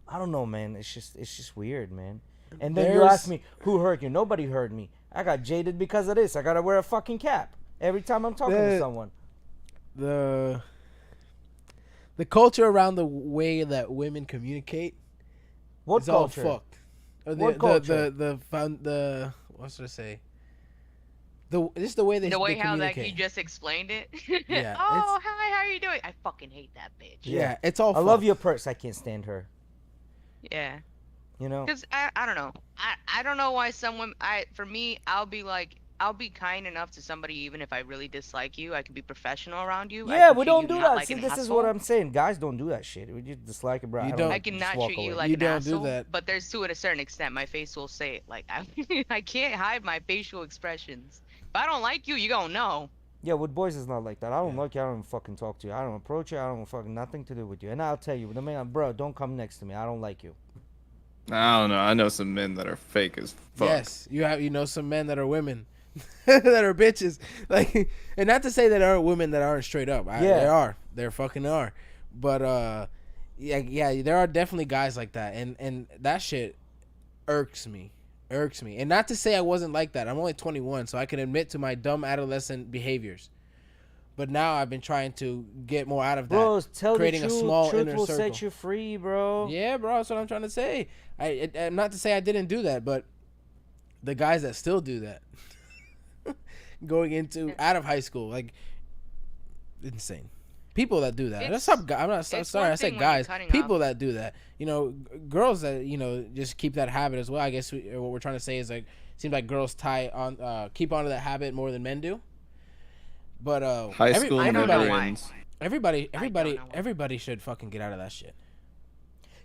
I don't know, man. It's just weird, man. And then you ask me, who hurt you? Nobody hurt me. I got jaded because of this. I gotta wear a fucking cap every time I'm talking to someone.
The culture around the way that women communicate
What
is
culture?
all fucked. Or
What culture?
The what should I say? Just the way they
The way
they
how like
communicate.
you just explained it.
Yeah,
Oh, hi, how are you doing? I fucking hate that bitch.
yeah, it's all.
I love
fucked.
your purse. I can't stand her.
Yeah.
You know?
Because I don't know. I don't know why someone for me I'll be kind enough to somebody even if I really dislike you. I can be professional around you. I
Yeah,
can
we
treat
don't
you
do
not
that.
like
See,
an
this is what
asshole.
I'm saying. Guys don't do that shit. We just dislike it, bro.
You
I
don't.
I cannot
walk
treat you
away.
like
You
an
don't do
asshole,
that.
but there's to a certain extent my face will say it. Like I can't hide my facial expressions. If I don't like you, you gonna know.
Yeah, with boys it's not like that. I don't like you. I don't fucking talk to you. I don't approach you. I don't fucking nothing to do with you. And I'll tell you, the man, bro, don't come next to me. I don't like you.
I don't know. I know some men that are fake as fuck.
Yes, you know some men that are women that are bitches. Like, and not to say that there are women that aren't straight up.
Yeah.
There are. There fucking are. But yeah, there are definitely guys like that, and that shit irks me. And not to say I wasn't like that. I'm only 21, so I can admit to my dumb adolescent behaviors. But now I've been trying to get more out of that.
Bro, tell
creating
the truth.
a small
Truth
inner
will
circle.
set you free, bro.
Yeah, bro, that's what I'm trying to say. I'm not to say I didn't do that, but the guys that still do that, going into out of high school, like insane. People that do that.
It's-
I'm not
it's
sorry.
one
I said
thing when you're
guys.
cutting
People
off-
that do that. You know, girls that just keep that habit as well. I guess what we're trying to say is like, seems like girls keep onto that habit more than men do. But
High school
I don't
never
know why.
ends.
everybody should fucking get out of that shit.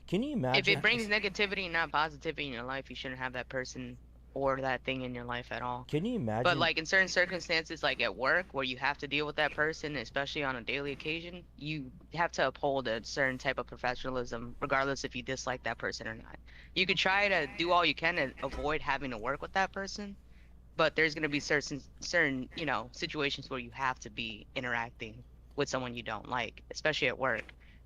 Can you imagine?
If it brings negativity and not positivity in your life, you shouldn't have that person or that thing in your life at all.
Can you imagine?
But like in certain circumstances, like at work, where you have to deal with that person, especially on a daily occasion, you have to uphold a certain type of professionalism, regardless if you dislike that person or not. You could try to do all you can to avoid having to work with that person, but there's gonna be certain situations where you have to be interacting with someone you don't like, especially at work.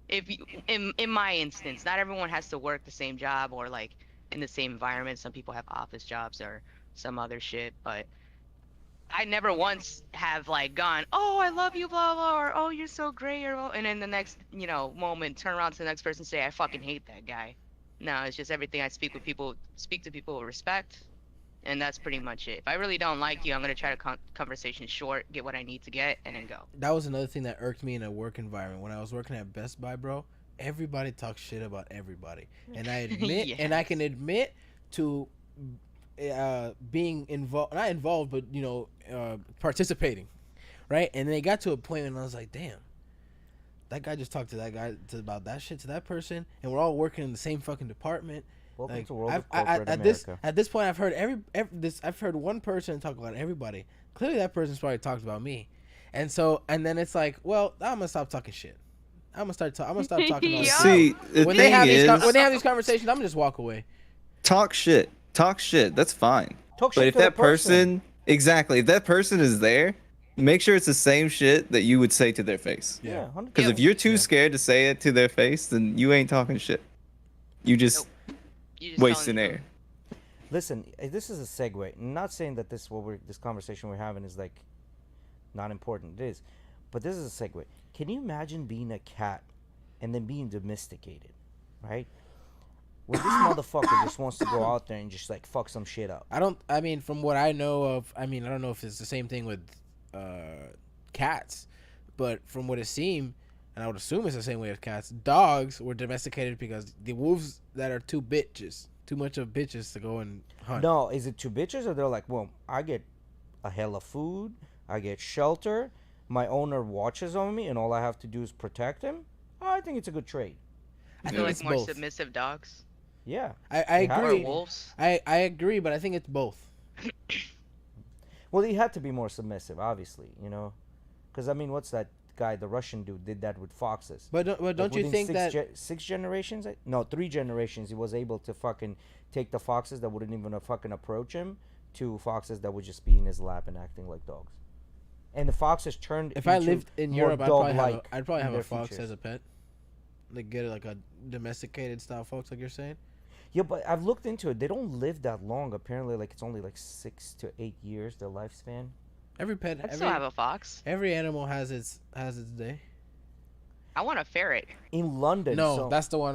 If you, in my instance, not everyone has to work the same job or like in the same environment. Some people have office jobs or some other shit, but I never once have like gone, oh, I love you, blah blah, or oh, you're so great, or and then the next moment turn around to the next person and say I fucking hate that guy. No, it's just everything. I speak to people with respect, and that's pretty much it. If I really don't like you, I'm gonna try to conversation short, get what I need to get, and then go.
That was another thing that irked me in a work environment when I was working at Best Buy, bro. Everybody talks shit about everybody, and I admit, and I can admit to being involved, not involved, but participating, right? And then it got to a point when I was like, damn, that guy just talked to that guy about that shit to that person, and we're all working in the same fucking department.
Welcome
Like,
to world of
at
corporate America.
this point, I've heard I've heard one person talk about everybody. Clearly, that person's probably talked about me, and then it's like, well, I'm gonna stop talking shit. I'm gonna stop talking about
Yeah.
shit.
See, the
When
thing
they have
is,
when they have these conversations, I'm gonna just walk away.
talk shit. Talk shit. That's fine.
Talk
But
shit
if
to the
that person, exactly, if that person is there, make sure it's the same shit that you would say to their face.
Yeah, 100%.
Because if you're too scared to say it to their face, then you ain't talking shit. You just
You just
wasting
telling the
air.
Listen, this is a segue. I'm not saying that this conversation we're having is like not important. It is, but this is a segue. Can you imagine being a cat and then being domesticated, right? When this motherfucker just wants to go out there and just like fuck some shit up.
I mean, from what I know of, I don't know if it's the same thing with cats, but from what it seemed, and I would assume it's the same way with cats, dogs were domesticated because the wolves that are too much of bitches to go and hunt.
No, is it two bitches or they're like, well, I get a hell of food, I get shelter, my owner watches over me, and all I have to do is protect him? I think it's a good trade.
I
I
think
feel like
it's
more
both.
submissive dogs
Yeah.
I
They have
or
agree.
wolves.
I agree, but I think it's both.
Well, you had to be more submissive, obviously, because I mean, what's that guy, the Russian dude, did that with foxes?
But don't
Like,
you
within
think that?
6 generations? No, 3 generations. He was able to fucking take the foxes that wouldn't even fucking approach him to foxes that would just be in his lap and acting like dogs. And the foxes turned.
If I
into
lived in
more
Europe,
dog-like
I'd probably
in
have a
their
fox
features.
as a pet. Like get like a domesticated style fox, like you're saying.
Yeah, but I've looked into it. They don't live that long. Apparently, like it's only like 6 to 8 years their lifespan.
Every pet,
I'd still have a fox.
every animal has its day.
I want a ferret.
In London,
No,
so
that's the one.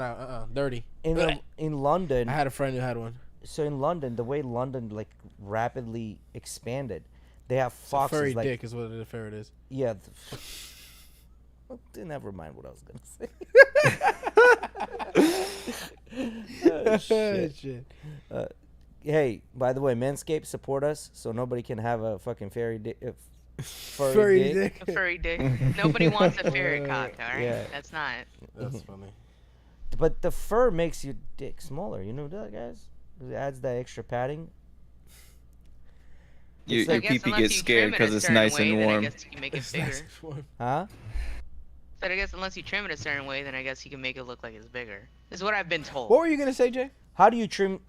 Dirty.
in London,
I had a friend who had one.
so in London, the way London like rapidly expanded, they have foxes
Furry
like
dick is what a ferret is.
yeah. Never mind what I was gonna say. Oh, shit. Hey, by the way, Manscaped support us so nobody can have a fucking furry dick.
Furry dick.
A furry dick. Nobody wants a ferret cock, alright?
Yeah.
That's not.
That's funny.
But the fur makes your dick smaller. You know that, guys? It adds that extra padding.
Your
I guess
pee-pee
unless
gets
you
scared
trim it a
because it's
certain
nice
way,
and
then I
warm.
guess you can make it
It's
bigger.
nice form.
Huh?
But I guess unless you trim it a certain way, then I guess you can make it look like it's bigger. Is what I've been told.
What were you gonna say, Jay?
How do you trim?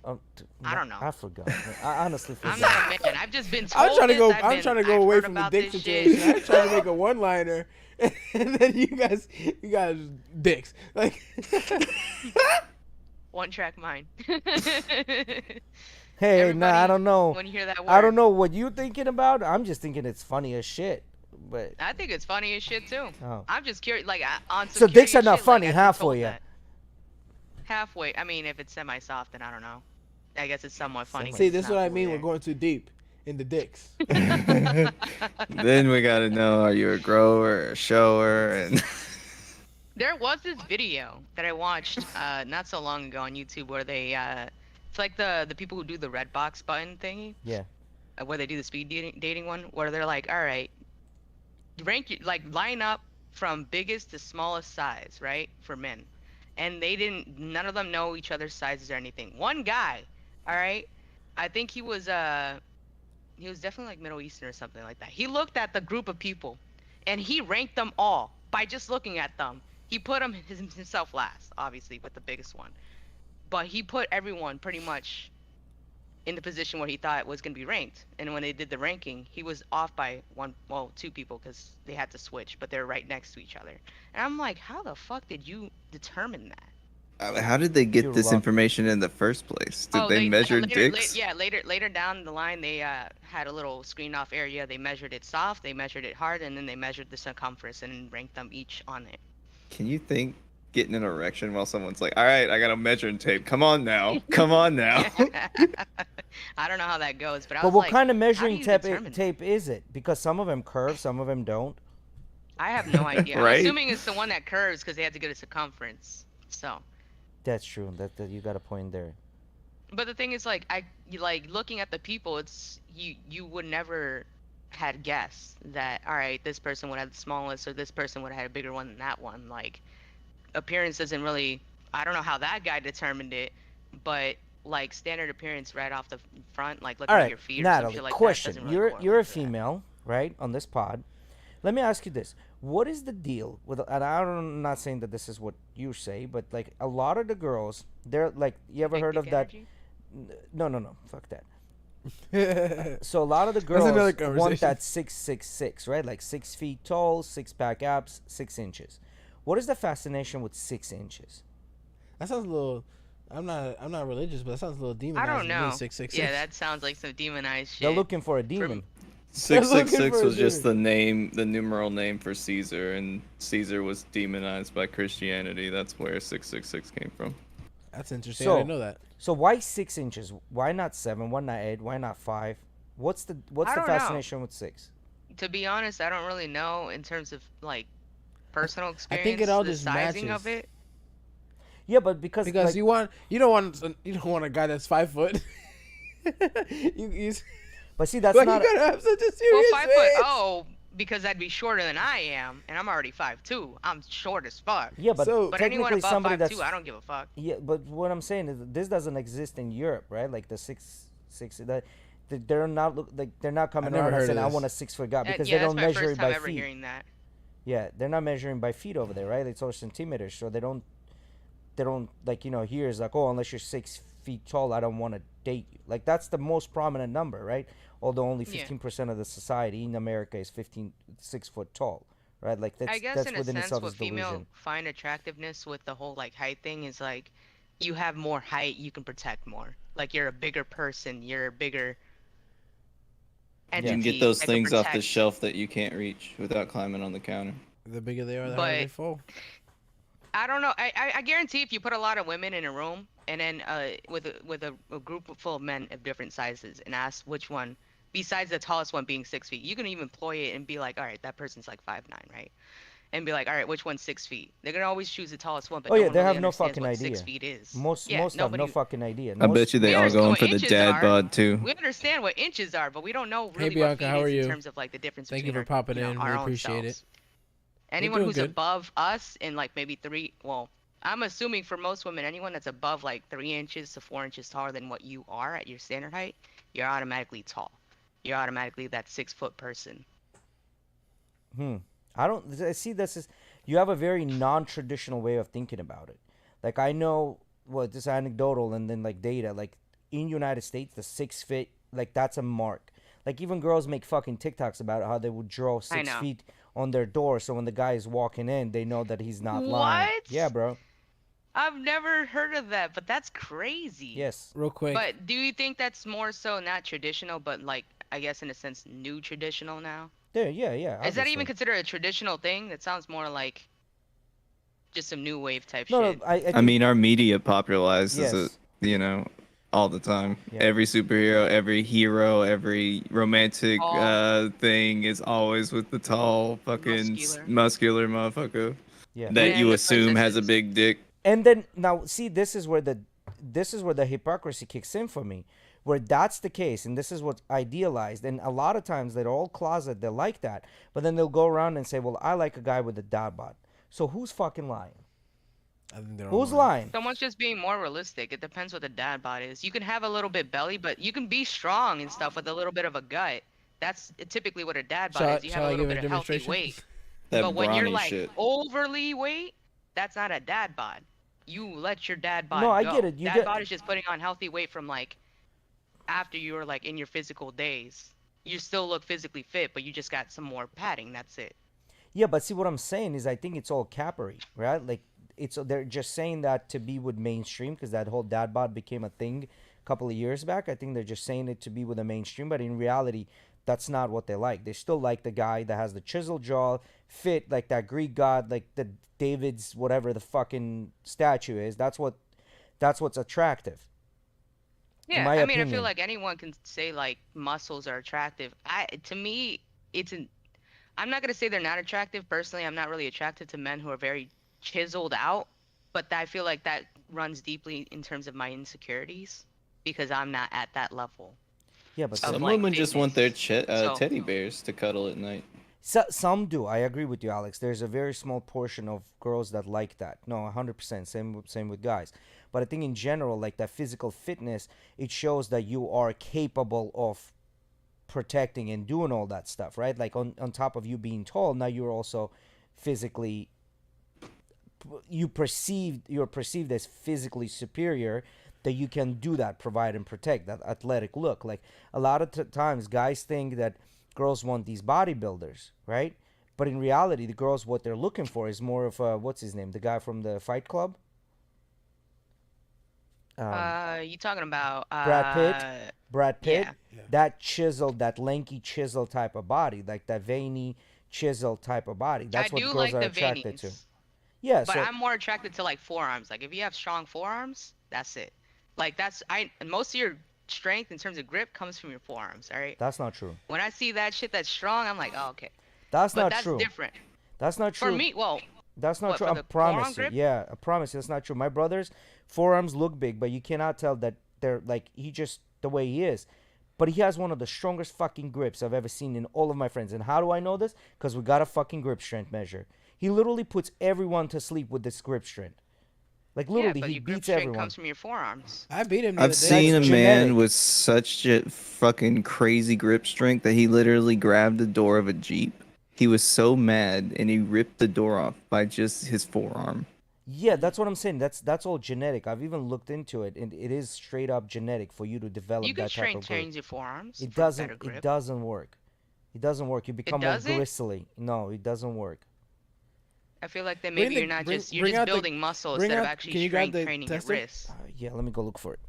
I don't know.
I forgot. Man. I honestly forgot.
I'm not a man. I've just been told.
I'm trying to
this.
go.
I've
I'm
been-
trying to go
I've
away
heard
from the
about
dick
this
situation.
shit.
I'm trying to make a one-liner, and then you guys dicks. Like,
One track mind.
Hey, nah, I
Everybody,
don't know.
When you hear that word,
I don't know what you thinking about. I'm just thinking it's funny as shit. But
I think it's funny as shit too.
oh.
I'm just curious, like on some
So dicks
curious
are not
shit,
funny,
like, I've
huh,
been
for
told
ya?
that. Halfway. I mean, if it's semi-soft, then I don't know. I guess it's somewhat funny. 'cause
See,
it's
this is
not
what I
fully
mean. We're
there.
going too deep in the dicks.
Then we gotta know, are you a grower or a shower? And
There was this video that I watched not so long ago on YouTube where they it's like the people who do the red box button thingy,
Yeah.
where they do the speed dating one, where they're like, all right, rank your, like line up from biggest to smallest size, right, for men, and none of them know each other's sizes or anything. One guy, all right, I think he was definitely like Middle Eastern or something like that. He looked at the group of people, and he ranked them all by just looking at them. He put himself last, obviously, with the biggest one, but he put everyone pretty much in the position where he thought was going to be ranked. And when they did the ranking, he was off by two people because they had to switch, but they're right next to each other. And I'm like, how the fuck did you determine that?
how did they get
You're
this
lucky.
information in the first place? Did they
They
measure
later,
dicks?
later down the line, they had a little screen off area. They measured it soft, they measured it hard, and then they measured the circumference and ranked them each on it.
Can you think getting an erection while someone's like, all right, I got a measuring tape. Come on now. Come on now.
I don't know how that goes, but I
But
was
what
like,
kind of
how do
measuring
you
tape
determine that?
tape is it? Because some of them curve, some of them don't.
I have no idea.
Right?
I'm assuming it's the one that curves because they had to get a circumference. So,
That's true. That you got a point there.
but the thing is, like, like looking at the people, it's you would never had guessed that, all right, this person would have the smallest or this person would have had a bigger one than that one. Like, appearance doesn't really, I don't know how that guy determined it, but like standard appearance right off the front, like looking
All
at
right,
your feet or some
Natalie.
shit like that
Question:
doesn't really
You're
correlate
a
to that.
female, right? On this pod. Let me ask you this: what is the deal with? And I'm not saying that this is what you say, but like a lot of the girls, they're like, you ever
Big
heard
dick
of that?
energy?
No, fuck that. So a lot of the
That's another
girls want
conversation.
that 6'6", right? Like 6 feet tall, 6-pack abs, 6 inches. What is the fascination with 6 inches?
That sounds a little. I'm not religious, but that sounds a little
I
demonizing.
don't know.
666.
Yeah, that sounds like some demonized shit.
They're looking for a demon.
666
for a
was just
dude.
the name, the numeral name for Caesar, and Caesar was demonized by Christianity. That's where 666 came from.
That's interesting.
So-
I didn't know that.
So why 6 inches? Why not 7? Why not 8? Why not 5? What's the
I don't know.
fascination with 6?
To be honest, I don't really know in terms of like personal
I
experience.
think it all
the
just
sizing
matches.
of it.
Yeah, but because like,
you don't want a guy that's 5 foot. you
but see that's
like
not
you gotta have such a
Well,
serious
5
face.
foot. Oh, because I'd be shorter than I am, and I'm already 5'2". I'm short as fuck.
yeah, but
So-
But anyone
technically
above
somebody
5'2",
that's
I don't give a fuck.
yeah. But what I'm saying is that this doesn't exist in Europe, right? Like the 6'6". They're not like they're not coming
never
around and
heard
saying
of
I
this.
want a 6 foot guy because
Yeah,
they don't
that's my
measure
first
it
time
by
ever
feet.
hearing that.
Yeah, they're not measuring by feet over there, right? It's all centimeters, so they don't like here is like, oh, unless you're 6 feet tall, I don't want to date you. Like that's the most prominent number, right? Although only
Yeah.
15% of the society in America is 6 foot tall, right? Like that's
I guess
that's
in a
within
sense,
itself
what
is
female
delusion.
find attractiveness with the whole like height thing is like, you have more height, you can protect more. Like you're a bigger person, you're a bigger
You
entity.
can get those
that can
things off the
protect.
shelf that you can't reach without climbing on the counter.
The bigger they are, the harder they
But-
fall.
I don't know. I guarantee if you put a lot of women in a room and then with a group full of men of different sizes and ask which one, besides the tallest one being 6 feet, you can even employ it and be like, all right, that person's like 5'9", right? And be like, all right, which one's 6 feet? They're gonna always choose the tallest one, but
Oh
no
yeah,
one
they
really
have no
understands
fucking
what
idea.
6 feet is.
Most
Yeah,
have no
nobody-
fucking idea.
I bet you they
We
all
understand
going
what
for the
inches
dad
are.
bod too.
We understand what inches are, but we don't know really
Bianca,
what feet
how are
is
you?
in terms of like the difference
Thank you
between
for popping in.
our
We
own
appreciate it.
selves. Anyone
doing
who's
good.
above us in like maybe 3, well, I'm assuming for most women, anyone that's above like 3 inches to 4 inches taller than what you are at your standard height, you're automatically tall. You're automatically that 6 foot person.
I don't see this is you have a very non-traditional way of thinking about it. Like I know what this is anecdotal and then like data like in United States the 6 feet like that's a mark. Like even girls make fucking TikToks about it, how they would draw 6
know.
feet on their door so when the guy is walking in they know that he's not lying.
What?
Yeah, bro.
I've never heard of that, but that's crazy.
Yes.
Real quick.
But do you think that's more so not traditional, but like I guess in a sense new traditional now?
Yeah.
Is that
obviously.
even considered a traditional thing? That sounds more like just some new wave type
No,
shit.
I
I mean, our media popularizes
Yes.
it, you know, all the time.
Yeah.
Every superhero, every hero, every romantic
Tall.
thing is always with the tall, fucking
Muscular.
muscular motherfucker
Yeah.
that you
And the
assume has a
princesses.
big dick.
And then now see, this is where the hypocrisy kicks in for me, where that's the case, and this is what's idealized. And a lot of times they're all closet, they're like that, but then they'll go around and say, well, I like a guy with a dad bod. So who's fucking lying?
I think they're
Who's
all
lying?
Someone's just being more realistic. It depends what the dad bod is. You can have a little bit belly, but you can be strong and stuff with a little bit of a gut. That's typically what a dad bod is. You have
Shall
a
I
little
give a
bit of healthy
demonstration?
weight.
That
But when you're
brawny
like
shit.
overly weight, that's not a dad bod. You let your dad bod
No, I
go.
get it. You
Dad
get-
bod is just putting on healthy weight from like after you were like in your physical days. You still look physically fit, but you just got some more padding. That's it.
Yeah, but see what I'm saying is I think it's all cappery, right? Like they're just saying that to be with mainstream because that whole dad bod became a thing a couple of years back. I think they're just saying it to be with the mainstream, but in reality, that's not what they like. They still like the guy that has the chiseled jaw, fit like that Greek god, like the David's whatever the fucking statue is. That's what's attractive.
Yeah,
my
I mean, I
opinion.
feel like anyone can say like muscles are attractive. To me, I'm not gonna say they're not attractive. Personally, I'm not really attracted to men who are very chiseled out, but I feel like that runs deeply in terms of my insecurities because I'm not at that level.
Yeah, but
Of,
Some
like,
women just want their
So-
teddy bears to cuddle at night.
some do. I agree with you, Alex. There's a very small portion of girls that like that. No, 100%. Same with guys. But I think in general, like that physical fitness, it shows that you are capable of protecting and doing all that stuff, right? Like on top of you being tall, now you're also physically you're perceived as physically superior, that you can do that, provide and protect that athletic look. Like a lot of times guys think that girls want these bodybuilders, right? But in reality, the girls, what they're looking for is more of a, what's his name, the guy from the Fight Club.
You talking about
Brad Pitt? Brad Pitt,
yeah.
that chiseled, that lanky chisel type of body, like that veiny chisel type of body. That's
I
what
do
girls
like
are
the
attracted to.
veinies,
Yeah,
but
so
I'm more attracted to like forearms. Like if you have strong forearms, that's it. Like most of your strength in terms of grip comes from your forearms. All right.
that's not true.
When I see that shit that's strong, I'm like, oh, okay.
That's
But
not
that's
true.
different.
That's not true.
For me, well,
That's not
What,
true.
for
I
the
promise
forearm
you.
grip?
Yeah, I promise you. That's not true. My brother's forearms look big, but you cannot tell that they're like he just the way he is. But he has one of the strongest fucking grips I've ever seen in all of my friends. And how do I know this? Because we got a fucking grip strength measure. He literally puts everyone to sleep with this grip strength. Like
yeah,
literally,
but
he
your grip
beats
strength
everyone.
comes from your forearms.
I beat him the
I've
other day.
seen a
That's
man
genetic.
with such a fucking crazy grip strength that he literally grabbed the door of a Jeep. He was so mad and he ripped the door off by just his forearm.
Yeah, that's what I'm saying. That's all genetic. I've even looked into it, and it is straight up genetic for you to develop
You can
that type of grip.
change your forearms
It
for
doesn't.
better grip.
It doesn't work. It doesn't work. You become more
doesn't?
gristly. No, it doesn't work.
I feel like then
Bring
maybe
the-
you're not
bring-
just you're
bring
just
out the-
building muscle
bring
instead of
out-
actually
can you grab
strength
the
training your
tester?
wrists.
Yeah, let me go look for it.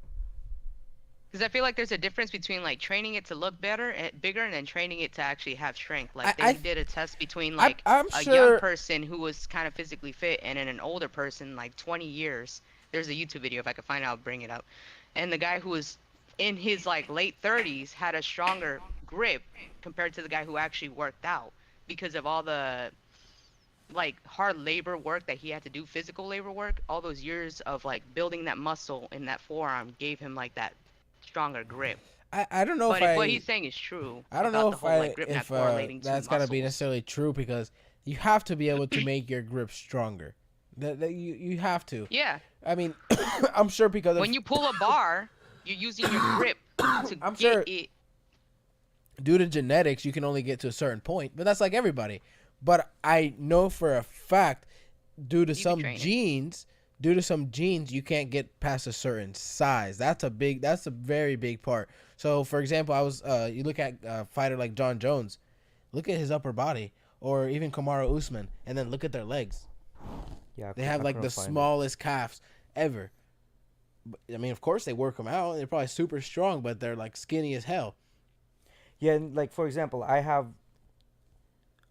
Because I feel like there's a difference between like training it to look better and bigger and then training it to actually have strength. Like
I-
they did a test between
I'm-
like
I'm
a
sure-
young person who was kind of physically fit and then an older person like 20 years. There's a YouTube video, if I could find it, I'll bring it up. And the guy who was in his like late 30s had a stronger grip compared to the guy who actually worked out because of all the like hard labor work that he had to do, physical labor work. All those years of like building that muscle in that forearm gave him like that stronger grip.
I don't know
But
if
if what
I
he's saying is true,
I don't
about
know
the
if
whole,
I
like, grip not
if
correlating to
that's gotta be
muscles.
necessarily true because you have to be able to make your grip stronger. That you have to.
Yeah,
I mean, I'm sure because
when you pull a bar, you're using your grip to
I'm
get
sure-
it.
due to genetics, you can only get to a certain point, but that's like everybody. But I know for a fact, due to
can
some
train it.
genes, you can't get past a certain size. That's a very big part. So, for example, you look at a fighter like John Jones, look at his upper body, or even Kamaru Usman, and then look at their legs.
Yeah,
They have like the smallest calves ever. I mean, of course they work them out. They're probably super strong, but they're like skinny as hell.
Yeah, and like for example, I have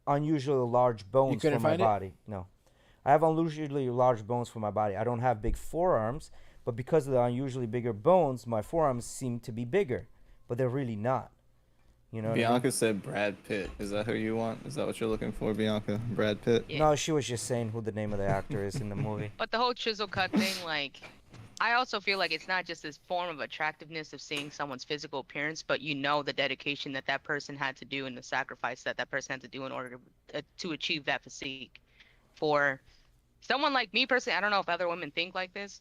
unusually large bones for
couldn't
my
find it?
body. No, I have unusually large bones for my body. I don't have big forearms, but because of the unusually bigger bones, my forearms seem to be bigger, but they're really not. You know what I mean?
Bianca said Brad Pitt. Is that who you want? Is that what you're looking for, Bianca? Brad Pitt?
Yeah.
No, she was just saying who the name of the actor is in the movie.
But the whole chisel cut thing, like, I also feel like it's not just this form of attractiveness of seeing someone's physical appearance, but you know the dedication that that person had to do and the sacrifice that that person had to do in order to achieve that physique. For someone like me personally, I don't know if other women think like this.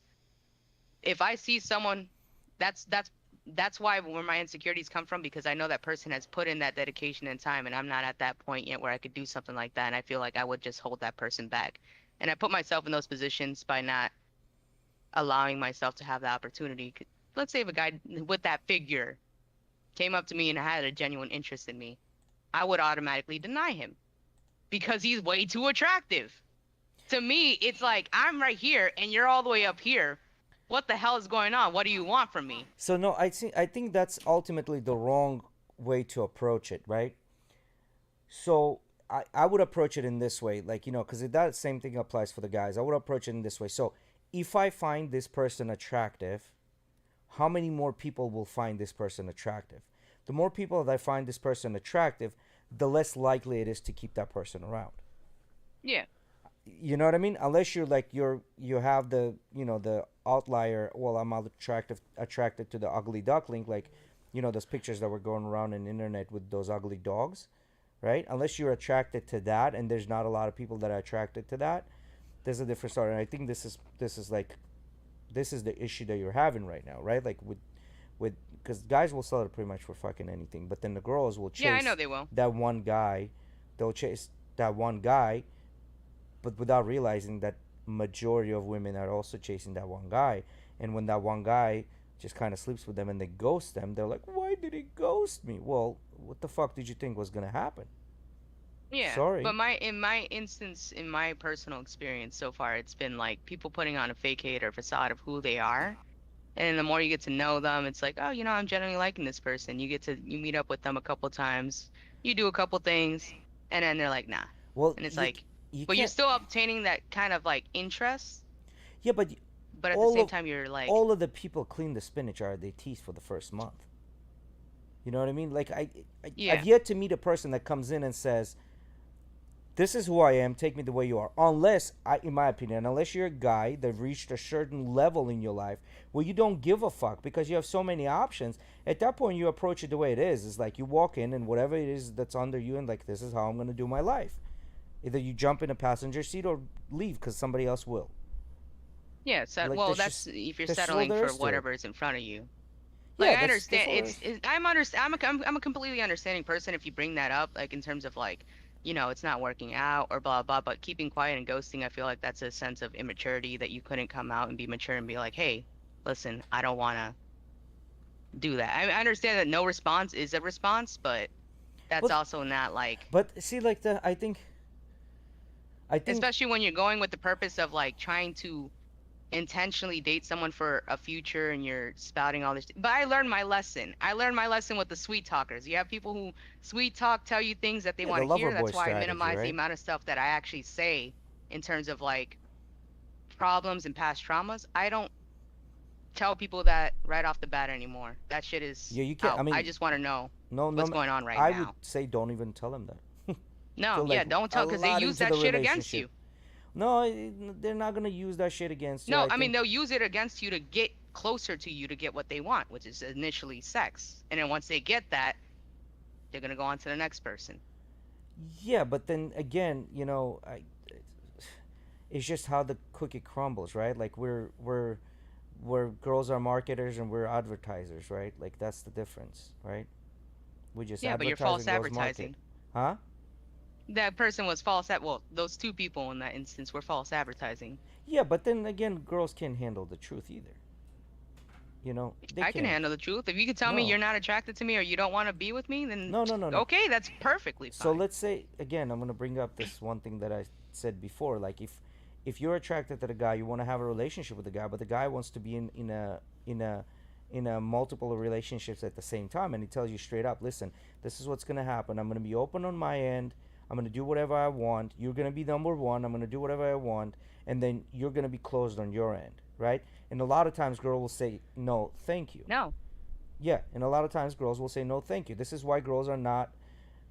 If I see someone, that's that's that's why where my insecurities come from, because I know that person has put in that dedication and time, and I'm not at that point yet where I could do something like that, and I feel like I would just hold that person back. And I put myself in those positions by not allowing myself to have the opportunity. Let's say if a guy with that figure came up to me and had a genuine interest in me, I would automatically deny him because he's way too attractive. To me, it's like I'm right here and you're all the way up here. What the hell is going on? What do you want from me?
So no, I think that's ultimately the wrong way to approach it, right? So I would approach it in this way, like, because that same thing applies for the guys. I would approach it in this way. So if I find this person attractive, how many more people will find this person attractive? The more people that I find this person attractive, the less likely it is to keep that person around.
Yeah.
You know what I mean? Unless you're like you have the outlier. Well, I'm attracted to the ugly duckling, like those pictures that were going around in the internet with those ugly dogs, right? Unless you're attracted to that, and there's not a lot of people that are attracted to that, there's a different story. And I think this is the issue that you're having right now, right? Like with because guys will sell it pretty much for fucking anything, but then the girls will chase
Yeah, I know they will.
that one guy. They'll chase that one guy, but without realizing that majority of women are also chasing that one guy. And when that one guy just kind of sleeps with them and they ghost them, they're like, why did he ghost me? Well, what the fuck did you think was gonna happen?
Yeah.
Sorry.
But in my instance, in my personal experience so far, it's been like people putting on a facade or facade of who they are. And the more you get to know them, it's like, oh, I'm genuinely liking this person. You meet up with them a couple times, you do a couple things, and then they're like, nah.
Well,
And it's
you,
like,
you
but you're
can't.
still obtaining that kind of like interest,
Yeah, but
but at the
all
same
of
time, you're like,
all of the people clean the spinach are they tease for the first month. You know what I mean? Like
Yeah.
I've yet to meet a person that comes in and says, "This is who I am. Take me the way you are." Unless, in my opinion, unless you're a guy that reached a certain level in your life where you don't give a fuck because you have so many options. At that point, you approach it the way it is. It's like you walk in and whatever it is that's under you, and like, this is how I'm gonna do my life. Either you jump in a passenger seat or leave because somebody else will.
yeah. So,
Like,
well,
that's
that's if you're
that's all
settling
there
for
is to it.
whatever is in front of you.
Yeah,
Like I
that's
understand
all there is.
I'm a completely understanding person if you bring that up, like in terms of like, it's not working out or blah blah, but keeping quiet and ghosting, I feel like that's a sense of immaturity that you couldn't come out and be mature and be like, hey, listen, I don't want to do that. I understand that no response is a response, but that's
Well,
also not like,
but see, like I think
especially when you're going with the purpose of like trying to intentionally date someone for a future and you're spouting all this. But I learned my lesson. I learned my lesson with the sweet talkers. You have people who sweet talk, tell you things that they
yeah, the
want to
lover
hear.
boy
That's why I
strategy,
minimize the
right?
amount of stuff that I actually say in terms of like problems and past traumas. I don't tell people that right off the bat anymore. That shit is
Yeah, you can't. I
out. I
mean,
just want to know
no,
what's going on right
I would
now.
say don't even tell them that.
No,
Till
yeah,
like
don't
a
tell because they
lot
use
into
that
the
shit against
relationship.
you.
No, they're not gonna use that shit against you.
No,
I
I mean
think.
they'll use it against you to get closer to you to get what they want, which is initially sex. And then once they get that, they're gonna go on to the next person.
Yeah, but then again, it's just how the cookie crumbles, right? Like we're girls are marketers and we're advertisers, right? Like that's the difference, right? We just
Yeah, but you're
advertise
false
and girls market,
advertising.
huh?
That person was false at well, those two people in that instance were false advertising.
Yeah, but then again, girls can't handle the truth either. They
I can
can't.
handle the truth. If you can tell me
No,
you're not attracted to me or you don't want to be with me, then
no, no, no, no.
okay, that's perfectly
So
fine.
let's say again, I'm gonna bring up this one thing that I said before. Like if you're attracted to the guy, you want to have a relationship with the guy, but the guy wants to be in a multiple relationships at the same time, and he tells you straight up, listen, this is what's gonna happen. I'm gonna be open on my end. I'm gonna do whatever I want. You're gonna be number one. I'm gonna do whatever I want, and then you're gonna be closed on your end, right? And a lot of times girls will say no, thank you.
No.
Yeah, and a lot of times girls will say no, thank you. This is why girls are not,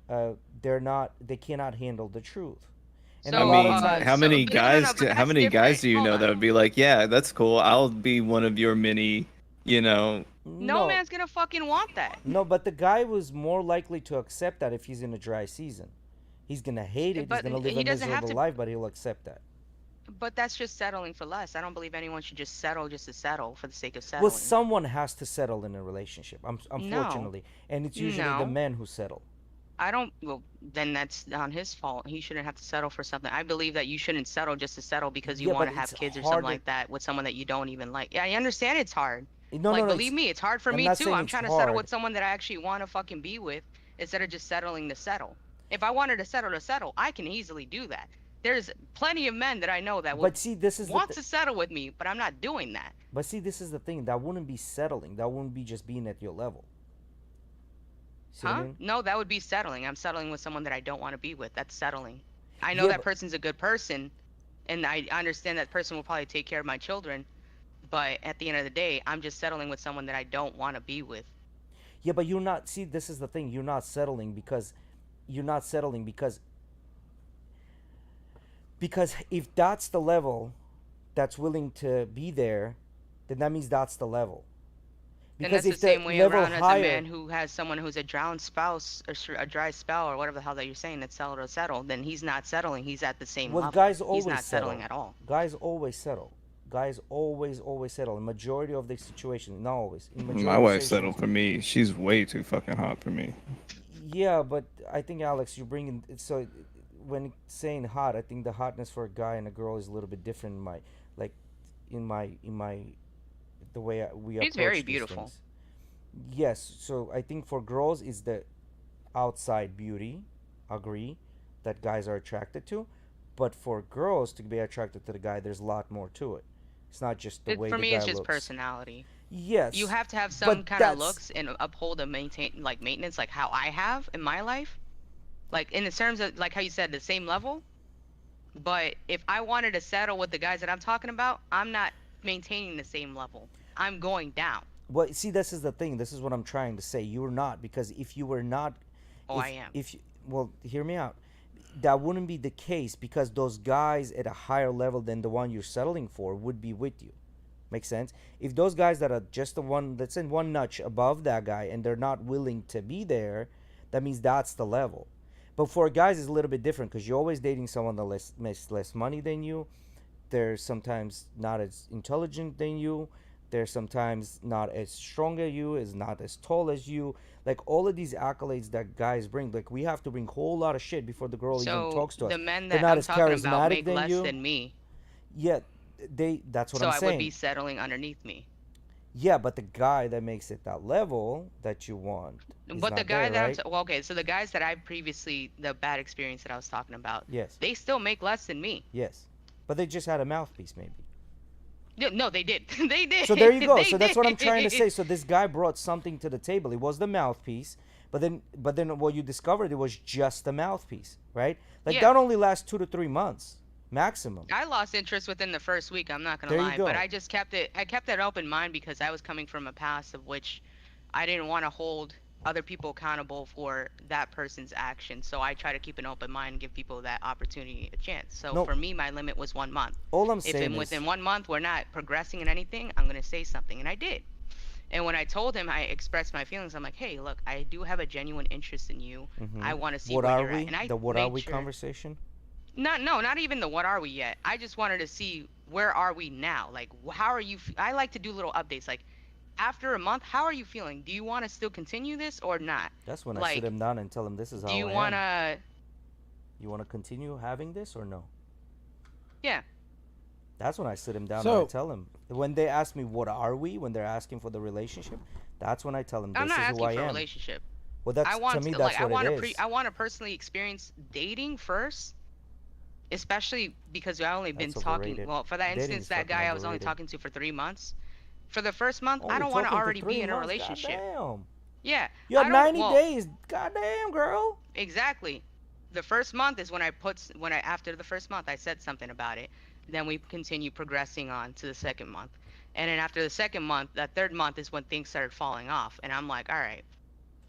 they cannot handle the truth. And a
So,
lot of
How
times,
so
many
no, no, no,
guys?
but
How
that's
many guys
different.
do you
Hold
know that
on.
would be like, yeah, that's cool. I'll be one of your many, you know.
No
no,
man's gonna fucking want that.
no, but the guy was more likely to accept that if he's in a dry season. He's gonna hate it. He's
But
gonna live
he
a
doesn't have
miserable
to.
life, but he'll accept that.
But that's just settling for less. I don't believe anyone should just settle just to settle for the sake of
Well,
settling.
someone has to settle in a relationship,
No,
unfortunately, and it's usually the
no.
men who settle.
I don't. Well, then that's on his fault. He shouldn't have to settle for something. I believe that you shouldn't settle just to settle because you
Yeah,
want
but
to
it's
have kids or something
harder.
like that with someone that you don't even like. Yeah, I understand it's hard.
No, no,
Like,
no.
believe me, it's hard for
I'm
me
not
too.
saying
I'm
it's
trying to settle
hard.
with someone that I actually want to fucking be with instead of just settling to settle. If I wanted to settle, I can easily do that. There's plenty of men that I know that would
But see, this is the
want to settle with me, but I'm not doing that.
but see, this is the thing. That wouldn't be settling. That wouldn't be just being at your level. See what I
Huh?
mean?
No, that would be settling. I'm settling with someone that I don't want to be with. That's settling. I know
Yeah,
that
but
person's a good person, and I understand that person will probably take care of my children, but at the end of the day, I'm just settling with someone that I don't want to be with.
yeah, but you're not. See, this is the thing. You're not settling because if that's the level that's willing to be there, then that means that's the level.
And
Because
that's the
if the
same way
level
around as a
higher,
man who has someone who's a drowned spouse or a dry spell or whatever the hell that you're saying that's settled or settle, then he's not settling. He's at the same
well,
level.
guys
He's
always
not
settle.
settling at all.
Guys always settle. Guys always settle. In majority of the situations, not always. In majority
My
of
wife
situations,
settled for me. She's way too fucking hot for me.
yeah, but I think Alex, you bring in so when saying hot, I think the hotness for a guy and a girl is a little bit different. In my like, in my the way we
She's
approach
very
these
beautiful.
things. Yes, so I think for girls is the outside beauty, agree, that guys are attracted to, but for girls to be attracted to the guy, there's a lot more to it. It's not just the way
For
the
me,
guy
it's just
looks.
personality. You
Yes,
have to have some
but
kind of
that's
looks and uphold a maintain like maintenance like how I have in my life. Like in the terms of like how you said the same level. But if I wanted to settle with the guys that I'm talking about, I'm not maintaining the same level. I'm going down.
well. See, this is the thing. This is what I'm trying to say. You're not, because if you were not,
Oh, I am.
if you, well, hear me out. That wouldn't be the case because those guys at a higher level than the one you're settling for would be with you. Make sense? If those guys that are just the one that's in one notch above that guy and they're not willing to be there, that means that's the level. But for guys, it's a little bit different because you're always dating someone that makes less money than you. They're sometimes not as intelligent than you. They're sometimes not as strong as you, is not as tall as you. Like all of these accolades that guys bring, like we have to bring a whole lot of shit before the girl even
So
talks to us.
the men
They're
that
not
I'm
as
talking about
charismatic
make
than
less
you.
than me.
Yeah, that's what
So
I'm
I
saying.
would be settling underneath me.
Yeah, but the guy that makes it that level that you want is
But the
not
guy
there,
that
right?
well, okay, so the guys that I previously, the bad experience that I was talking about,
Yes,
they still make less than me.
yes. But they just had a mouthpiece, maybe.
No, they did. They did.
So there you go.
They
So that's what I'm trying to
did.
say. So this guy brought something to the table. It was the mouthpiece, but then what you discovered, it was just the mouthpiece, right? Like
Yeah.
that only lasts 2 to 3 months maximum.
I lost interest within the first week. I'm not gonna
There you
lie,
go.
but I just kept it. I kept an open mind because I was coming from a past of which I didn't want to hold other people accountable for that person's actions. So I try to keep an open mind and give people that opportunity a chance. So
No.
for me, my limit was 1 month.
All I'm
If
saying is,
within 1 month we're not progressing in anything, I'm gonna say something, and I did. And when I told him, I expressed my feelings. I'm like, hey, look, I do have a genuine interest in you. I want to see
what
where
are
you're
we?
at. And I
The what are
made
we
sure.
conversation?
Not even the what are we yet. I just wanted to see where are we now. Like, how are you? I like to do little updates. Like, after a month, how are you feeling? Do you want to still continue this or not?
That's when I
Like,
sit him down and tell him this is how
do you
I
want
am.
to?
You want to continue having this or no?
Yeah.
That's when I sit him down and
So-
I tell him. When they ask me what are we, when they're asking for the relationship, that's when I tell them
I'm
this
not
is who
asking
I
for a
am.
relationship.
Well, that's
I want
to me
to,
that's
like I
what
want
it
to
is.
I want to personally experience dating first, especially because I only been
That's
talking.
overrated.
Well, for that
Dating
instance,
is
that
fucking
guy I was only
overrated.
talking to for 3 months. For the first month, I
Only
don't want to
talking for
already
3
be in a
months?
relationship.
Goddamn.
Yeah.
You
I
have
don't-
90
well,
days. Goddamn, girl.
Exactly. The first month is when after the first month I said something about it. Then we continue progressing on to the second month. And then after the second month, that third month is when things started falling off. And I'm like, all right,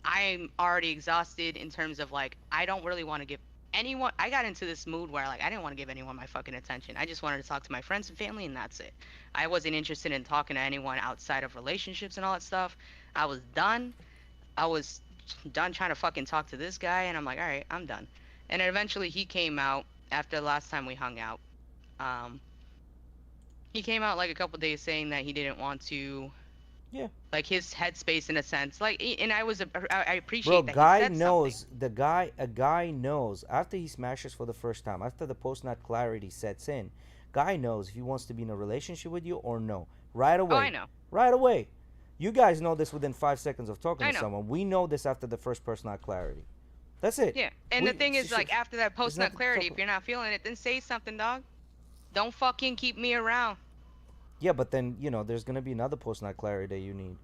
I'm already exhausted in terms of like, I don't really want to give anyone. I got into this mood where like, I didn't want to give anyone my fucking attention. I just wanted to talk to my friends and family, and that's it. I wasn't interested in talking to anyone outside of relationships and all that stuff. I was done. I was done trying to fucking talk to this guy, and I'm like, all right, I'm done. And then eventually he came out after the last time we hung out. Um, he came out like a couple days saying that he didn't want to,
Yeah.
like his headspace in a sense. Like, and I
Bro,
appreciate that he
guy
said
knows
something.
a guy knows after he smashes for the first time, after the post nut clarity sets in, guy knows if he wants to be in a relationship with you or no. Right
Oh, I
away.
know.
Right away. You guys know this within 5 seconds of talking
I
to
know.
someone. We know this after the first post nut clarity. That's it.
Yeah. And the thing is, like, after that
there's
post nut
nothing to
clarity,
talk
if you're not feeling it, then say something, dog. Don't fucking keep me around.
Yeah, but then, there's going to be another post nut clarity that you need,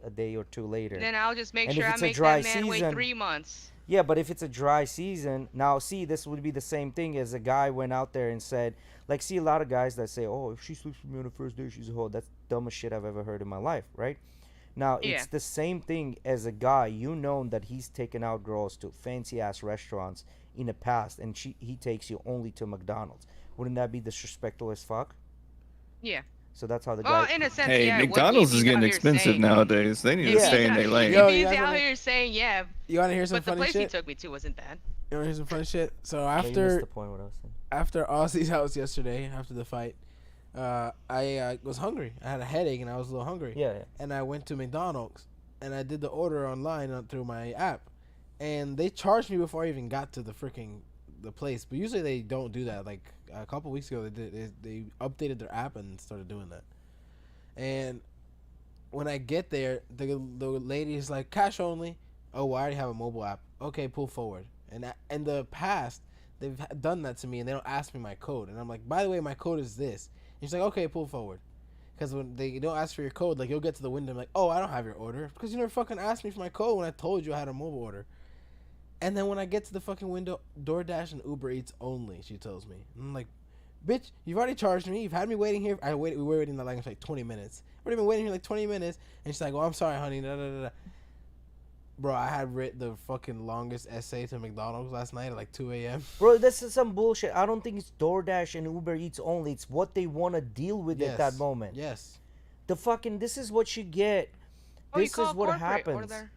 a day or two later.
Then I'll just make
And
sure
if
I
it's a
make
dry
that man wait
season-
3 months.
Yeah, but if it's a dry season, now see, this would be the same thing as a guy went out there and said, like, see a lot of guys that say, oh, if she sleeps with me on the first day, she's a hoe. That's the dumbest shit I've ever heard in my life, right? Now,
Yeah.
it's the same thing as a guy, that he's taken out girls to fancy-ass restaurants in the past, and he takes you only to McDonald's. Wouldn't that be disrespectful as fuck?
Yeah.
So that's how the
Well,
guy...
in a sense,
Hey,
yeah. it would be if
McDonald's is
he's
getting
out here
expensive
saying-
nowadays. They need
If
to
he's
stay in
out-
their lane.
Yo,
If
you
he's
guys
out
wanna-
here saying, yeah,
You want to hear some
but the
funny
place he
shit?
took me to wasn't bad.
You want to hear some funny shit? So
Yeah, you missed
after
the point what I was saying.
after Ozzy's house yesterday, after the fight, I was hungry. I had a headache and I was a little hungry.
Yeah, yeah.
And I went to McDonald's and I did the order online through my app, and they charged me before I even got to the place. But usually they don't do that. Like a couple weeks ago, they updated their app and started doing that. And when I get there, the lady is like, cash only. Oh, well, I already have a mobile app. Okay, pull forward. And in the past, they've done that to me, and they don't ask me my code. And I'm like, by the way, my code is this. And she's like, okay, pull forward. Because when they don't ask for your code, like, you'll get to the window and be like, oh, I don't have your order. Because you never fucking asked me for my code when I told you I had a mobile order. And then when I get to the fucking window, DoorDash and Uber Eats only, she tells me. And I'm like, bitch, you've already charged me. You've had me waiting here. We were waiting like 20 minutes. I've already been waiting here like 20 minutes. And she's like, oh, I'm sorry, honey. Da, da, da, da. Bro, I had written the fucking longest essay to McDonald's last night at like 2 a.m.
Bro, this is some bullshit. I don't think it's DoorDash and Uber Eats only. It's what they want to deal with at that moment.
Yes.
This is what you get.
Oh, you
This
call
is what
corporate or
happens.
their-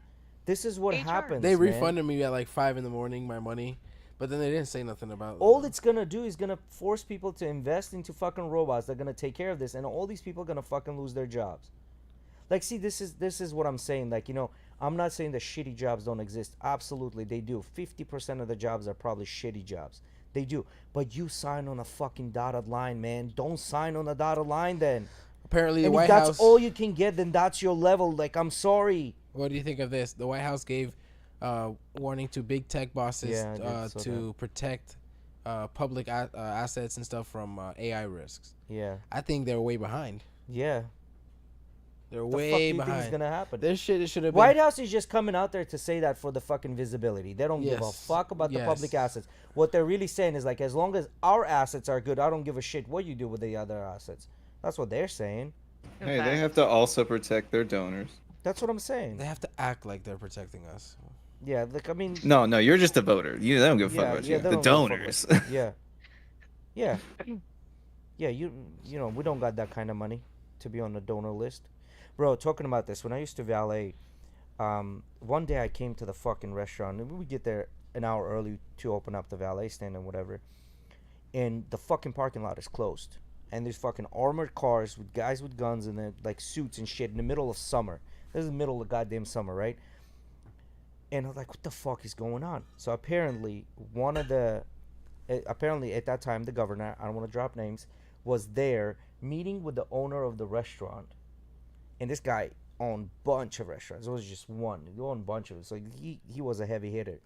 This is what
HR.
happens.
They
man.
refunded me at like 5 in the morning my money, but then they didn't say nothing about
All it's gonna do is gonna force people to invest into fucking robots. They're gonna take care of this, and all these people are gonna fucking lose their jobs. Like, see, this is what I'm saying. Like, I'm not saying that shitty jobs don't exist. Absolutely, they do. 50% of the jobs are probably shitty jobs. They do. But you sign on a fucking dotted line, man. Don't sign on a dotted line then.
Apparently, the
And
White
if that's
House.
all you can get, then that's your level. Like, I'm sorry.
What do you think of this? The White House gave warning to big tech bosses
Yeah, I did saw
to protect public assets and stuff from AI risks.
Yeah.
I think they're way behind.
Yeah.
They're
What the fuck do
way
you think is
behind.
gonna happen?
This shit should have been.
White House is just coming out there to say that for the fucking visibility. They don't give a
Yes.
fuck about the public
Yes.
assets. What they're really saying is like, as long as our assets are good, I don't give a shit what you do with the other assets. That's what they're saying.
Hey, they have to also protect their donors.
That's what I'm saying.
They have to act like they're protecting us.
Yeah, like I mean,
No, you're just a voter. They don't give a fuck
yeah,
about
yeah,
you.
they
The
don't give a fuck
donors.
about- yeah, yeah, yeah. We don't got that kind of money to be on the donor list, bro. Talking about this, when I used to valet, one day I came to the fucking restaurant, and we get there an hour early to open up the valet stand and whatever, and the fucking parking lot is closed, and there's fucking armored cars with guys with guns and then like suits and shit in the middle of summer. This is the middle of goddamn summer, right? And I was like, what the fuck is going on? So apparently, apparently at that time, the governor, I don't want to drop names, was there meeting with the owner of the restaurant. And this guy owned a bunch of restaurants. It was just one. He owned a bunch of them. So he was a heavy hitter.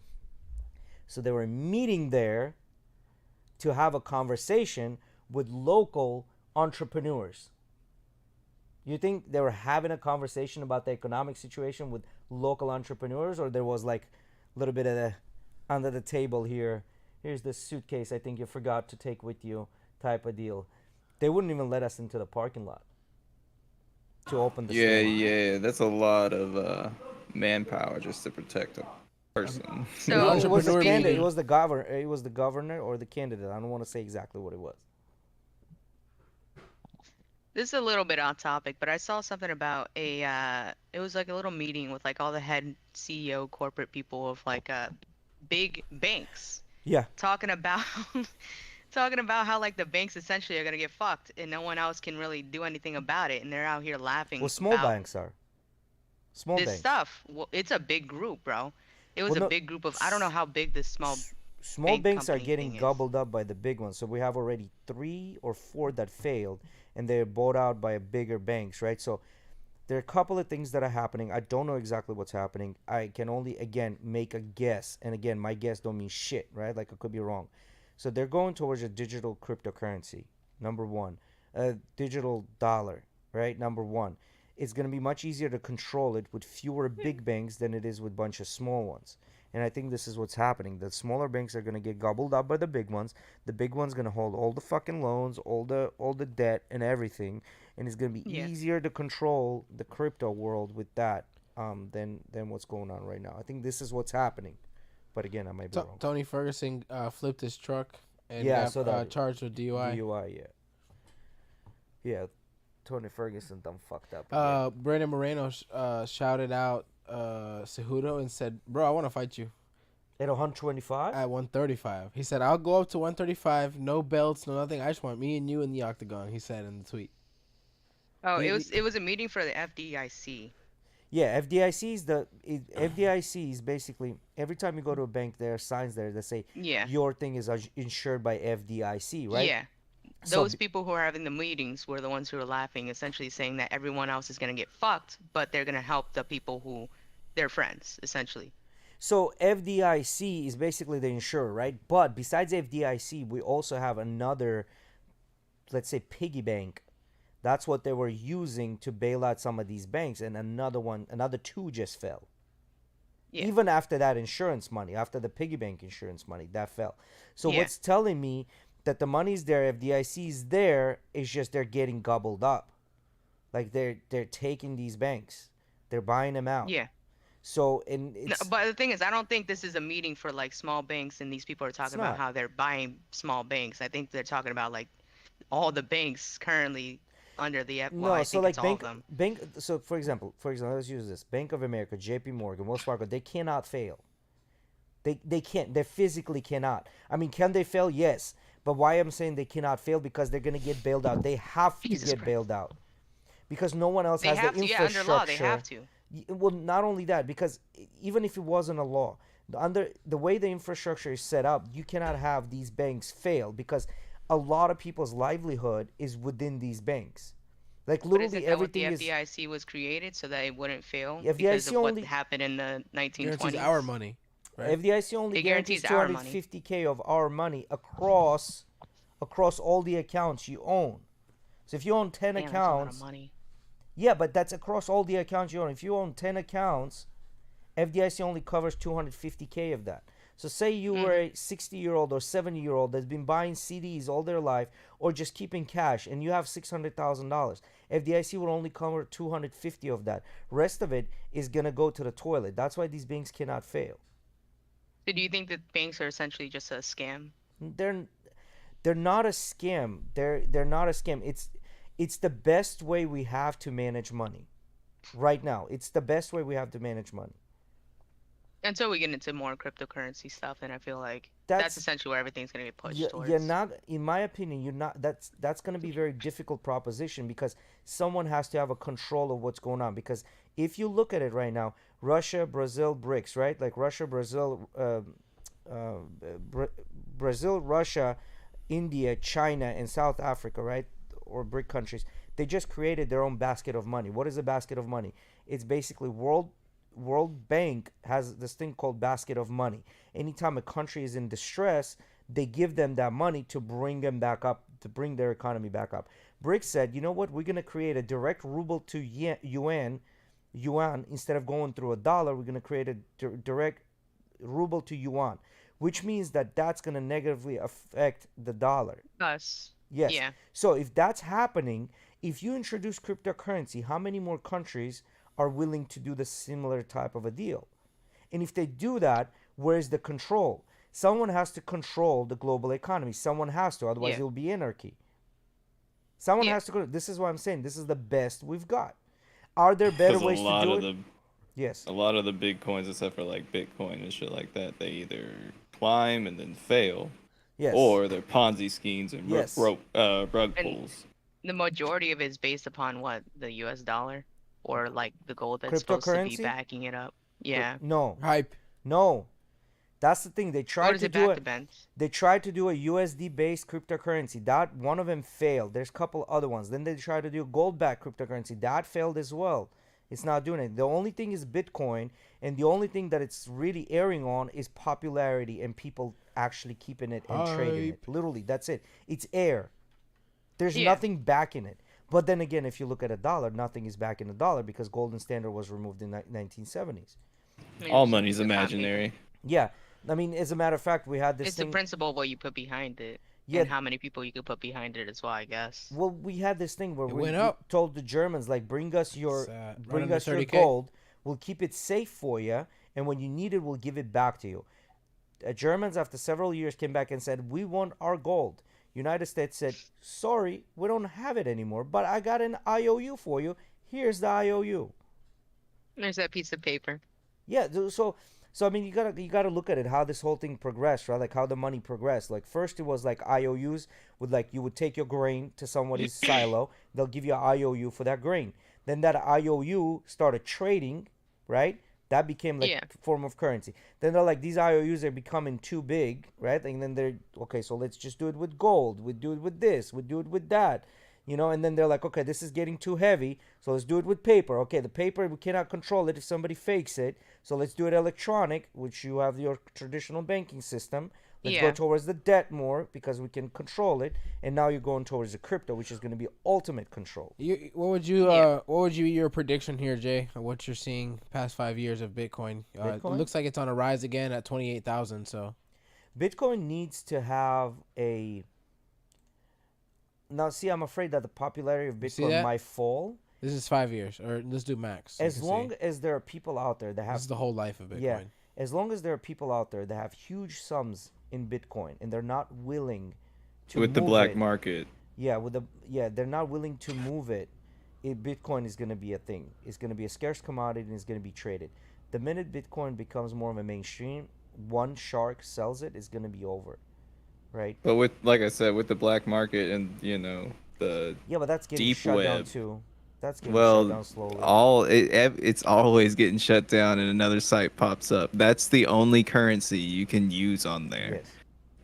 So they were meeting there to have a conversation with local entrepreneurs. You think they were having a conversation about the economic situation with local entrepreneurs, or there was like a little bit of the under the table here? Here's this suitcase I think you forgot to take with you type of deal. They wouldn't even let us into the parking lot. to open the
Yeah,
store.
yeah, that's a lot of manpower just to protect a person.
An
So
It was the
entrepreneur
candidate. It
meeting.
was the governor. It was the governor or the candidate. I don't want to say exactly what it was.
this is a little bit off topic, but I saw something about it was like a little meeting with like all the head CEO corporate people of like big banks
Yeah.
talking about talking about how like the banks essentially are gonna get fucked and no one else can really do anything about it, and they're out here
Well,
laughing
small
about
banks are small
this
banks.
stuff. Well, it's a big group, bro. It was
Well,
a
no,
big group of, I don't know how big this small
small
bank
banks are
company
getting
thing is.
gobbled up by the big ones. So we have already 3 or 4 that failed, and they're bought out by bigger banks, right? So there are a couple of things that are happening. I don't know exactly what's happening. I can only again make a guess, and again, my guess don't mean shit, right? Like I could be wrong. So they're going towards a digital cryptocurrency. Number one, a digital dollar, right? Number one, it's going to be much easier to control it with fewer big banks than it is with a bunch of small ones. And I think this is what's happening. The smaller banks are going to get gobbled up by the big ones. The big ones going to hold all the fucking loans, all the debt and everything, and it's going to be
Yeah.
easier to control the crypto world with that than what's going on right now. I think this is what's happening. But again, I might be wrong.
Tony Ferguson flipped his truck and
Yeah, I
got
saw that.
charged with DUI.
DUI, yeah. Yeah, Tony Ferguson done fucked up. Again.
Brandon Moreno shouted out Cejudo and said, "Bro, I want to fight you
At 125?
at 135." He said, "I'll go up to 135, no belts, no nothing. I just want me and you in the octagon." He said in the tweet.
Oh,
He-
it was a meeting for the FDIC.
Yeah, FDIC is basically every time you go to a bank, there are signs there that say
Yeah.
your thing is insured by FDIC, right?
Yeah.
So
Those people who are having the meetings were the ones who were laughing, essentially saying that everyone else is going to get fucked, but they're going to help the people who they're friends, essentially.
So FDIC is basically the insurer, right? But besides FDIC, we also have another, let's say, piggy bank. That's what they were using to bail out some of these banks, and another 2 just fell.
Yeah.
Even after that insurance money, after the piggy bank insurance money, that fell. So
Yeah.
what's telling me that the money's there, FDIC is there, it's just they're getting gobbled up. Like they're taking these banks, they're buying them out.
Yeah.
So and
No,
it's
but the thing is, I don't think this is a meeting for like small banks and these people are talking about
not.
how they're buying small banks. I think they're talking about like all the banks currently under the F. Well,
No,
I
so
think
like
it's all of them.
bank. So for example, let's use this: Bank of America, J.P. Morgan, Wells Fargo. They cannot fail. They can't. They physically cannot. I mean, can they fail? Yes. But why I'm saying they cannot fail because they're gonna get bailed out. They have to
Jesus
get
Christ.
bailed out because no one else
They
has
have
the
to, yeah,
infrastructure.
under law, they have to.
Well, not only that, because even if it wasn't a law, under the way the infrastructure is set up, you cannot have these banks fail because a lot of people's livelihood is within these banks. Like
But
literally
isn't that what the
everything is.
FDIC was created so that it wouldn't fail
The
because
FDIC
of what
only
happened in the
Guarantees
1920s?
our money, right?
FDIC only
It
guarantees
guarantees our money.
250K of our money across all the accounts you own. So if you own 10
Damn, that's a lot of
accounts,
money.
yeah, but that's across all the accounts you own. If you own 10 accounts, FDIC only covers 250K of that. So say you were a 60-year-old or 70-year-old that's been buying CDs all their life or just keeping cash and you have $600,000. FDIC will only cover 250 of that. Rest of it is going to go to the toilet. That's why these banks cannot fail.
So do you think that banks are essentially just a scam?
They're not a scam. They're not a scam. It's the best way we have to manage money right now. It's the best way we have to manage money.
Until we get into more cryptocurrency stuff, then I feel like that's essentially where everything's gonna get pushed towards.
You're not, in my opinion, you're not. That's going to be a very difficult proposition because someone has to have a control of what's going on. Because if you look at it right now, Russia, Brazil, BRICS, right? Like Russia, Brazil, Brazil, Russia, India, China, and South Africa, right? Or BRIC countries. They just created their own basket of money. What is a basket of money? It's basically World Bank has this thing called basket of money. Anytime a country is in distress, they give them that money to bring them back up, to bring their economy back up. BRICS said, you know what? We're going to create a direct ruble to yuan instead of going through a dollar. We're going to create a direct ruble to yuan, which means that that's going to negatively affect the dollar.
Us.
Yes.
Yeah.
So if that's happening, If you introduce cryptocurrency, how many more countries are willing to do the similar type of a deal? And if they do that, where's the control? Someone has to control the global economy. Someone has to, otherwise
Yeah.
it'll be anarchy. Someone
Yeah.
has to go. This is what I'm saying. This is the best we've got. Are there better
Because a
ways to
lot
do
of
it?
the
Yes.
a lot of the big coins, except for like Bitcoin and shit like that, they either climb and then fail,
Yes.
or they're Ponzi schemes and
Yes.
rug
And
pulls.
the majority of it is based upon what? The US dollar or like the gold that's supposed to be
Cryptocurrency?
backing it up. Yeah.
No.
Hype.
No. That's the thing. They
What
tried
is
to
it
do
back
it.
to, Ben?
They tried to do a USD based cryptocurrency. That one of them failed. There's a couple other ones. Then they tried to do gold backed cryptocurrency. That failed as well. It's not doing it. The only thing is Bitcoin, and the only thing that it's really airing on is popularity and people actually keeping it and trading it.
Hype.
Literally, that's it. It's air. There's
Yeah.
nothing backing it. But then again, if you look at a dollar, nothing is backing a dollar because golden standard was removed in 1970s.
I mean,
All
it's-
money's
it's not
imaginary.
Yeah, I mean, as a matter of fact, we had this
It's the
thing.
principle of what you put behind it
Yeah,
and how many people you could put behind it as well, I guess.
well, we had this thing where
It
we
went up.
told the Germans like, bring us your
Right
bring
under
us your
30K.
gold. We'll keep it safe for you, and when you need it, we'll give it back to you. Germans, after several years, came back and said, "We want our gold." United States said, "Sorry, we don't have it anymore, but I got an IOU for you. Here's the IOU."
There's that piece of paper.
Yeah, so I mean, you gotta look at it how this whole thing progressed, right? Like how the money progressed. Like first it was like IOUs with like you would take your grain to somebody's silo, they'll give you an IOU for that grain. Then that IOU started trading, right? That became like
Yeah.
form of currency. Then they're like these IOUs are becoming too big, right? And then they're okay, so let's just do it with gold. We do it with this. We do it with that. And then they're like, okay, this is getting too heavy, so let's do it with paper. Okay, the paper, we cannot control it if somebody fakes it, so let's do it electronic, which you have your traditional banking system. Let's go
Yeah.
towards the debt more because we can control it, and now you're going towards the crypto, which is going to be ultimate control.
What would your prediction here, Jay? Of what you're seeing past 5 years of Bitcoin? It
Bitcoin?
looks like it's on a rise again at 28,000. So
Bitcoin needs to have a. Now, see, I'm afraid that the popularity of
see
Bitcoin
that?
might fall
this is 5 years, or let's do max. so you
as
can see.
long as there are people out there that
This
have
is the whole life of Bitcoin.
Yeah, as long as there are people out there that have huge sums in Bitcoin and they're not willing to
With the
move
black
it.
market.
They're not willing to move it. Bitcoin is going to be a thing. It's going to be a scarce commodity and it's going to be traded. The minute Bitcoin becomes more of a mainstream, one shark sells it, it's going to be over, right?
But with, like I said, with the black market and the
Yeah, but that's getting
deep
shut down
web.
too. That's getting shut down
Well,
slowly.
it's always getting shut down and another site pops up. That's the only currency you can use on there.
Yes.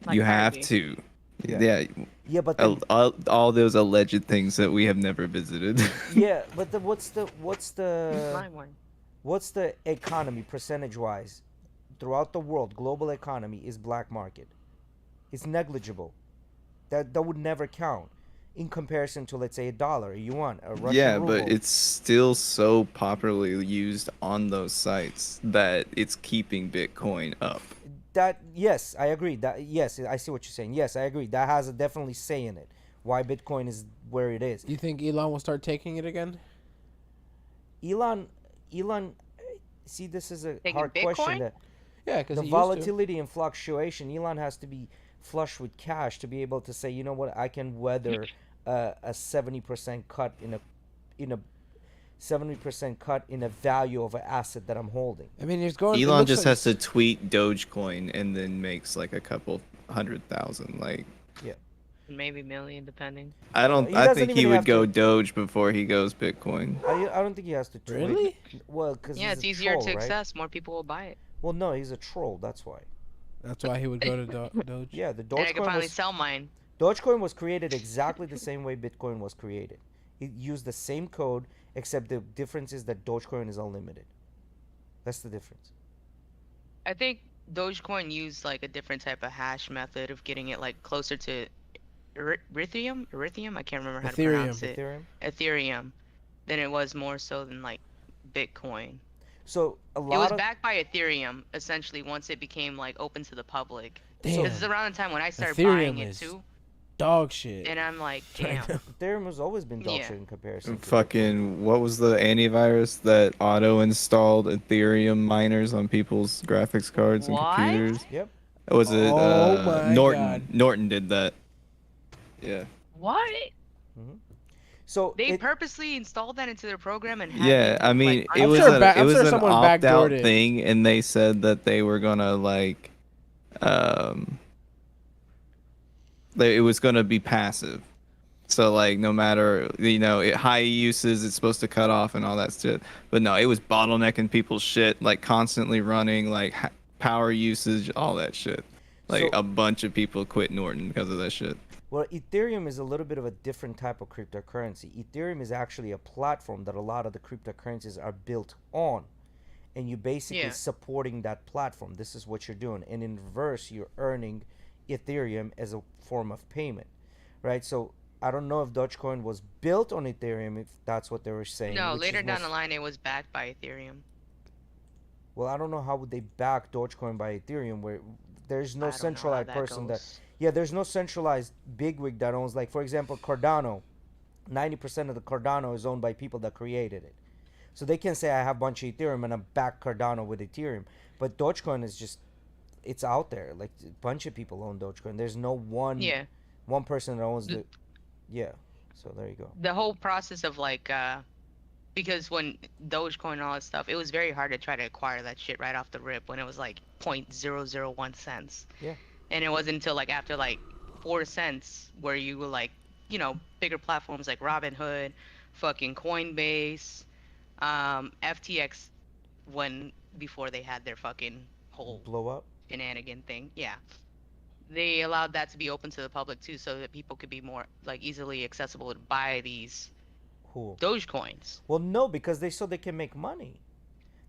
Like
You have
Harvey.
to.
Yeah.
Yeah.
Yeah, but then,
All those alleged things that we have never visited.
yeah, but what's
My one.
what's the economy percentage wise throughout the world? Global economy is black market. It's negligible. That would never count in comparison to, let's say, a dollar, a yuan, a Russian
Yeah,
ruble.
but it's still so popularly used on those sites that it's keeping Bitcoin up.
That, yes, I agree. That, yes, I see what you're saying. Yes, I agree. That has a definitely say in it. Why Bitcoin is where it is.
Do you think Elon will start taking it again?
Elon, see, this is a
Taking
hard question.
Bitcoin?
Yeah, because
The volatility and fluctuation, Elon has to be flush with cash to be able to say, you know what, I can weather a 70% cut in a 70% cut in a value of an asset that I'm holding.
I mean, he's going.
Elon just has to tweet Dogecoin and then makes like a couple 100,000. Like,
Maybe million, depending.
He
I
doesn't
think
even
he would
have
go
to-
Doge before he goes Bitcoin.
I don't think he has to tweet.
Really?
Well, because
Yeah, it's easier to access. More people will buy it.
Well, no, he's a troll. That's why.
That's why he would go to Doge.
Yeah, the
And I can
Dogecoin
finally
was
sell mine.
Dogecoin was created exactly the same way Bitcoin was created. It used the same code, except the difference is that Dogecoin is unlimited. That's the difference.
I think Dogecoin used like a different type of hash method of getting it like closer to Ethereum. Ethereum. I can't remember how to
Ethereum.
pronounce it.
Ethereum.
Ethereum. Than it was more so than like Bitcoin.
So a
It
lot
was
of
backed by Ethereum essentially once it became like open to the public.
Damn.
This is around the time when I started
Ethereum
buying it
is
too.
dog shit.
And I'm like,
Right
damn.
now.
Ethereum has always been dog
Yeah.
shit in comparison. to
Fucking, what was the antivirus that auto installed Ethereum miners on people's graphics cards and
What?
computers?
Yep.
Was it
Oh my
Norton?
God.
Norton did that. Yeah.
What?
So
They
it,
purposely installed that into their program and had
Yeah,
people,
I mean,
like,
it
I'm
was
sure
a
ba-
it
I'm
was
sure
an
someone
opt out
backdoored it.
thing, and they said that they were gonna like, um, it was gonna be passive. So like, no matter high uses, it's supposed to cut off and all that shit. But no, it was bottlenecking people's shit, like constantly running, like power usage, all that shit. Like
So-
a bunch of people quit Norton because of that shit.
well, Ethereum is a little bit of a different type of cryptocurrency. Ethereum is actually a platform that a lot of the cryptocurrencies are built on, and you basically
Yeah.
supporting that platform. This is what you're doing, and in reverse, you're earning Ethereum as a form of payment, right? So I don't know if Dogecoin was built on Ethereum, if that's what they were saying.
no,
which
later
is
down the
most-
line, it was backed by Ethereum.
Well, I don't know how would they back Dogecoin by Ethereum, where there's
I
no
don't know how
centralized
that
person that.
goes.
Yeah, there's no centralized bigwig that owns, like, for example, Cardano. 90% of the Cardano is owned by people that created it. So they can say, I have a bunch of Ethereum and I back Cardano with Ethereum. But Dogecoin is just, it's out there. Like, a bunch of people own Dogecoin. There's no
Yeah.
one person that owns the. Yeah. So there you go.
The whole process of like, because when Dogecoin and all that stuff, it was very hard to try to acquire that shit right off the rip when it was like 0.001 cents.
Yeah.
And it wasn't until like after like 4 cents where you were like, bigger platforms like Robinhood, fucking Coinbase, FTX, before they had their fucking whole
Blow up.
shenanigan thing. Yeah. They allowed that to be open to the public too, so that people could be more like easily accessible to buy these
Who?
Dogecoins.
Well, no, because they so they can make money.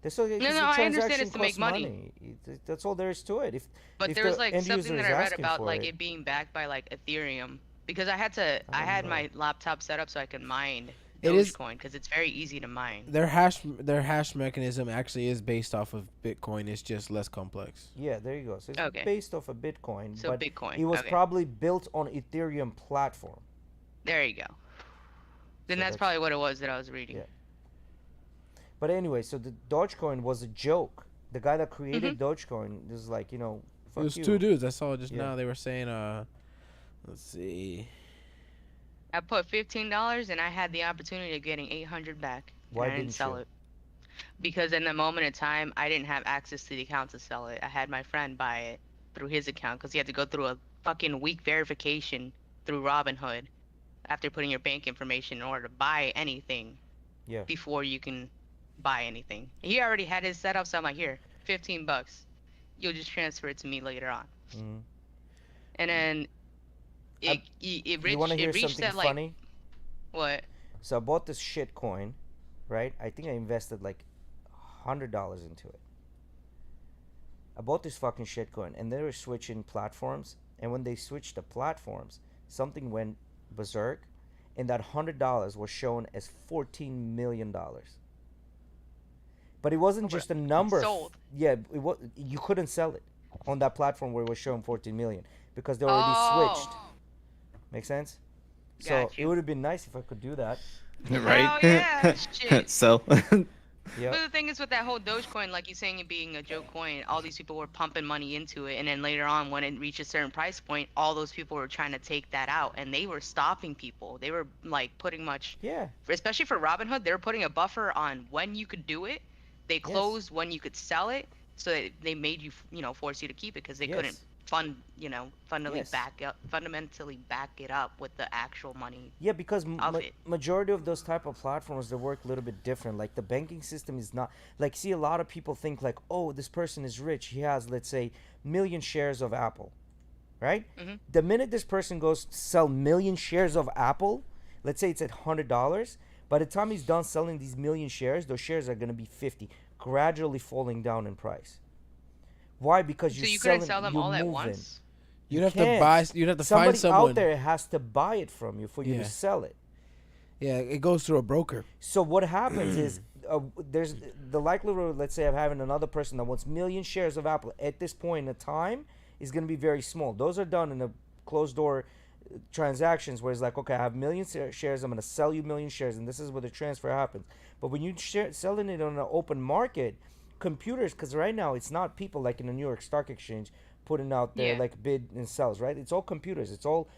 They so
No,
the
I understand
transaction
it's to make
costs
money.
That's all there is to it.
But
If
there was
the
like
end
something
user
that
is
I read
asking
about
for
like
it.
it being backed by like Ethereum, because I
don't
had
know.
my laptop set up so I could mine
It is-
Dogecoin because it's very easy to mine.
Their hash mechanism actually is based off of Bitcoin. It's just less complex.
Yeah, there you go. So it's
Okay.
based off of Bitcoin,
So
but
Bitcoin,
it was
okay.
probably built on Ethereum platform.
There you go. Then
So
that's probably what it was that I was reading.
Yeah. But anyway, so the Dogecoin was a joke. The guy that created Dogecoin was like,
It
fuck
was
you.
two dudes. I saw just
Yeah.
now. They were saying, let's see.
I put $15 and I had the opportunity of getting 800 back. And
Why
I didn't
didn't
sell
you?
it. Because in the moment of time, I didn't have access to the account to sell it. I had my friend buy it through his account because he had to go through a fucking week verification through Robinhood after putting your bank information in order to buy anything
Yeah.
before you can buy anything. He already had his set up, so I'm like, here, $15. You'll just transfer it to me later on.
Mhm.
And then
You want to hear
reached
something
that, like,
funny?
what?
So I bought this shit coin, right? I think I invested like $100 into it. I bought this fucking shit coin, and they were switching platforms. And when they switched the platforms, something went berserk, and that $100 was shown as $14 million. But it wasn't just a number.
Sold.
Yeah, you couldn't sell it on that platform where it was showing 14 million because they already switched. Make sense? So
Got
it
you.
would have been nice if I could do that.
Right?
yeah, shit.
So,
Yeah.
But the thing is with that whole Dogecoin, like you saying it being a joke coin, all these people were pumping money into it, and then later on, when it reached a certain price point, all those people were trying to take that out, and they were stopping people. They were like putting much,
Yeah.
especially for Robinhood, they were putting a buffer on when you could do it. They closed when you could sell it, so that they made you, force you to keep it because they couldn't
Yes.
fundamentally back it up with the actual money.
Yeah, because
Of it.
majority of those type of platforms, they work a little bit different. Like the banking system is not like, see, a lot of people think like, oh, this person is rich. He has, let's say, million shares of Apple, right?
Mhm.
The minute this person goes to sell million shares of Apple, let's say it's at $100. By the time he's done selling these million shares, those shares are going to be 50, gradually falling down in price. Why? Because
So
you're
you
selling,
couldn't sell them
you're
all at
moving.
once.
You'd have to
can't.
buy. You'd have to
Somebody
find someone.
out there has to buy it from you for you
Yeah.
to sell it.
Yeah, it goes through a broker.
So what happens is there's the likelihood, let's say, of having another person that wants million shares of Apple at this point in time is going to be very small. Those are done in a closed door transactions where it's like, okay, I have million shares, I'm going to sell you million shares, and this is where the transfer happens. But when you selling it on an open market, computers, because right now it's not people like in the New York Stock Exchange putting out their
Yeah.
like bid and sells, right? It's all computers. It's all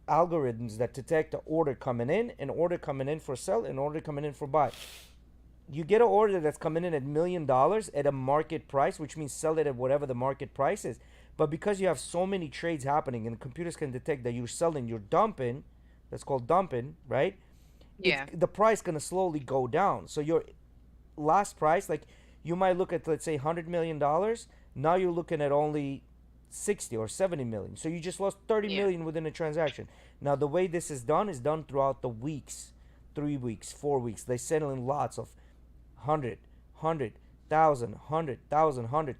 algorithms that detect the order coming in, an order coming in for sell, an order coming in for buy. You get an order that's coming in at $1,000,000 at a market price, which means sell it at whatever the market price is. But because you have so many trades happening and the computers can detect that you're selling, you're dumping, that's called dumping, right?
Yeah.
The price gonna slowly go down. So your last price, like you might look at, let's say, $100 million. Now you're looking at only 60 or 70 million. So you just lost 30
Yeah.
million within a transaction. Now the way this is done throughout the weeks, 3 weeks, 4 weeks. They settle in lots of 100, 100,000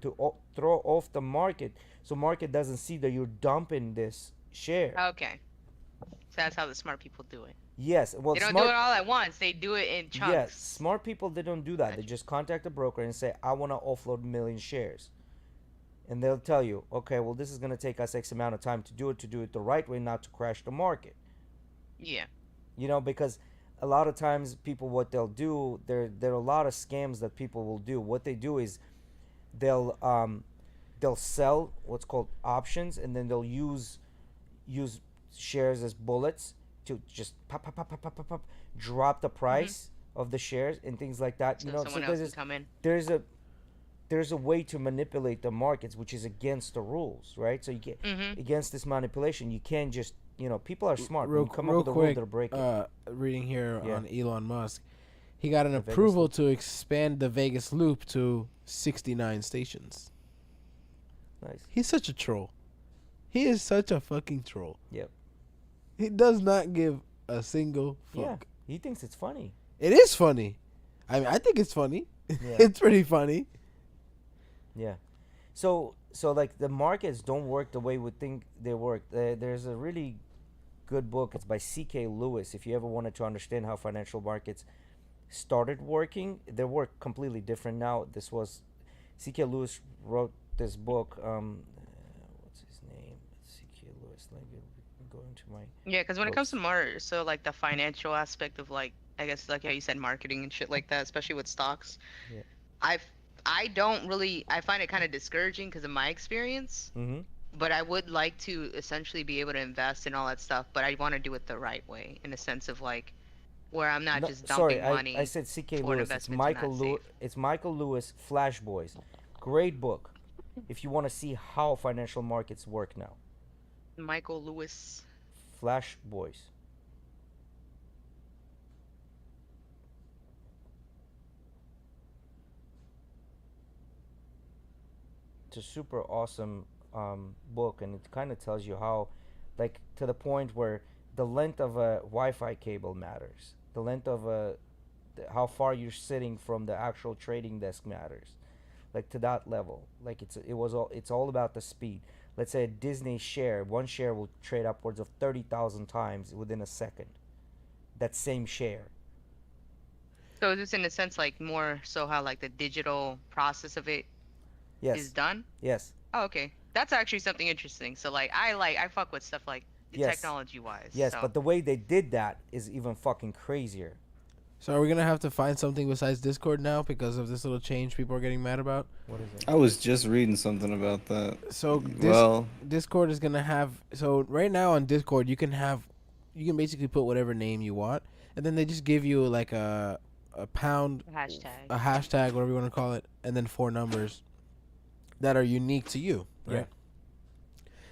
to throw off the market, so market doesn't see that you're dumping this share.
Okay. So that's how the smart people do it.
Yes, well,
They don't do
smart.
it all at once. They do it in
Yes,
chunks.
smart people, they don't do that. They
Gotcha.
just contact a broker and say, I want to offload a million shares. And they'll tell you, okay, well, this is going to take us X amount of time to do it the right way, not to crash the market.
Yeah.
Because a lot of times people, what they'll do, there are a lot of scams that people will do. What they do is they'll sell what's called options, and then they'll use shares as bullets to just pop, pop, pop, pop, pop, pop, pop, drop the price of the shares and things like that.
So
So
someone else can come in.
there's a way to manipulate the markets, which is against the rules, right? So you get against this manipulation. You can't just, people are smart. When you come up with a rule, they'll break it.
Reading here
Yeah.
on Elon Musk, he got an
The Vegas
approval
loop.
to expand the Vegas loop to 69 stations.
Nice.
He's such a troll. He is such a fucking troll.
Yep.
He does not give a single fuck.
Yeah. He thinks it's funny.
It is funny. I mean, I think it's funny.
Yeah.
It's pretty funny.
Yeah. So like the markets don't work the way we think they work. There's a really good book. It's by C.K. Lewis. If you ever wanted to understand how financial markets started working, they work completely different now. This was C.K. Lewis wrote this book. What's his name? C.K. Lewis. Let me go into my.
Yeah, because when it comes to so like the financial aspect of like, I guess like how you said marketing and shit like that, especially with stocks.
Yeah.
I don't really, I find it kind of discouraging because of my experience.
Mm-hmm.
But I would like to essentially be able to invest in all that stuff, but I want to do it the right way, in a sense of like, where I'm not just dumping money.
I said C.K.
for an
Lewis. It's
investment
Michael
that's not
Lewis.
safe.
It's Michael Lewis. Flash Boys. Great book. If you want to see how financial markets work now.
Michael Lewis.
Flash Boys. It's a super awesome book, and it kind of tells you how, like, to the point where the length of a Wi-Fi cable matters. The length of how far you're sitting from the actual trading desk matters, like to that level. Like it's all about the speed. Let's say a Disney share, one share will trade upwards of 30,000 times within a second. That same share.
So is this in a sense like more so how like the digital process of it is
Yes.
done?
Yes.
Oh, okay. That's actually something interesting. So like I fuck with stuff like
Yes.
technology wise.
Yes,
so.
but the way they did that is even fucking crazier.
So are we gonna have to find something besides Discord now because of this little change people are getting mad about?
What is it?
I was just reading something about that.
So
Well,
Discord is gonna have, so right now on Discord you can basically put whatever name you want, and then they just give you like a pound,
Hashtag.
a hashtag, whatever you want to call it, and then 4 numbers that are unique to you. Right?
Yeah.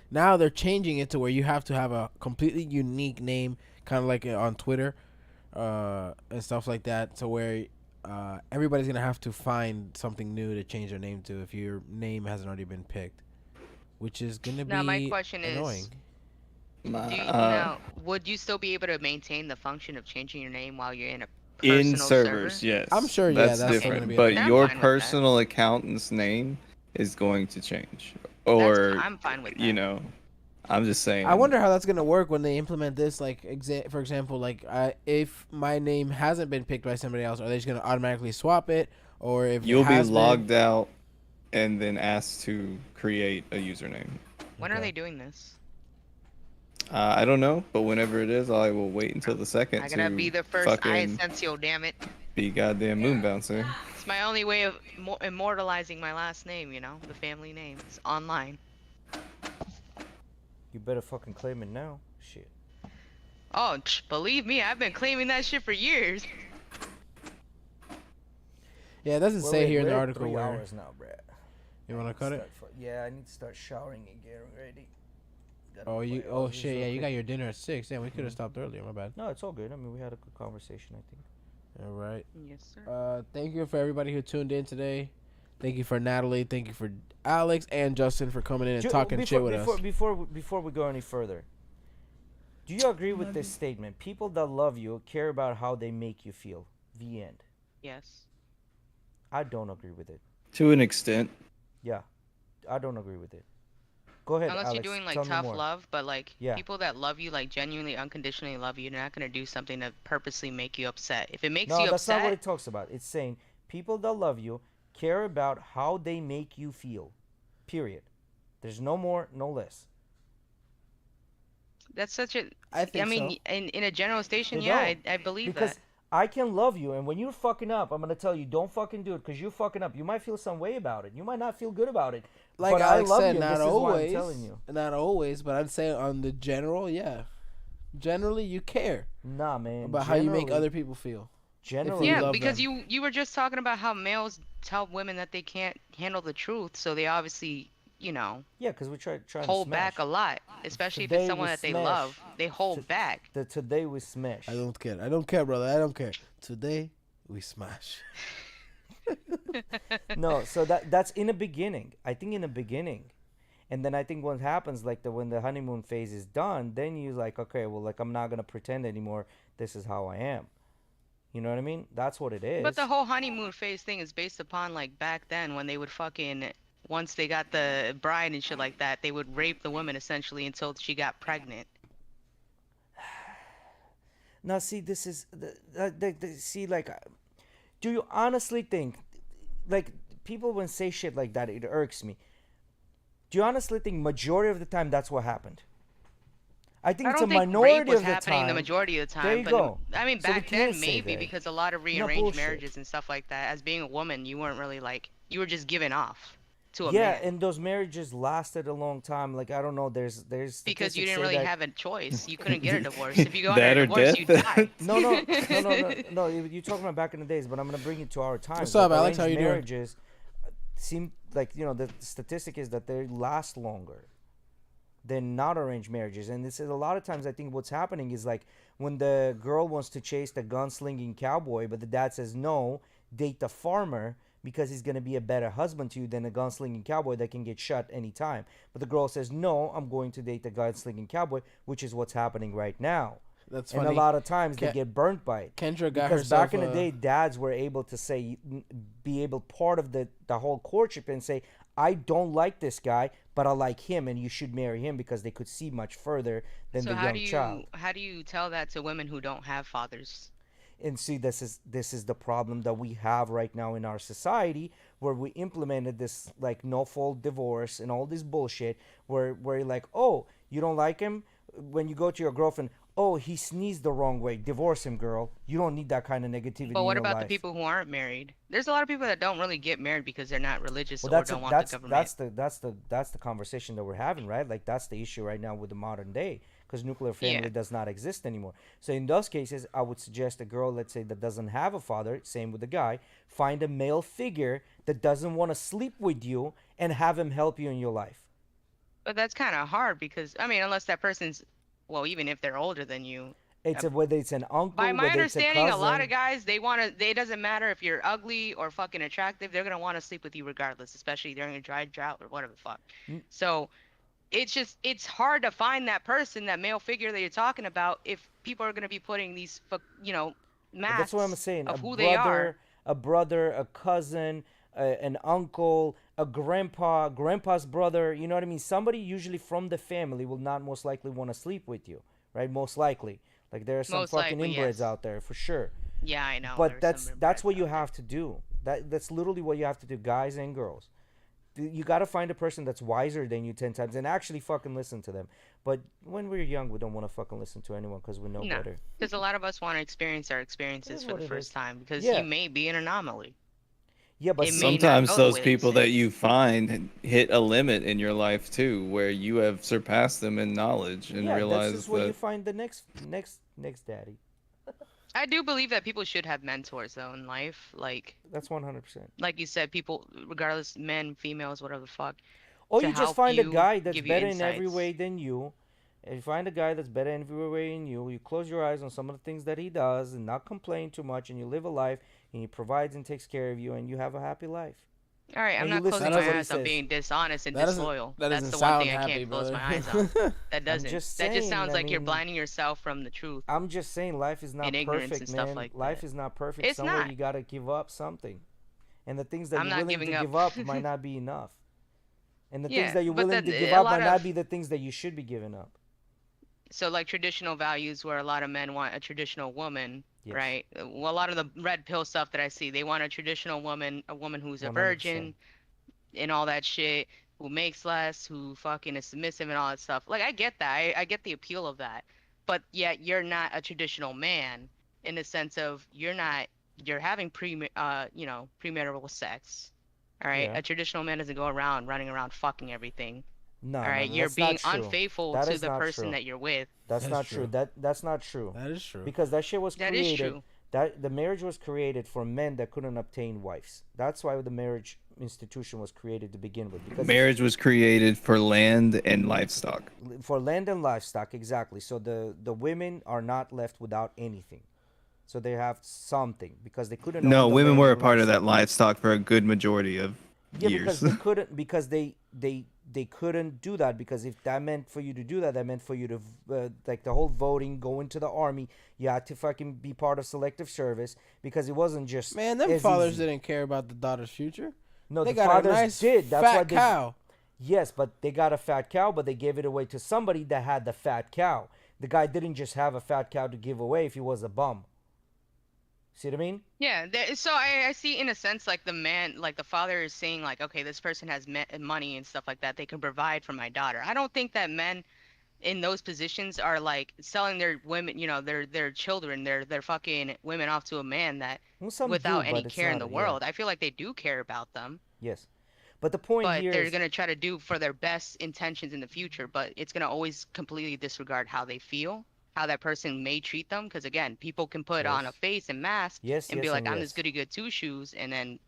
Now they're changing it to where you have to have a completely unique name, kind of like on Twitter, and stuff like that, to where everybody's gonna have to find something new to change their name to if your name hasn't already been picked, which is gonna
Now,
be
my question
annoying.
is,
my,
now, would you still be able to maintain the function of changing your name while you're in a
in
personal
servers,
server?
yes.
I'm sure, yeah, that's
different.
gonna be a
But
thing.
I'm
your
fine with that.
personal accountant's name is going to change, or
I'm fine with that.
you know, I'm just saying.
I wonder how that's gonna work when they implement this. Like, for example, like if my name hasn't been picked by somebody else, are they just gonna automatically swap it, or if
You'll
it
be
has
logged
been,
out and then asked to create a username.
When are
Okay.
they doing this?
I don't know, but whenever it is, I will wait until the second
I gotta be
to
the first I
fucking
Asensio, damn it.
be goddamn moon bouncer.
It's my only way of immortalizing my last name, the family name. It's online.
You better fucking claim it now. Shit.
Oh, believe me, I've been claiming that shit for years.
Yeah, it doesn't say here in the article
3
where.
hours now, Brad.
You want to cut it?
Yeah, I need to start showering and getting ready.
Oh, oh shit, yeah, you got your dinner at 6. Yeah, we could have stopped earlier, my bad.
No, it's all good. I mean, we had a good conversation, I think.
All right.
Yes, sir.
Thank you for everybody who tuned in today. Thank you for Natalie. Thank you for Alex and Justin for coming in and talking shit with us.
Before we go any further, do you agree with this statement? People that love you care about how they make you feel. The end.
Yes.
I don't agree with it.
To an extent.
Yeah, I don't agree with it. Go ahead,
Unless
Alex,
you're doing like
tell me
tough
more.
love, but like
Yeah.
people that love you, like genuinely, unconditionally love you, they're not gonna do something to purposely make you upset. If it makes
No,
you
that's
upset,
not what it talks about. It's saying people that love you care about how they make you feel. Period. There's no more, no less.
that's such a.
I think
I mean,
so.
in a general station,
They
yeah,
don't.
I believe
Because
that.
I can love you, and when you're fucking up, I'm gonna tell you, don't fucking do it, because you're fucking up. You might feel some way about it. You might not feel good about it.
Like
but
Alex
I love
said,
you.
not
This is why I'm
always.
telling you.
Not always, but I'd say on the general, yeah. Generally, you care
Nah, man.
about how you make
Generally-
other people feel.
Generally,
Yeah,
love
because
them.
you were just talking about how males tell women that they can't handle the truth, so they obviously,
yeah, because we try to
hold
smash.
back a lot, especially if
Today
it's someone
we
that they
smash.
love. They hold back.
Today we smash.
I don't care. I don't care, brother. I don't care. Today, we smash.
No, so that's in the beginning. I think in the beginning, and then I think what happens like when the honeymoon phase is done, then you're like, okay, well, like I'm not gonna pretend anymore. This is how I am. You know what I mean? That's what it is.
But the whole honeymoon phase thing is based upon like back then when they would fucking once they got the bride and shit like that, they would rape the woman essentially until she got pregnant.
Now, see, this is see, like, do you honestly think, like, people when say shit like that, it irks me. Do you honestly think majority of the time that's what happened? I think
I
it's
don't
a
think
minority
rape was
of the
happening
time.
the majority of the time.
There you
but
go.
I mean,
So we
back
can't
then
say
maybe
that.
because a lot of rearranged
bullshit.
marriages and stuff like that. As being a woman, you weren't really like you were just given off to a
Yeah,
man
and those marriages lasted a long time. Like, I don't know, there's
because you
statistics
didn't
say
really
that-
have a choice. You couldn't get a divorce. If you go under
That
a
or
divorce,
death?
you die.
No. You're talking about back in the days, but I'm gonna bring it to our times.
What's up,
Like,
Alex? How
arranged
you doing?
marriages seem like the statistic is that they last longer than not arranged marriages, and this is a lot of times. I think what's happening is like when the girl wants to chase the gunslinging cowboy, but the dad says no, date the farmer because he's gonna be a better husband to you than a gunslinging cowboy that can get shot anytime. But the girl says no, I'm going to date the gunslinging cowboy, which is what's happening right now.
That's
And
funny.
a lot of times they
Ke-
get burnt by it.
Kendra got
Because
herself
back in the day, dads were able to say, be able part of the whole courtship and say, I don't like this guy, but I like him, and you should marry him because they could see much further than
So
the young child.
how do you tell that to women who don't have fathers?
And see, this is the problem that we have right now in our society, where we implemented this like no fault divorce and all this bullshit, where you're like, oh, you don't like him when you go to your girlfriend. Oh, he sneezed the wrong way. Divorce him, girl. You don't need that kind of negativity.
But what
in your
about the
life.
people who aren't married? There's a lot of people that don't really get married because they're not religious
Well,
or don't want the government.
that's the conversation that we're having, right? Like that's the issue right now with the modern day, because nuclear family
Yeah.
does not exist anymore. So in those cases, I would suggest a girl, let's say, that doesn't have a father, same with the guy, find a male figure that doesn't want to sleep with you and have him help you in your life.
But that's kind of hard because I mean, unless that person's, well, even if they're older than you.
It's whether it's an uncle,
By my
whether it's a
understanding,
cousin.
a lot of guys they want to. It doesn't matter if you're ugly or fucking attractive. They're gonna want to sleep with you regardless, especially during a dry drought or whatever the fuck. So, it's hard to find that person, that male figure that you're talking about, if people are gonna be putting these
But
masks
that's what I'm saying.
of
A
who
brother,
they are.
a brother, a cousin, an uncle, a grandpa, grandpa's brother. You know what I mean? Somebody usually from the family will not most likely want to sleep with you, right? Most likely. Like there are some
Most
fucking
likely,
inbreds
yes.
out there for sure.
Yeah, I know.
But
there's some
that's
inbreds
what you
out there.
have to do. That's literally what you have to do, guys and girls. You got to find a person that's wiser than you 10 times and actually fucking listen to them. But when we're young, we don't want to fucking listen to anyone because we know
No,
better.
because a lot of us want to experience our
It
experiences
is
for
what
the
it
first
is.
time because you
Yeah,
may be an anomaly.
yeah, but
It
see,
may not
Sometimes
go the
those
way that you
people that
say.
you find hit a limit in your life too, where you have surpassed them in knowledge and
yeah, that's
realize
just where you
that
find the next daddy.
I do believe that people should have mentors though in life,
That's 100%.
like you said, people, regardless, men, females, whatever the fuck,
Or
to
you just
help
find a
you,
guy that's
give you
better in every
insights.
way than you. If you find a guy that's better in every way than you, you close your eyes on some of the things that he does and not complain too much, and you live a life, and he provides and takes care of you, and you have a happy life.
All right, I'm
And you
not
listen
closing
That
to
my
what
doesn't.
he
eyes on
says.
being dishonest and
That doesn't.
disloyal.
That
That's
doesn't
the one
sound
thing I
happy,
can't close
brother.
my eyes on. That
I'm
doesn't.
just
That just
saying,
sounds
I
like you're
mean,
blinding yourself from the truth
I'm just saying life is
and
not
ignorance
perfect,
and stuff
man.
like
Life
that.
is not perfect.
It's
Somewhere
not.
you gotta give up something. And the things that
I'm
you're
not
willing to
giving up.
give up might not be enough. And the things
Yeah,
that you're
but
willing
then
to give
a
up
lot
might not
of
be the things that you should be giving up.
so like traditional values where a lot of men want a traditional woman,
Yes.
right? Well, a lot of the red pill stuff that I see, they want a traditional woman, a woman who's a
100%.
virgin and all that shit, who makes less, who fucking is submissive and all that stuff. Like I get that. I get the appeal of that. But yet you're not a traditional man in the sense of you're having premarital sex. All right?
Yeah.
A traditional man doesn't go around running around fucking everything.
No,
All
no,
right? You're
that's not
being
true.
unfaithful
That
to
is
the
not
person
true.
that you're with.
That's
That's
not true.
true.
That's not true.
That is true.
Because that shit was
That is
created.
true.
That the marriage was created for men that couldn't obtain wives. That's why the marriage institution was created to begin with. Because
marriage was created for land and livestock.
for land and livestock, exactly. So the women are not left without anything. So they have something because they couldn't
No,
own the
women
land
were a
and
part of that
livestock.
livestock for a good majority of
Yeah, because
years.
they couldn't because they couldn't do that because if that meant for you to do that, that meant for you to like the whole voting, go into the army. You had to fucking be part of selective service because it wasn't just
Man, them
as
fathers
easy.
didn't care about the daughter's future.
No,
They
the
got a
fathers
nice
did. That's why
fat
they
cow.
yes, but they got a fat cow, but they gave it away to somebody that had the fat cow. The guy didn't just have a fat cow to give away if he was a bum. See what I mean?
Yeah, so I see in a sense like the man, like the father is saying like, okay, this person has money and stuff like that. They can provide for my daughter. I don't think that men in those positions are like selling their women, their children, their fucking women off to a man that
Well, some do,
without any
but it's
care in
not.
the
Yeah,
world. I feel like they do care about them,
yes. But the point
but
here
they're
is
gonna try to do for their best intentions in the future, but it's gonna always completely disregard how they feel, how that person may treat them. Because again, people can put on a
yes,
face and mask
yes,
and be
yes,
like,
and
I'm this
yes.
goody good two shoes, and then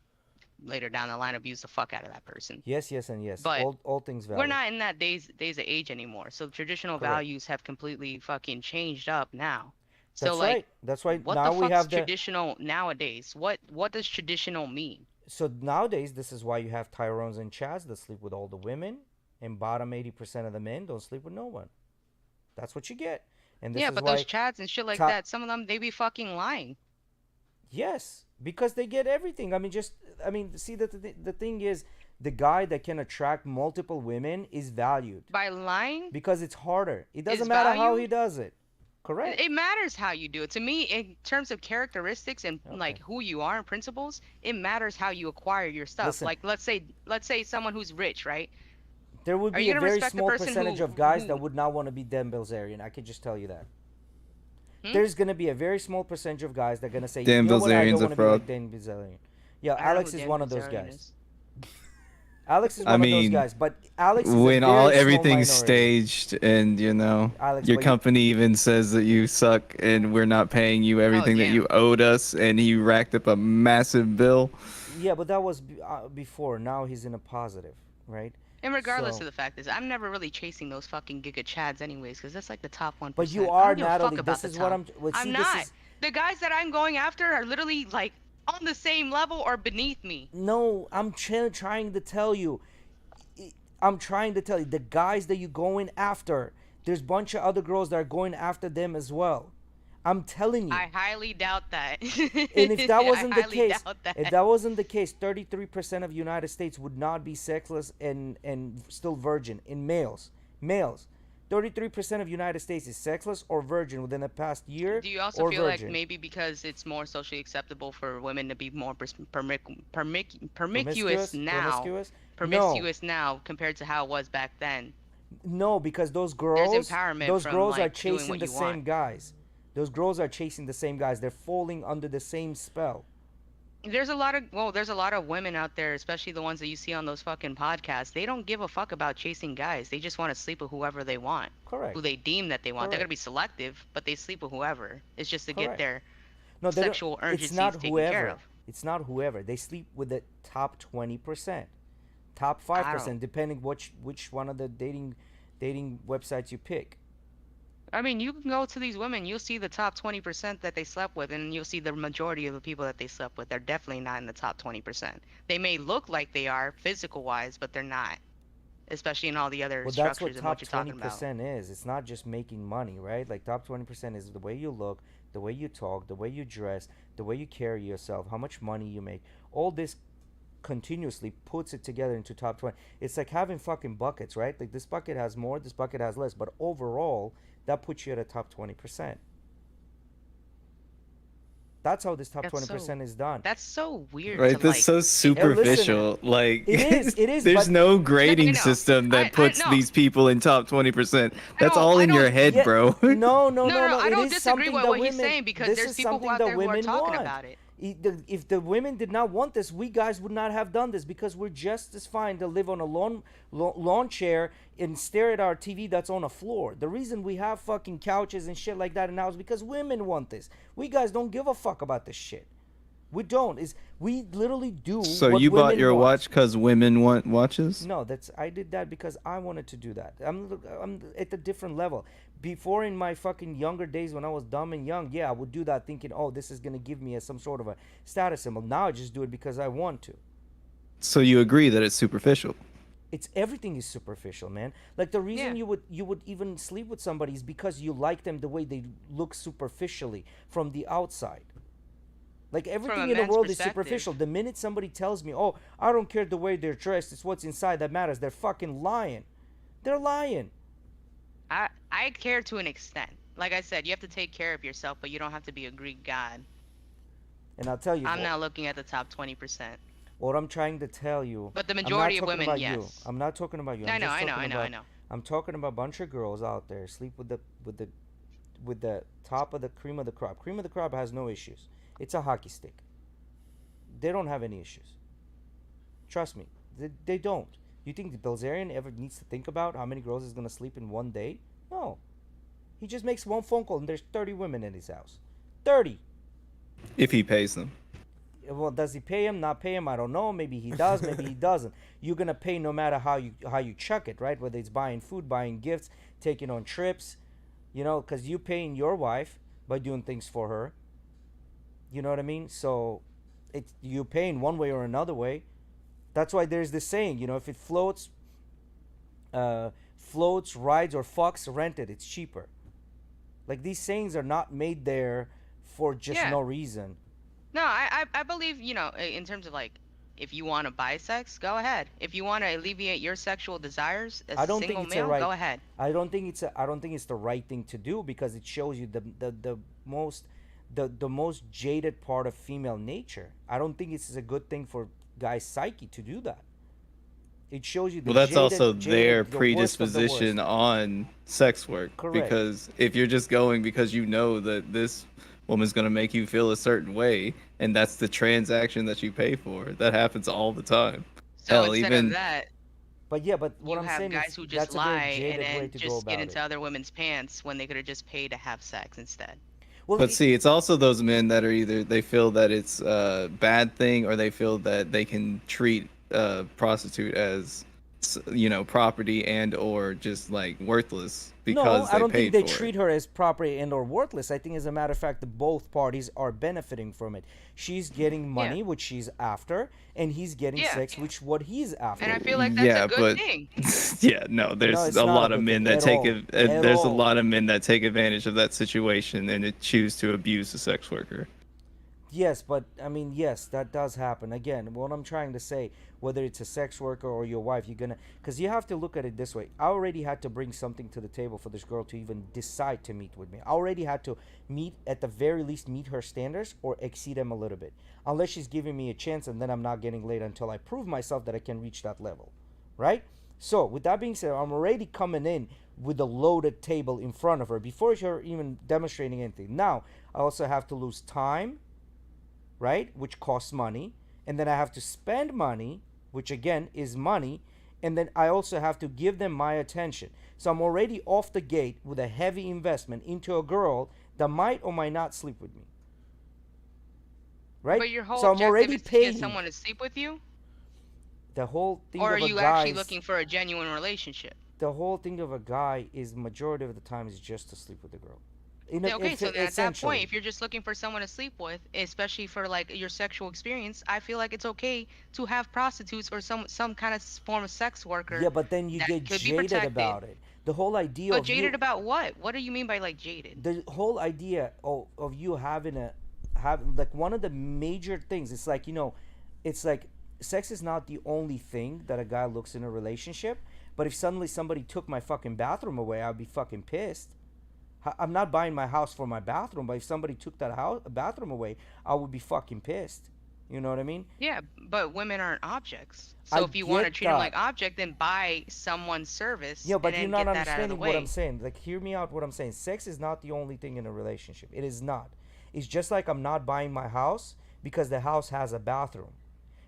later down the line abuse the fuck out of that person.
Yes, yes, and yes.
But
All things
we're
valid.
not in that days of age anymore. So traditional
Correct.
values have completely fucking changed up now. So
That's
like
right. That's why
what the
now we
fuck's
have the.
traditional nowadays? What does traditional mean?
So nowadays, this is why you have Tyrones and Chads that sleep with all the women, and bottom 80% of the men don't sleep with no one. That's what you get. And this
Yeah,
is
but those
why.
chads and shit like
Top.
that, some of them they be fucking lying.
Yes, because they get everything. I mean, just. I mean, see, the thing is, the guy that can attract multiple women is valued
By lying
because it's harder. It doesn't
is
matter how he
valued.
does it. Correct.
It matters how you do it. To me, in terms of characteristics and
Okay.
like who you are and principles, it matters how you acquire your stuff.
Listen,
Like let's say someone who's rich, right?
there would
Are
be
you
a
gonna
very
respect the
small
person
percentage
who
of guys that
who
would not want to be Dan Bilzerian. I could just tell you that.
hmm?
There's gonna be a very small percentage of guys that are gonna say,
Dan
you know what, I don't
Bilzerian's a
want to be like
fraud.
Dan Bilzerian. Yeah,
I don't know
Alex
who
is
Dan
one of those
Bilzerian
guys.
is.
Alex is
I
one of those
mean,
guys, but Alex is a
when all
very small
everything's
minority.
staged and
Alex,
your
but you,
company even says that you suck and we're not paying you
Oh
everything that
yeah.
you owed us, and he racked up a massive bill.
yeah, but that was before. Now he's in a positive, right?
And regardless
So,
of the fact is, I'm never really chasing those fucking giga chads anyways, because that's like the top
but you
1%. I
are
don't give a fuck
Natalie.
about
This
the
is what
top.
well,
I'm
see, this
not.
is
The guys that I'm going after are literally like on the same level or beneath me.
no. I'm trying to tell you. I'm trying to tell you the guys that you're going after. There's a bunch of other girls that are going after them as well. I'm telling you.
I highly doubt that.
And if that
I
wasn't the
highly
case,
doubt
if
that.
that wasn't the case, 33% of United States would not be sexless and still virgin in males. Males. 33% of United States is sexless or virgin within the past year
Do you also
or
feel like
virgin.
maybe because it's more socially acceptable for women to be more promiscuous
Promiscuous?
now,
Promiscuous? No.
promiscuous now compared to how it was back then?
No, because
There's
those
empowerment from
girls are
like doing
chasing
what
the
you want.
same guys. Those girls are chasing the same guys. They're falling under the same spell.
There's a lot of women out there, especially the ones that you see on those fucking podcasts. They don't give a fuck about chasing guys. They just want to sleep with whoever they want, who
Correct.
they deem that they want. They're gonna
Correct.
be selective, but they sleep with whoever. It's just to get
Correct.
their
No, they don't.
sexual
It's not
urgencies taken care
whoever.
of.
It's not whoever. They sleep with the top 20%, top
I don't.
5%, depending which one of the dating websites you pick.
I mean, you can go to these women, you'll see the top 20% that they slept with, and you'll see the majority of the people that they slept with. They're definitely not in the top 20%. They may look like they are physical wise, but they're not, especially in all the other
Well, that's what
structures and what
top
you're
twenty
talking about.
percent is. It's not just making money, right? Like top 20% is the way you look, the way you talk, the way you dress, the way you carry yourself, how much money you make. All this continuously puts it together into top 20. It's like having fucking buckets, right? Like this bucket has more, this bucket has less, but overall, that puts you at a top 20%. That's how this top
That's so
20% is done.
that's so weird to
Right, that's
like
so
introduce
listen,
that.
superficial. Like,
it is,
there's
but
no
No, I
grading
know.
system that
I
puts
no,
these people in top 20%.
I
That's
don't
all
I
in your
don't
head,
yeah,
bro.
no, no,
no, no,
no,
no,
no.
I
It
don't
is
disagree
something
with
that
what he's
women.
saying because
This
there's
is
people who
something
out
that
there who are
women
talking
want.
about it.
If the women did not want this, we guys would not have done this because we're just as fine to live on a lawn chair and stare at our TV that's on a floor. The reason we have fucking couches and shit like that in the house is because women want this. We guys don't give a fuck about this shit. We don't. Is we literally do
So
what
you bought
women
your
want.
watch because women want watches?
No, that's I did that because I wanted to do that. I'm at a different level. Before in my fucking younger days when I was dumb and young, yeah, I would do that thinking, oh, this is gonna give me some sort of a status symbol. Now I just do it because I want to.
So you agree that it's superficial?
It's everything is superficial, man. Like the reason
Yeah.
you would even sleep with somebody is because you like them the way they look superficially from the outside. Like
From a
everything in the
man's
world is
perspective.
superficial. The minute somebody tells me, "Oh, I don't care the way they're dressed. It's what's inside that matters." They're fucking lying. They're lying.
I care to an extent. Like I said, you have to take care of yourself, but you don't have to be a Greek god.
And I'll tell you,
I'm not looking at the top 20%.
what I'm trying to tell you.
But the
I'm not
majority of
talking
women,
about you.
yes.
I'm not talking about you.
I
I'm
know,
just
I know,
talking
I know,
about,
I know.
I'm talking about a bunch of girls out there sleep with the top of the cream of the crop. Cream of the crop has no issues. It's a hockey stick. They don't have any issues. Trust me, they don't. You think the Bilzerian ever needs to think about how many girls he's gonna sleep in one day? No. He just makes one phone call and there's 30 women in his house. 30.
If he pays them.
Well, does he pay him? Not pay him? I don't know. Maybe he does. Maybe he doesn't. You're gonna pay no matter how you chuck it, right? Whether it's buying food, buying gifts, taking on trips, because you paying your wife by doing things for her. You know what I mean? So, it's you paying one way or another way. That's why there's this saying, if it floats, rides, or fucks, rent it. It's cheaper. Like these sayings are not made there for just
Yeah.
no reason.
No, I believe, in terms of like, if you want to buy sex, go ahead. If you want to alleviate your sexual desires as
I
a
don't think
single
it's
male,
a right.
go ahead.
I don't think it's the right thing to do because it shows you the most jaded part of female nature. I don't think it's a good thing for guys' psyche to do that. It shows you the
Well, that's also
jaded,
their
the worst of the
predisposition
worst.
on sex work.
Correct.
Because if you're just going because you know that this woman's going to make you feel a certain way, and that's the transaction that you pay for, that happens all the time.
So
Hell,
instead
even
of that,
But yeah, but what
you
I'm
have
saying
guys
is
who just
that's a
lie
very
and
jaded way
then
to go
just get
about
into
it.
other women's pants when they could have just paid to have sex instead.
Well,
But see, it's also those men that are either they feel that it's a bad thing or they feel that they can treat a prostitute as, property and or just like worthless
no,
because
I
they
don't think
paid
they
for
treat
it.
her as property and or worthless. I think, as a matter of fact, that both parties are benefiting from it. She's getting money, which she's after, and he's getting
Yeah.
sex, which what he's after.
And I feel like that's
Yeah,
a good
but
thing.
yeah, no, there's
it's
a
not
lot
a
of
good
men
thing
that
at
take
all.
it.
At
There's a
all.
lot of men that take advantage of that situation and choose to abuse the sex worker.
Yes, but I mean, yes, that does happen. Again, what I'm trying to say, whether it's a sex worker or your wife, because you have to look at it this way. I already had to bring something to the table for this girl to even decide to meet with me. I already had to at the very least, meet her standards or exceed them a little bit. Unless she's giving me a chance, and then I'm not getting laid until I prove myself that I can reach that level, right? So with that being said, I'm already coming in with a loaded table in front of her before you're even demonstrating anything. Now I also have to lose time, right, which costs money, and then I have to spend money, which again is money, and then I also have to give them my attention. So I'm already off the gate with a heavy investment into a girl that might or might not sleep with me. Right?
But your whole
So I'm
objective
already
is to get
paying.
someone to sleep with you,
The whole thing
or are
of a
you actually
guy's
looking for a genuine relationship?
the whole thing of a guy is majority of the time is just to sleep with the girl.
Okay, so then at that point,
Essentially.
if you're just looking for someone to sleep with, especially for like your sexual experience, I feel like it's okay to have prostitutes or some kind of form of sex worker
Yeah, but then you
that
get
could be
jaded
protected.
about it. The whole idea
But
of
jaded
you,
about what? What do you mean by like jaded?
the whole idea of you having like one of the major things, it's like, it's like sex is not the only thing that a guy looks in a relationship. But if suddenly somebody took my fucking bathroom away, I'd be fucking pissed. I'm not buying my house for my bathroom, but if somebody took that bathroom away, I would be fucking pissed. You know what I mean?
Yeah, but women aren't objects.
I
So if you want to
get
treat them like
that.
object, then buy someone's service
Yeah, but
and
you're
then
not
get that out of the
understanding what I'm
way.
saying. Like, hear me out what I'm saying. Sex is not the only thing in a relationship. It is not. It's just like I'm not buying my house because the house has a bathroom.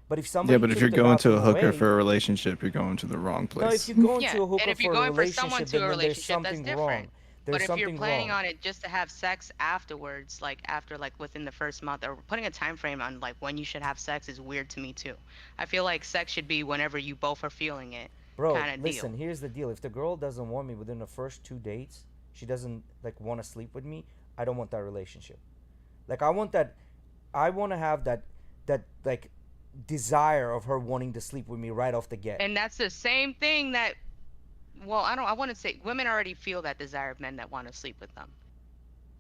But if somebody
Yeah, but if
took
you're
the
going to a
bathroom
hooker
away,
for a relationship, you're going to the wrong
no, if
place.
you go
Yeah,
into a
and
hooker
if you're
for a
going for someone
relationship,
to a
then there's
relationship, that's
something
different.
wrong. There's
But if you're
something
planning
wrong.
on it just to have sex afterwards, like after like within the first month, or putting a time frame on like when you should have sex is weird to me too. I feel like sex should be whenever you both are feeling it,
Bro,
kind of
listen,
deal.
here's the deal. If the girl doesn't want me within the first 2 dates, she doesn't like want to sleep with me, I don't want that relationship. Like I want to have that like desire of her wanting to sleep with me right off the get.
And that's the same thing that, well, I want to say women already feel that desire of men that want to sleep with them.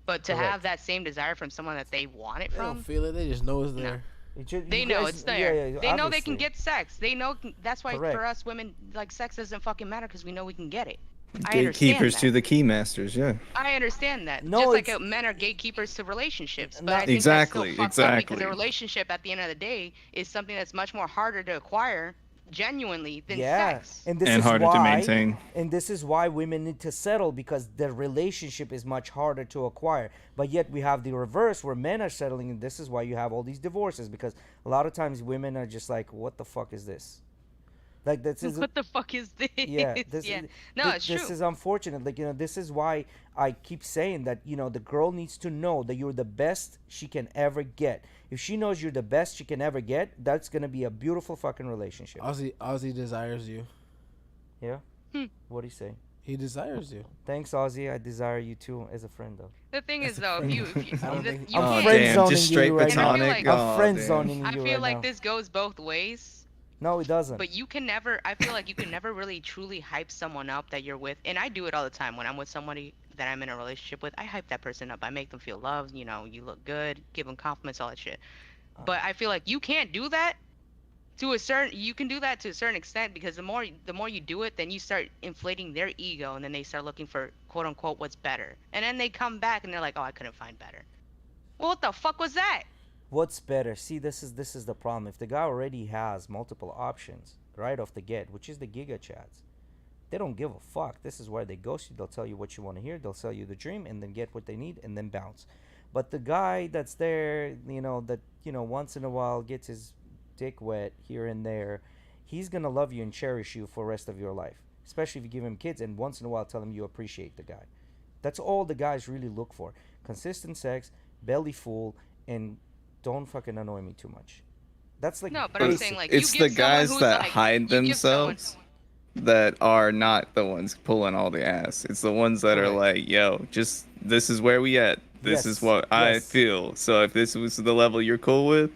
But to have
Correct.
that same desire from someone that they want it
They don't
from,
feel it. They just know it's
no.
there.
They
You
know
guys,
it's there.
yeah,
They know they can
obviously.
get sex. They know that's why
Correct.
for us women, like sex doesn't fucking matter because we know we can get it. I understand
Gatekeepers to
that.
the key masters, yeah.
I understand that.
No,
Just like
it's
men are gatekeepers to relationships, but
not
I think that's still
Exactly,
fucked up because
exactly.
a relationship at the end of the day is something that's much more harder to acquire genuinely than
yeah,
sex.
and this
And
is
harder to
why
maintain.
and this is why women need to settle because the relationship is much harder to acquire. But yet we have the reverse where men are settling, and this is why you have all these divorces because a lot of times women are just like, what the fuck is this? Like this is
What the fuck is this?
yeah, this
Yeah.
is
No, it's
this
true.
is unfortunate. Like, this is why I keep saying that, the girl needs to know that you're the best she can ever get. If she knows you're the best she can ever get, that's gonna be a beautiful fucking relationship.
Ozzy desires you.
Yeah.
Hmm.
What do you say?
He desires you.
Thanks, Ozzy. I desire you too as a friend, though.
The thing is
a
though,
friend.
if you
I don't
the-
think-
you
I'm
Oh,
can't.
friend
damn,
zoning
just straight
you right now.
And I feel
platonic.
like-
I'm
Oh,
friend
damn.
zoning
I
you
feel
right
like
now.
this goes both ways.
No, it doesn't.
But you can never, I feel like you can never really truly hype someone up that you're with. And I do it all the time when I'm with somebody that I'm in a relationship with. I hype that person up. I make them feel loved. You look good, give them compliments, all that shit. But I feel like you can't do that you can do that to a certain extent because the more you do it, then you start inflating their ego and then they start looking for quote unquote what's better. And then they come back and they're like, oh, I couldn't find better. Well, what the fuck was that?
What's better? See, this is the problem. If the guy already has multiple options right off the get, which is the giga chats, they don't give a fuck. This is where they ghost you. They'll tell you what you want to hear. They'll sell you the dream and then get what they need and then bounce. But the guy that's there, once in a while gets his dick wet here and there, he's gonna love you and cherish you for the rest of your life. Especially if you give him kids and once in a while tell him you appreciate the guy. That's all the guys really look for. Consistent sex, belly full, and don't fucking annoy me too much. That's like
No, but I'm
basic.
saying like
It's
you
the
give someone
guys
who's
that
like
hide
you give someone
themselves that are not the ones pulling all the ass. It's the ones that are
Correct.
like, yo, just this is where we at. This is
Yes,
what I
yes.
feel. So if this was the level you're cool with,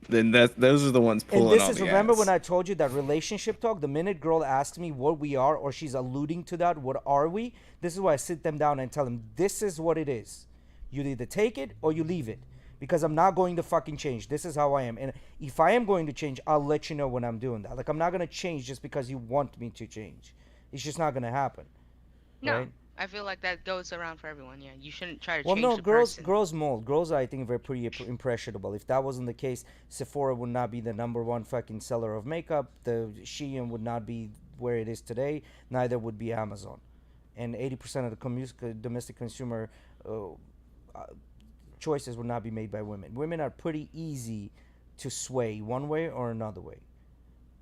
then those are the ones
And
pulling
this
all
is,
the
remember
ass.
when I told you that relationship talk, the minute girl asks me what we are or she's alluding to that, what are we? This is why I sit them down and tell them, this is what it is. You either take it or you leave it. Because I'm not going to fucking change. This is how I am. And if I am going to change, I'll let you know when I'm doing that. Like, I'm not going to change just because you want me to change. It's just not going to happen.
No,
Right?
I feel like that goes around for everyone. Yeah, you shouldn't try to
Well,
change
no,
the
girls
person.
girls mold. Girls, I think, are pretty impressionable. If that wasn't the case, Sephora would not be the #1 fucking seller of makeup. The Shein would not be where it is today, neither would be Amazon. And 80% of the domestic consumer choices would not be made by women. Women are pretty easy to sway one way or another way.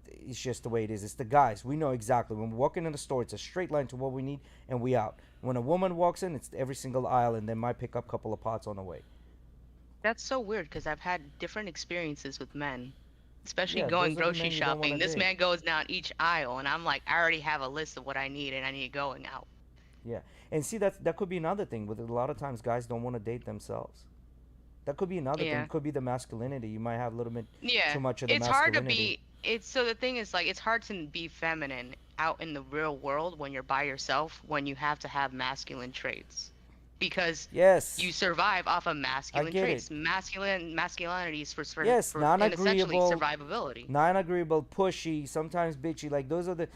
It's just the way it is. It's the guys. We know exactly. When we're walking in the store, it's a straight line to what we need, and we out. When a woman walks in, it's every single aisle, and they might pick up a couple of pots on the way.
That's so weird because I've had different experiences with men, especially
Yeah,
going
those are the
grocery
men you don't want
shopping.
to
This
date.
man goes down each aisle, and I'm like, I already have a list of what I need, and I need going out.
Yeah, and see that could be another thing. With a lot of times, guys don't want to date themselves. That could be another thing.
Yeah.
It could be the masculinity. You might have a little bit
Yeah.
too much of the
It's hard to
masculinity.
be. It's so the thing is like it's hard to be feminine out in the real world when you're by yourself when you have to have masculine traits. Because
Yes,
you survive off of
I
masculine
get it.
traits. Masculinity is
Yes,
and essentially
non-agreeable,
survivability.
non-agreeable, pushy, sometimes bitchy. Like those are the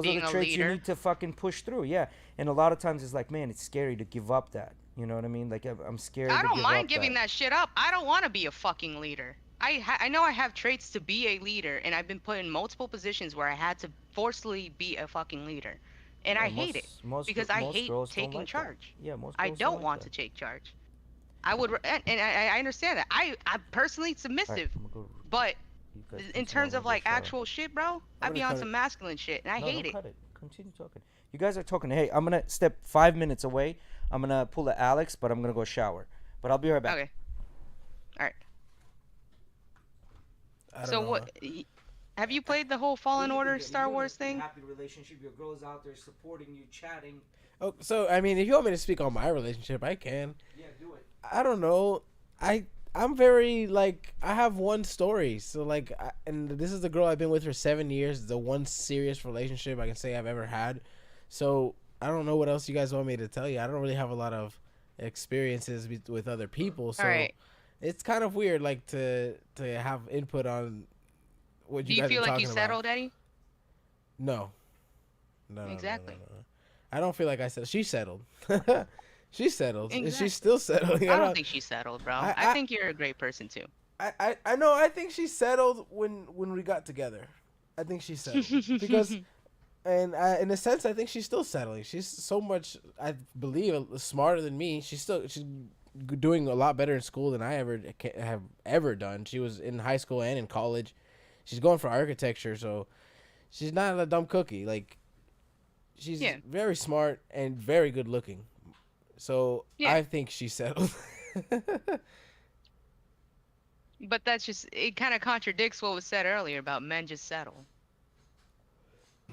Being a
traits you
leader.
need to fucking push through. Yeah, and a lot of times it's like, man, it's scary to give up that. You know what I mean? Like I'm scared
I
to
don't
give
mind
up
giving that shit up. I don't want to be a fucking leader. I know I have traits to be a leader, and I've been put in multiple positions where I had to forcefully be a fucking leader, and
Yeah,
I hate it
most
because I
most
hate
girls don't
taking
like that.
charge.
Yeah, most
I
girls don't
don't
like
want
that.
to take charge. I would, and I understand that. I'm personally
All right,
submissive,
I'm gonna go.
but
You guys
in
continue. I'm
terms
gonna
of
go
like
shower.
actual shit, bro, I
I'm
be
gonna
on
cut
some
it.
masculine shit, and I
No,
hate
don't
it.
cut it. Continue talking. You guys are talking. Hey, I'm gonna step 5 minutes away. I'm gonna pull a Alex, but I'm gonna go shower. But I'll be right back.
Okay, all right.
I don't
So
know.
have you played the whole Fallen Order Star Wars thing?
Happy relationship. Your girl's out there supporting you, chatting.
Oh, so I mean, if you want me to speak on my relationship, I can.
Yeah, do it.
I don't know. I'm very like I have one story. So like, and this is the girl I've been with for 7 years. The one serious relationship I can say I've ever had. So I don't know what else you guys want me to tell you. I don't really have a lot of experiences with other people. So
All right.
it's kind of weird, like to have input on what
Do
you
you
guys
feel
are
like
talking
you
about.
settled, Eddie?
No. No.
Exactly.
No. I don't feel like I settled. She settled. She settled. And
Exactly.
she's still settling.
I don't think she's settled, bro. I think you're a great person too.
I know. I think she settled when we got together. I think she settled because, and in a sense, I think she's still settling. She's so much, I believe, smarter than me. She's doing a lot better in school than I have ever done. She was in high school and in college. She's going for architecture, so she's not a dumb cookie. Like, she's very smart and very good looking. So I think she settled.
But that's just it. Kind of contradicts what was said earlier about men just settle.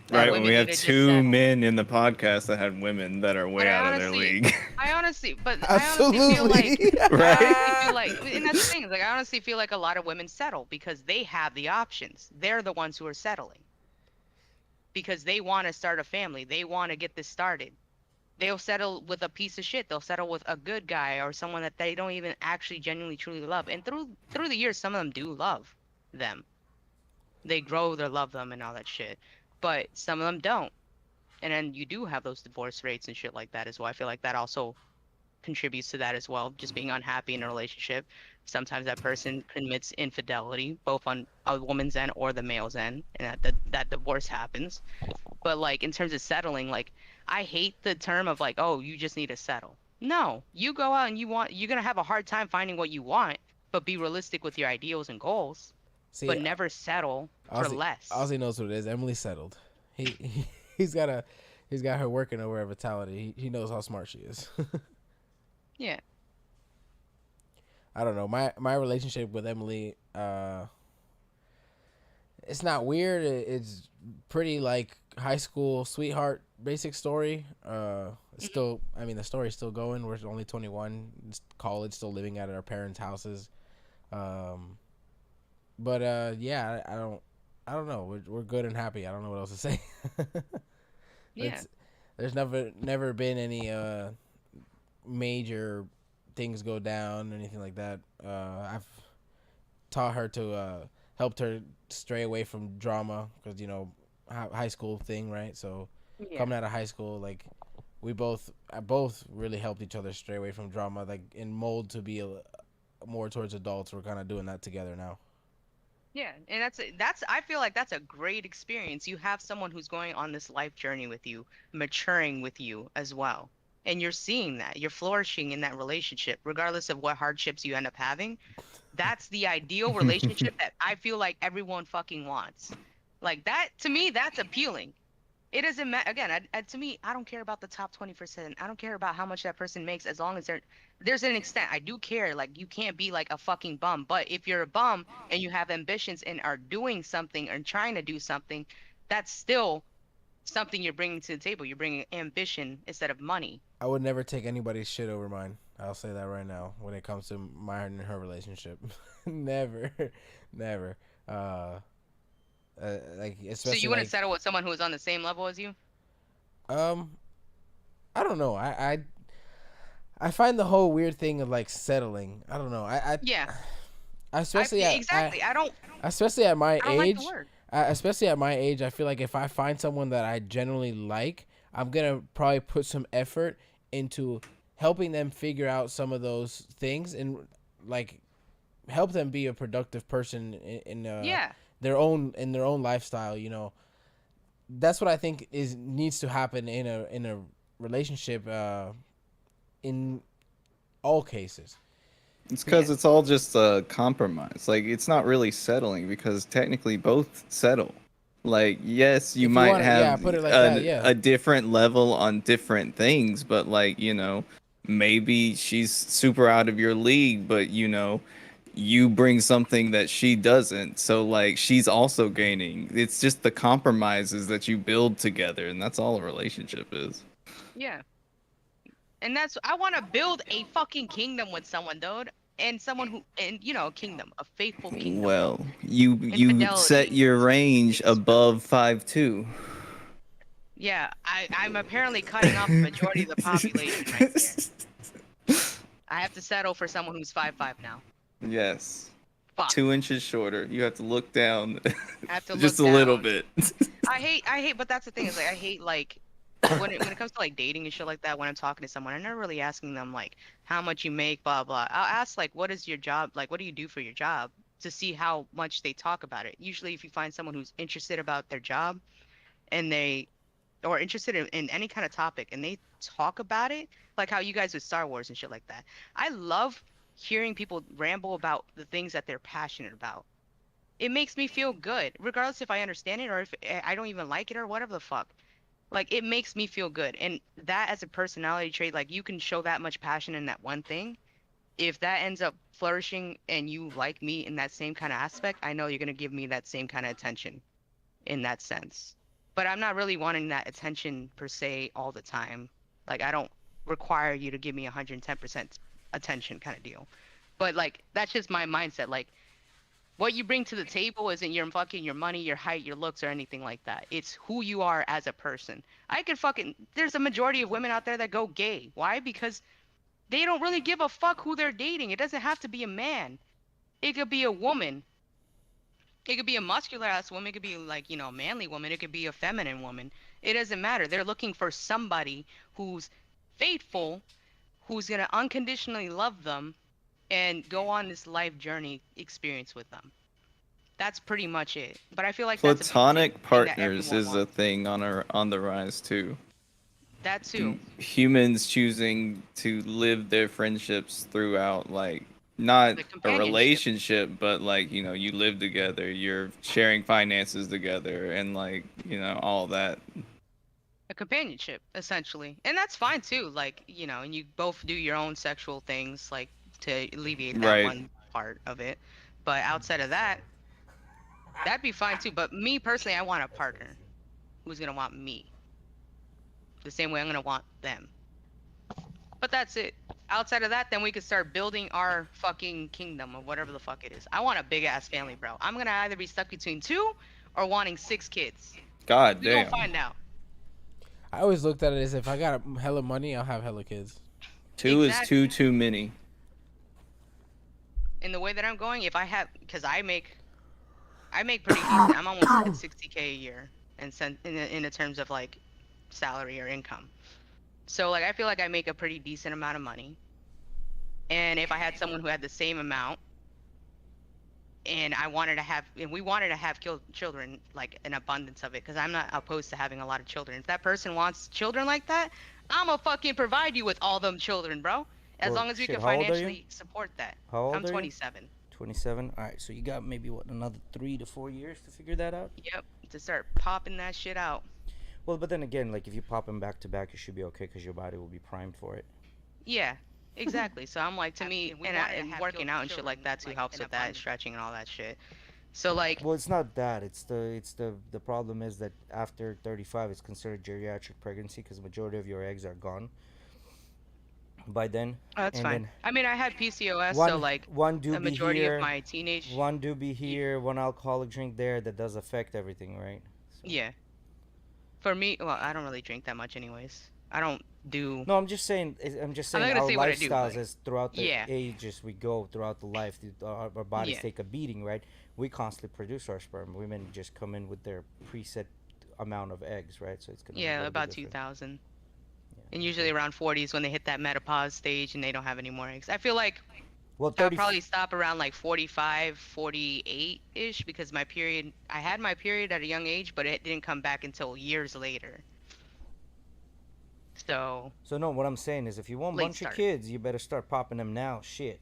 Right, when
women
we have
need to just
two
settle.
men in the podcast that had women that are way
But
out of their league.
I honestly feel
Absolutely.
like,
Right?
I honestly feel like, and that's the thing. Like, I honestly feel like a lot of women settle because they have the options. They're the ones who are settling because they want to start a family. They want to get this started. They'll settle with a piece of shit. They'll settle with a good guy or someone that they don't even actually genuinely truly love. And through the years, some of them do love them. They grow to love them and all that shit. But some of them don't. And then you do have those divorce rates and shit like that as well. I feel like that also contributes to that as well. Just being unhappy in a relationship. Sometimes that person commits infidelity, both on a woman's end or the male's end, and that divorce happens. But like in terms of settling, like I hate the term of like, oh, you just need to settle. No, you go out and you're gonna have a hard time finding what you want, but be realistic with your ideals and goals.
See,
But never settle for less.
Ozzy knows what it is. Emily settled. He's got her working over at Vitality. He knows how smart she is.
Yeah.
I don't know. My relationship with Emily, it's not weird. It's pretty like high school sweetheart basic story. It's still, I mean, the story's still going. We're only 21. It's college, still living at our parents' houses. But yeah, I don't know. We're good and happy. I don't know what else to say.
Yeah.
There's never been any major things go down or anything like that. I've taught her to helped her stray away from drama because high school thing, right? So coming out of high school, like I both really helped each other stray away from drama, like in mold to be more towards adults. We're kind of doing that together now.
Yeah, and that's I feel like that's a great experience. You have someone who's going on this life journey with you, maturing with you as well. And you're seeing that. You're flourishing in that relationship, regardless of what hardships you end up having. That's the ideal relationship that I feel like everyone fucking wants. Like that to me, that's appealing. It doesn't matter. Again, to me, I don't care about the top 20%. I don't care about how much that person makes as long as there's an extent. I do care. Like, you can't be like a fucking bum. But if you're a bum and you have ambitions and are doing something or trying to do something, that's still something you're bringing to the table. You're bringing ambition instead of money.
I would never take anybody's shit over mine. I'll say that right now. When it comes to mine and her relationship, never, never. Like
So
especially
you wouldn't
like
settle with someone who is on the same level as you?
um, I don't know. I find the whole weird thing of like settling. I don't know.
Yeah.
Especially
Exactly.
especially at my
I don't like the
age,
word.
especially at my age, I feel like if I find someone that I genuinely like, I'm gonna probably put some effort into helping them figure out some of those things and like help them be a productive person in
Yeah.
their own lifestyle. You know, that's what I think is needs to happen in a relationship. In all cases.
It's
Yeah.
because it's all just a compromise. Like it's not really settling because technically both settle. Like yes, you
If you
might
want to, yeah,
have
put it like that, yeah.
a different level on different things, but like maybe she's super out of your league, but you bring something that she doesn't. So like she's also gaining. It's just the compromises that you build together, and that's all a relationship is.
Yeah. And that's I want to build a fucking kingdom with someone, dude, and someone who and a kingdom, a faithful kingdom.
Well, you set
Infidelity
your
is
range
is
above 5'2".
yeah. I'm apparently cutting off the majority of the population right there. I have to settle for someone who's 5'5" now.
Yes.
Fuck.
2 inches shorter. You have to look down
I have to
just
look
a little
down.
bit.
I hate, but that's the thing is like I hate like when it comes to like dating and shit like that. When I'm talking to someone, I'm never really asking them like how much you make, blah blah. I'll ask like what is your job, like what do you do for your job, to see how much they talk about it. Usually, if you find someone who's interested about their job and they or interested in any kind of topic and they talk about it, like how you guys with Star Wars and shit like that. I love hearing people ramble about the things that they're passionate about. It makes me feel good, regardless if I understand it or if I don't even like it or whatever the fuck. Like it makes me feel good. And that as a personality trait, like you can show that much passion in that one thing. If that ends up flourishing and you like me in that same kind of aspect, I know you're going to give me that same kind of attention in that sense. But I'm not really wanting that attention per se all the time. Like I don't require you to give me 110% attention kind of deal. But like that's just my mindset. Like what you bring to the table isn't your money, your height, your looks, or anything like that. It's who you are as a person. There's a majority of women out there that go gay. Why? Because they don't really give a fuck who they're dating. It doesn't have to be a man. It could be a woman. It could be a muscular ass woman. It could be like, a manly woman. It could be a feminine woman. It doesn't matter. They're looking for somebody who's faithful, who's going to unconditionally love them and go on this life journey experience with them. That's pretty much it. But I feel like that's a
Platonic
thing that
partners
everyone
is a
wants.
thing on the rise too.
That too.
Humans choosing to live their friendships throughout like not
The
a
companionship.
relationship but like you live together, you're sharing finances together and like all that.
A companionship, essentially. And that's fine too. Like, and you both do your own sexual things, like to alleviate that
Right.
one part of it. But outside of that, that'd be fine too. But me personally, I want a partner who's gonna want me the same way I'm gonna want them. But that's it. Outside of that, then we could start building our fucking kingdom or whatever the fuck it is. I want a big ass family, bro. I'm gonna either be stuck between two or wanting 6 kids.
God
We gonna
damn.
find out.
I always looked at it as if I got hella money, I'll have hella kids.
Two is
Exactly.
too many.
In the way that I'm going, if I have, because I make pretty decent. I'm almost at 60K a year, in the terms of like salary or income. So like I feel like I make a pretty decent amount of money. And if I had someone who had the same amount, and we wanted to have children, like an abundance of it, because I'm not opposed to having a lot of children. If that person wants children like that, I'm gonna fucking provide you with all them children, bro. As
Well,
long as we
shit,
can
how old are you?
financially support that.
How
I'm
old are you?
27.
27. All right, so you got maybe another 3 to 4 years to figure that out.
Yep, to start popping that shit out.
Well, but then again, like if you pop them back to back, you should be okay because your body will be primed for it.
Yeah, exactly. So I'm like, to me, and working out and shit like that too helps with that, stretching and all that shit. So like,
Well, it's not that. The problem is that after 35, it's considered geriatric pregnancy because the majority of your eggs are gone by then.
oh, that's
And
fine.
then
I mean, I had PCOS,
one
so like
one
the
doobie
majority of
here,
my teenage.
one doobie here, one alcoholic drink there. That does affect everything, right? So.
Yeah. For me, well, I don't really drink that much, anyways. I don't do.
No, I'm just saying. I'm just
I'm
saying
not gonna
our
say what I do,
lifestyles
but
as throughout the
yeah.
ages we go throughout the life, our bodies
Yeah.
take a beating, right? We constantly produce our sperm. Women just come in with their preset amount of eggs, right? So it's gonna be a
Yeah,
little
about
bit different.
2000.
Yeah.
And usually around 40s when they hit that menopause stage and they don't have any more eggs. I feel like
Well,
I'll
30.
probably stop around like 45, 48-ish, because I had my period at a young age, but it didn't come back until years later. So,
So no, what I'm saying is, if you want a
late
bunch of
start.
kids, you better start popping them now. Shit.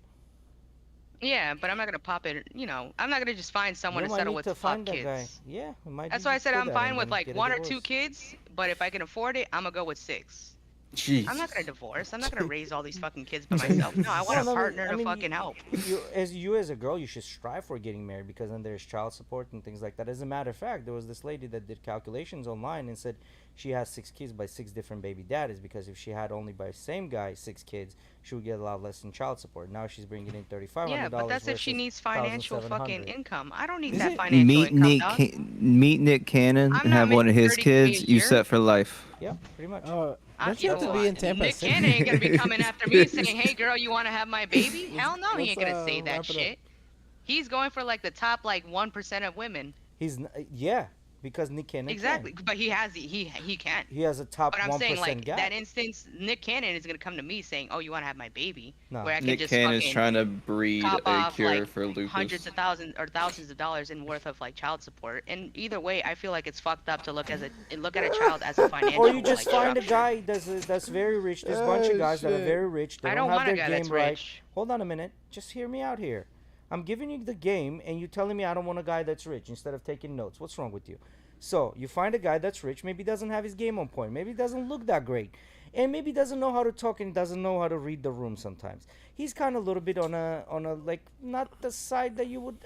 Yeah, but I'm not gonna pop it, I'm not gonna just find someone
You
to
might
settle
need
with
to
fuck
find that guy.
kids.
Yeah, it might
That's
be
why I
just
said
for
I'm
that,
fine
and
with
then
like
get a
1 or 2
divorce.
kids, but if I can afford it, I'm gonna go with 6.
Jesus.
I'm not gonna divorce. I'm not gonna raise all these fucking kids by myself. No, I want
Well,
a
no,
partner
I
to
mean,
fucking help.
you as a girl, you should strive for getting married because then there's child support and things like that. As a matter of fact, there was this lady that did calculations online and said she has 6 kids by 6 different baby daddies because if she had only by the same guy 6 kids, she would get a lot less in child support. Now she's bringing in $3,500
Yeah, but that's if she
versus
needs financial fucking
1,700.
income. I don't need
Is
that
it
financial income, dog.
Meet Nick Cannon
I'm
and
not
have one of
making
his
30K a
kids. You
year.
set for life.
Yeah, pretty much.
Don't you
Yeah,
have to
well,
be in Tampa
Nick
City?
Cannon ain't gonna be coming after me saying, "Hey, girl, you want to have my baby?" Hell no, he
Let's
ain't gonna say that
wrap it up.
shit. He's going for like the top like 1% of women.
Yeah, because Nick Cannon
Exactly,
can.
but he can.
He has a top
But I'm
1%
saying like
guy.
that instance, Nick Cannon is gonna come to me saying, "Oh, you want to have my baby?"
No.
Where I can
Nick
just
Cannon's
fucking
trying to breed
cop
a
off
cure
like
for lupus.
hundreds of thousands or thousands of dollars in worth of like child support. And either way, I feel like it's fucked up to look at a child as a financial
Or you just
like,
find a
structure.
guy that's very rich. There's a bunch of guys that are
shit.
very rich. They
I
don't
don't
have
want a
their
guy
game
that's
right.
rich.
Hold on a minute. Just hear me out here. I'm giving you the game, and you're telling me I don't want a guy that's rich instead of taking notes. What's wrong with you? So you find a guy that's rich. Maybe doesn't have his game on point. Maybe doesn't look that great, and maybe doesn't know how to talk and doesn't know how to read the room. Sometimes he's kind of a little bit on a like not the side that you would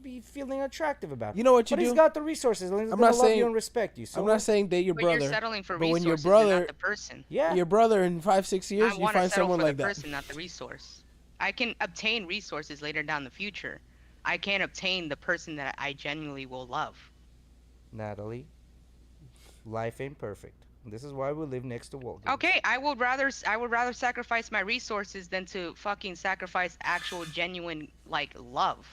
be feeling attractive about.
You know what you
but
do?
he's got the resources. And he's
I'm
gonna
not
love
saying-
you and respect you. So
I'm not saying date your
But
brother.
you're settling for
but when your
resources and
brother-
not the person.
yeah.
Your brother in 5-6 years,
I
you
want to
find
settle
someone
for
like
the
that.
person, not the resource. I can obtain resources later down the future. I can't obtain the person that I genuinely will love.
Natalie, life ain't perfect. This is why we live next to Walgreens.
Okay, I would rather sacrifice my resources than to fucking sacrifice actual genuine like love.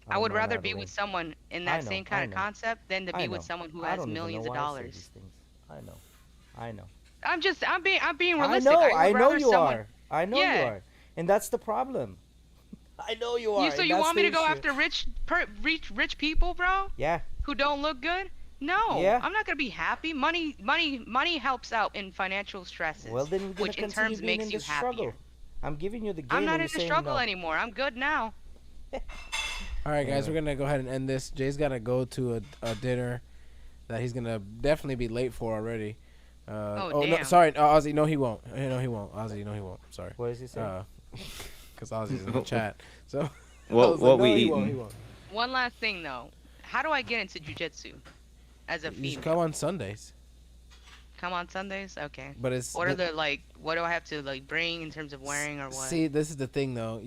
I would
don't know,
rather be
Natalie.
with someone in
I
that
know,
same
I
kind of
know.
concept than to
I
be with
know.
someone who
I
has
don't even
millions
know
of
why I say
dollars.
these things. I know.
I'm being
I
realistic.
know.
I
I
would
know
rather
you
someone...
are. I know you
Yeah.
are. And that's the problem. I know you are.
So
and
you
that's
want me
the
to go
issue.
after rich people, bro?
Yeah.
Who don't look good? No,
Yeah.
I'm not gonna be happy. Money helps out in financial stresses,
Well, then we're gonna
which in
continue
terms
being
makes
in
you
the struggle.
happier.
I'm giving you the game.
I'm not
and
in
you're
the
saying
struggle
no.
anymore. I'm good now.
All right, guys,
Anyway.
we're gonna go ahead and end this. Jay's gotta go to a dinner that he's gonna definitely be late for already.
Oh,
no,
damn.
sorry, Ozzy. No, he won't. No, he won't. Ozzy, no, he won't. Sorry.
What does he say?
Because Ozzy's in the chat. So I
What
was
what
like,
we
no, he
eating?
won't, he won't.
One last thing though, how do I get into jujitsu as a
You just
female?
come on Sundays,
Come on Sundays? Okay.
but it's
What are the what do I have to like bring in terms of wearing or what?
See, this is the thing though.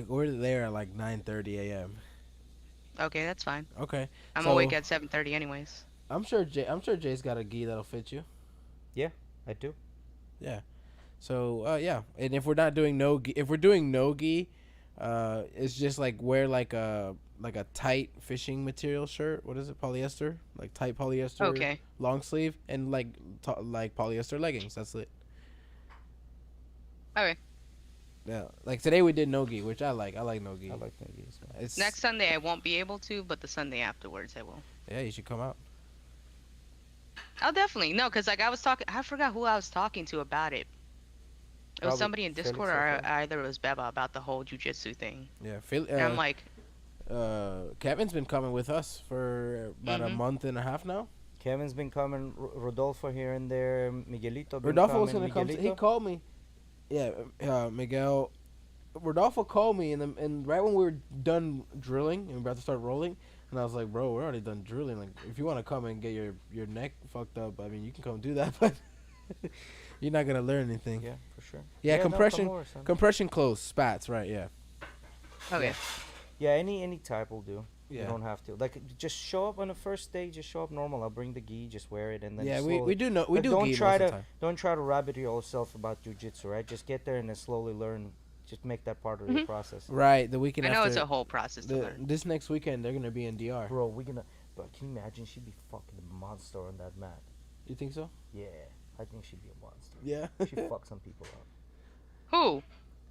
We're there at like 9:30 a.m.
Okay, that's fine.
Okay.
I'm
So-
awake at 7:30 anyways.
I'm sure Jay's got a gi that'll fit you.
I do.
Yeah. So yeah, and if we're not doing no gi, if we're doing no gi, it's just like wear like a tight fishing material shirt. What is it? Polyester? Like tight polyester.
Okay.
Long sleeve and like polyester leggings. That's it.
Okay.
Yeah, like today we did no-gi, which I like. I like no-gi.
I like niggas.
It's
Next Sunday I won't be able to, but the Sunday afterwards I will.
yeah, you should come out.
Oh, definitely. No, because like I was talking, I forgot who I was talking to about it. It was
Probably
somebody in
Felix
Discord,
or
or
something.
either it was Beba about the whole jujitsu thing.
Yeah,
And I'm like,
Kevin's been coming with us for about a month and a half now.
Kevin's been coming. Rodolfo here and there. Miguelito. Been
Rodolfo was
coming.
gonna come. He
Miguelito?
called me. Yeah, Miguel. Rodolfo called me, and right when we were done drilling and we were about to start rolling, and I was like, bro, we're already done drilling. Like, if you want to come and get your neck fucked up, I mean, you can come do that, but you're not gonna learn anything.
Yeah, for sure.
Yeah,
no,
compression,
come over, son.
compression clothes, spats, right? Yeah.
okay.
Yeah, any type will do.
Yeah.
You don't have to. Like, just show up on the first day. Just show up normal. I'll bring the gi. Just wear it, and then
Yeah,
slowly.
we do know we
Like,
do.
don't
gi
try
most of
to
the time.
don't try to rabbit yourself about jujitsu, right? Just get there and then slowly learn. Just make that part of the process.
Right, the weekend
I know
after.
it's a whole process to learn.
This next weekend they're gonna be in DR.
Bro, we're gonna. Bro, can you imagine? She'd be fucking a monster on that mat.
You think so?
Yeah, I think she'd be a monster.
Yeah.
She'd fuck some people up.
Who?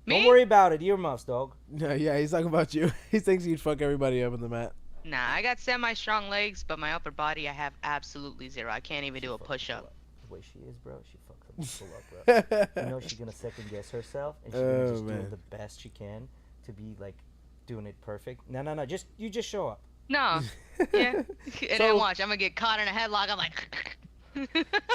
Me?
Don't worry about it. Earmuffs, dog.
No, yeah, he's talking about you. He thinks you'd fuck everybody up on the mat.
Nah, I got semi-strong legs, but my upper body I have absolutely zero. I can't even do a
Fuck
push-up.
people up. The way she is, bro, she fucks some people up, bro. You know she's gonna second guess herself and she's gonna just do
man.
it the best she can to be like doing it perfect. No. Just you just show up.
No. Yeah. And
So-
then watch, I'm gonna get caught in a headlock. I'm like.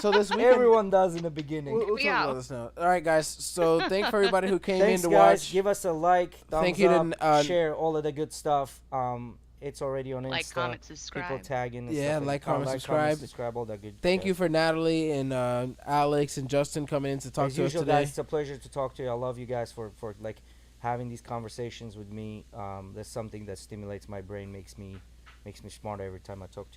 So this weekend,
Everyone does in the beginning.
we'll
me
talk
out.
about this now. All right, guys. So thanks for everybody who came
Thanks,
in to
guys.
watch.
Give us a like, thumbs
Thank you to,
up, share all of the good stuff. It's already on Insta.
Like, comment,
People
subscribe.
tagging. And
Yeah,
stuff
like, comment, subscribe.
subscribe, all that good.
Thank
stuff.
you for Natalie and Alex and Justin coming in to talk
As
to us
usual,
today.
guys, it's a pleasure to talk to you. I love you guys for like having these conversations with me. That's something that stimulates my brain, makes me smarter every time I talk to you.